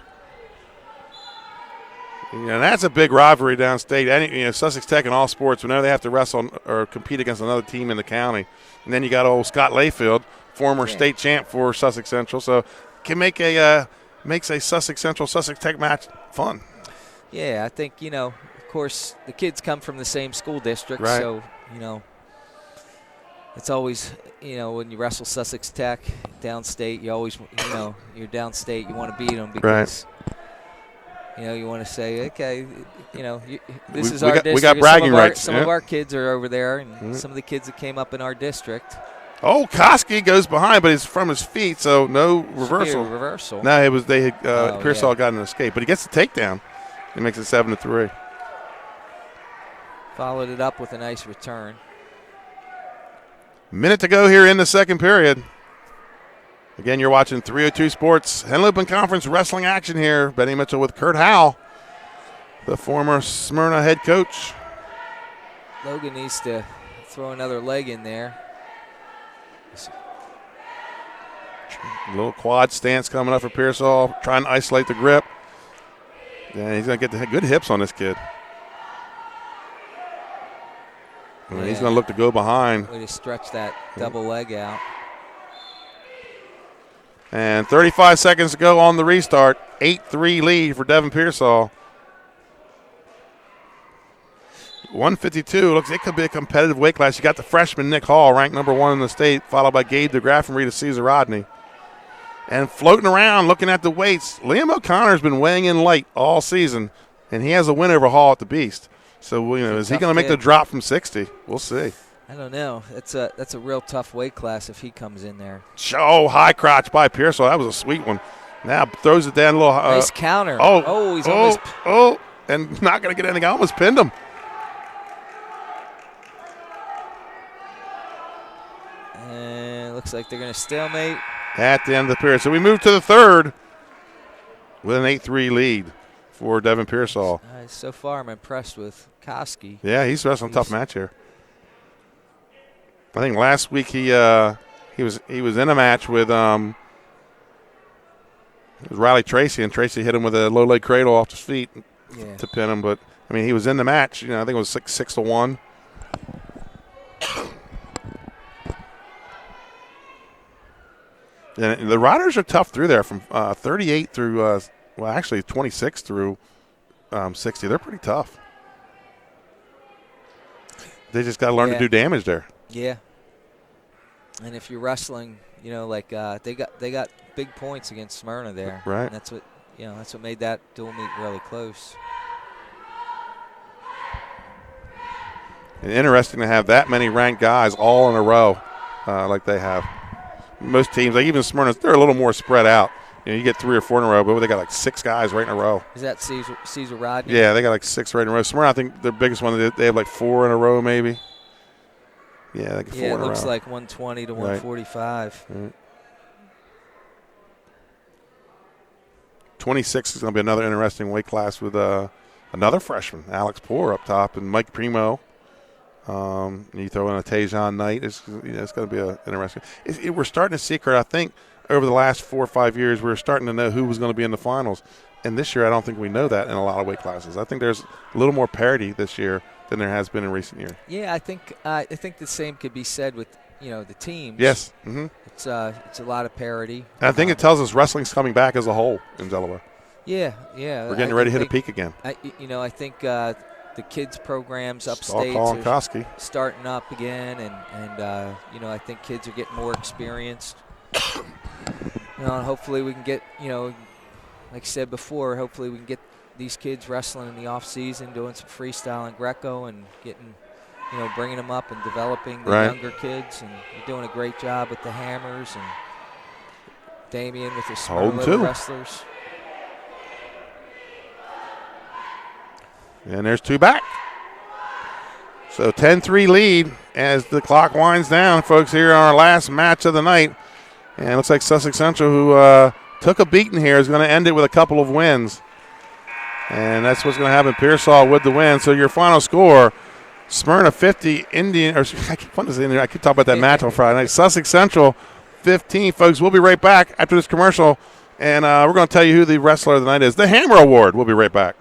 And that's a big rivalry downstate. Sussex Tech in all sports, whenever they have to wrestle or compete against another team in the county. And then you got old Scott Layfield, former state champ for Sussex Central. So can makes a Sussex Central Sussex Tech match fun. Yeah, I think, of course, the kids come from the same school district. Right. So, it's always, when you wrestle Sussex Tech downstate, you always, you're downstate, you want to beat them because you want to say, okay, this is our district. We got bragging rights. Some of our kids are over there, and some of the kids that came up in our district. Oh, Koski goes behind, but it's from his feet, so no reversal. No, it was Pearsall got an escape, but he gets the takedown. He makes it 7-3. Followed it up with a nice return. Minute to go here in the second period. Again, you're watching 302 Sports Henlopen Conference Wrestling action here. Benny Mitchell with Kurt Howell, the former Smyrna head coach. Logan needs to throw another leg in there. Little quad stance coming up for Pearsall, trying to isolate the grip. Yeah, he's going to get the good hips on this kid. And he's going to look to go behind. Way to stretch that double leg out. And 35 seconds to go on the restart. 8-3 lead for Devin Pearsall. 152. Looks like it could be a competitive weight class. You got the freshman Nick Hall, ranked number 1 in the state, followed by Gabe DeGraff and Rita Caesar Rodney. And floating around, looking at the weights, Liam O'Connor's been weighing in light all season, and he has a win over Hall at the Beast. So, is he going to make the drop from 60? We'll see. I don't know. That's a real tough weight class if he comes in there. Oh, high crotch by Pearsall. That was a sweet one. Now throws it down a little. Nice counter. He's almost. And not going to get anything. I almost pinned him. And looks like they're going to stalemate. At the end of the period. So we move to the third with an 8-3 lead for Devin Pearsall. So far, I'm impressed with Koski. Yeah, he's wrestling a tough match here. I think last week he was in a match with it was Riley Tracy, and Tracy hit him with a low leg cradle off his feet to pin him. But I mean, he was in the match. I think it was 6-1. And the riders are tough through there from 38 through, actually 26 through 60. They're pretty tough. They just got to learn to do damage there. Yeah. And if you're wrestling, they got big points against Smyrna there. Right. And that's what made that dual meet really close. And interesting to have that many ranked guys all in a row like they have. Most teams, like even Smyrna, they're a little more spread out. You get 3 or 4 in a row, but they got like 6 guys right in a row. Is that Caesar Rodney? Yeah, they got like 6 right in a row. Smyrna, I think the biggest one, they have like 4 in a row maybe. Yeah, like 4 in a row. Yeah, it looks like 120 to 145. Right. 26 is going to be another interesting weight class with another freshman, Alex Poor up top, and Mike Primo. You throw in a Tajon Knight. It's going to be interesting. We're starting to see, Kurt, I think over the last 4 or 5 years, we're starting to know who was going to be in the finals. And this year, I don't think we know that in a lot of weight classes. I think there's a little more parity this year than there has been in recent years. Yeah, I think the same could be said with the teams. Yes. Mm-hmm. It's a lot of parity. And I think it tells us wrestling's coming back as a whole in Delaware. Yeah. We're getting ready to hit a peak again. I think the kids programs upstate are starting up again, and I think kids are getting more experienced. And hopefully we can get, like I said before, hopefully we can get these kids wrestling in the off season, doing some freestyle and Greco, and getting, bringing them up and developing the younger kids. And you're doing a great job with the Hammers and Damien with the Smyrna wrestlers. And there's 2 back. So 10-3 lead as the clock winds down, folks, here on our last match of the night. And it looks like Sussex Central, who took a beating here, is going to end it with a couple of wins. And that's what's going to happen. Pearsall with the win. So your final score, Smyrna 50, Indian, or I keep talking about that match on Friday night. Sussex Central 15, folks. We'll be right back after this commercial. And we're going to tell you who the wrestler of the night is. The Hammer Award. We'll be right back.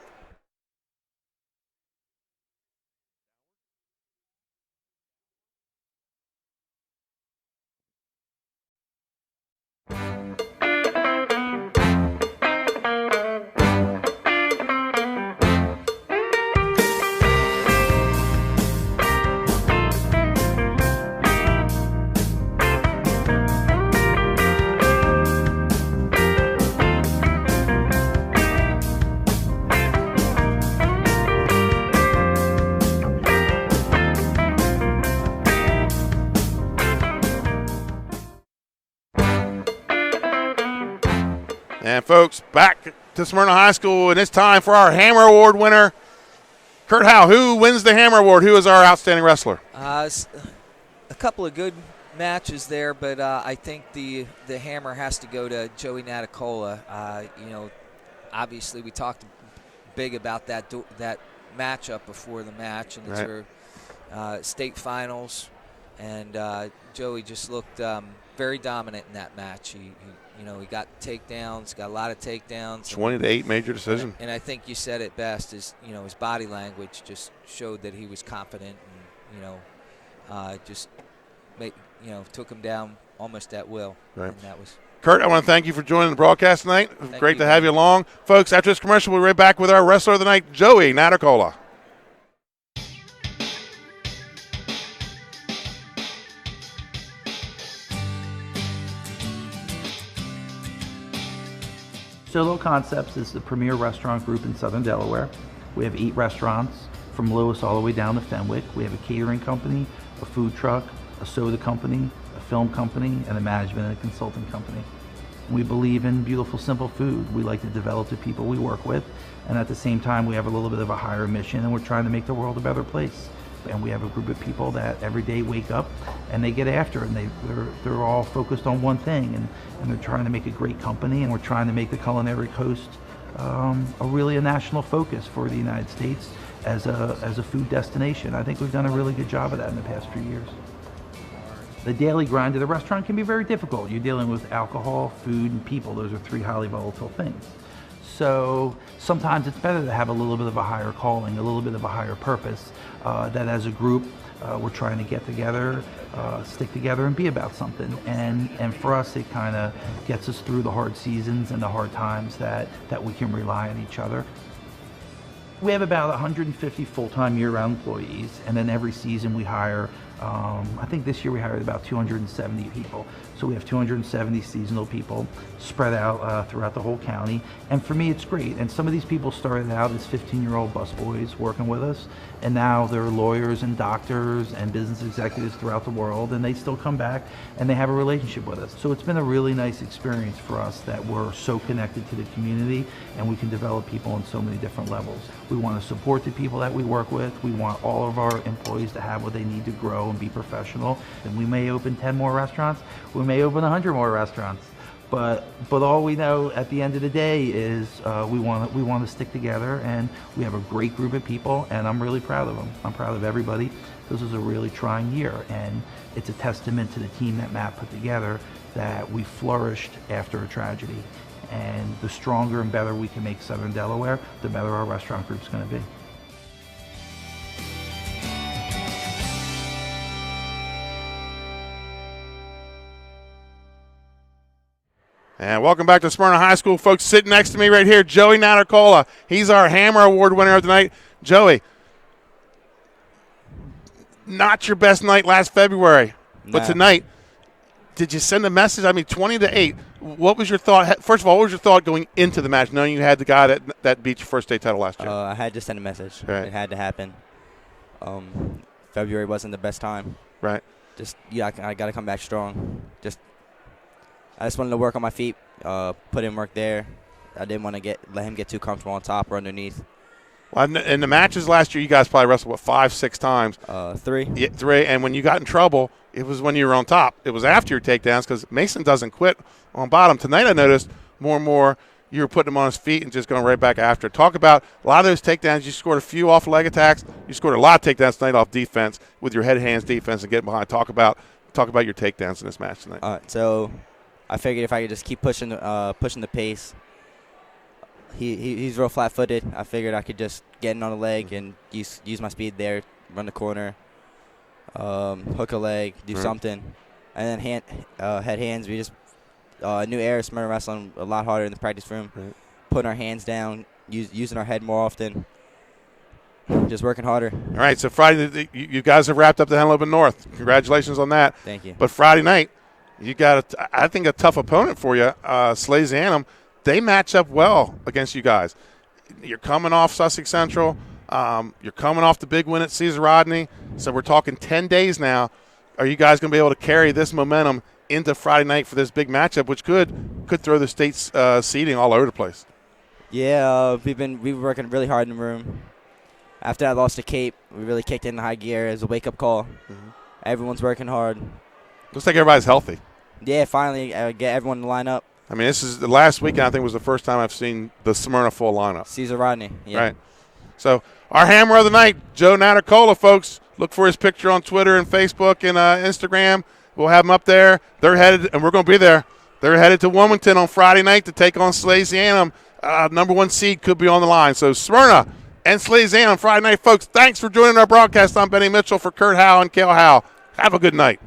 And, folks, back to Smyrna High School, and it's time for our Hammer Award winner. Kurt Howe, who wins the Hammer Award? Who is our outstanding wrestler? A couple of good matches there, but I think the Hammer has to go to Joey Natacola. Obviously we talked big about that matchup before the match, and it's for state finals, and Joey just looked very dominant in that match. He got takedowns, got a lot of takedowns. 20-8 major decision. And I think you said it best. His body language just showed that he was confident, and took him down almost at will. Right. And that was. Kurt, I want to thank you for joining the broadcast tonight. Great to you, have you along. Folks, after this commercial, we'll be right back with our wrestler of the night, Joey Natacola. Solo Concepts is the premier restaurant group in Southern Delaware. We have 8 restaurants from Lewis all the way down to Fenwick. We have a catering company, a food truck, a soda company, a film company, and a management and a consulting company. We believe in beautiful, simple food. We like to develop the people we work with, and at the same time we have a little bit of a higher mission, and we're trying to make the world a better place. And we have a group of people that every day wake up and they get after it, and they're all focused on one thing, and they're trying to make a great company, and we're trying to make the Culinary Coast a national focus for the United States as a food destination. I think we've done a really good job of that in the past few years. The daily grind of the restaurant can be very difficult. You're dealing with alcohol, food, and people. Those are 3 highly volatile things. So sometimes it's better to have a little bit of a higher calling, a little bit of a higher purpose, that as a group we're trying to get together, stick together, and be about something. And for us, it kind of gets us through the hard seasons and the hard times that we can rely on each other. We have about 150 full-time year-round employees, and then every season we hire, I think this year we hired about 270 people. So we have 270 seasonal people spread out throughout the whole county. And for me, it's great. And some of these people started out as 15-year-old busboys working with us, and now they're lawyers and doctors and business executives throughout the world, and they still come back and they have a relationship with us. So it's been a really nice experience for us that we're so connected to the community, and we can develop people on so many different levels. We want to support the people that we work with. We want all of our employees to have what they need to grow and be professional. And we may open 10 more restaurants. We may open 100 more restaurants. But all we know at the end of the day is we want to stick together, and we have a great group of people, and I'm really proud of them. I'm proud of everybody. This was a really trying year, and it's a testament to the team that Matt put together that we flourished after a tragedy. And the stronger and better we can make Southern Delaware, the better our restaurant group's going to be. And welcome back to Smyrna High School, folks. Sitting next to me right here, Joey Natacola. He's our Hammer Award winner of the night. Joey, not your best night last February, but tonight, did you send a message? I mean, 20-8. What was your thought? First of all, what was your thought going into the match, knowing you had the guy that beat your first state title last year? I had to send a message. Right. It had to happen. February wasn't the best time. Right. I got to come back strong. I just wanted to work on my feet, put in work there. I didn't want to let him get too comfortable on top or underneath. Well, in the matches last year, you guys probably wrestled, 5-6 times? 3. Yeah, 3. And when you got in trouble, it was when you were on top. It was after your takedowns, because Mason doesn't quit on bottom. Tonight I noticed more and more you were putting him on his feet and just going right back after. Talk about a lot of those takedowns. You scored a few off leg attacks. You scored a lot of takedowns tonight off defense with your head, hands defense and getting behind. Talk about your takedowns in this match tonight. So I figured if I could just keep pushing the pace. He's real flat-footed. I figured I could just get in on the leg and use my speed there, run the corner, hook a leg, do something, and then head hands. We just new era Smyrna Wrestling a lot harder in the practice room, putting our hands down, using our head more often, just working harder. All right, so Friday you guys have wrapped up the Henlopen North. Congratulations on that. Thank you. But Friday night, you got I think a tough opponent for you, Slazianum. They match up well against you guys. You're coming off Sussex Central. You're coming off the big win at Caesar Rodney. So we're talking 10 days now. Are you guys going to be able to carry this momentum into Friday night for this big matchup, which could throw the state's seeding all over the place? Yeah, we've been working really hard in the room. After I lost to Cape, we really kicked in high gear as a wake-up call. Everyone's working hard. Looks like everybody's healthy. Yeah, finally get everyone to line up. I mean, this is the last weekend. I think was the first time I've seen the Smyrna full lineup. Caesar Rodney, yeah. Right. So our Hammer of the night, Joe Natacola, folks. Look for his picture on Twitter and Facebook and Instagram. We'll have them up there. They're headed, and we're going to be there. They're headed to Wilmington on Friday night to take on Salesianum. Number 1 seed could be on the line. So Smyrna and Salesianum Friday night. Folks, thanks for joining our broadcast. I'm Benny Mitchell for Kurt Howe and Cale Howe. Have a good night.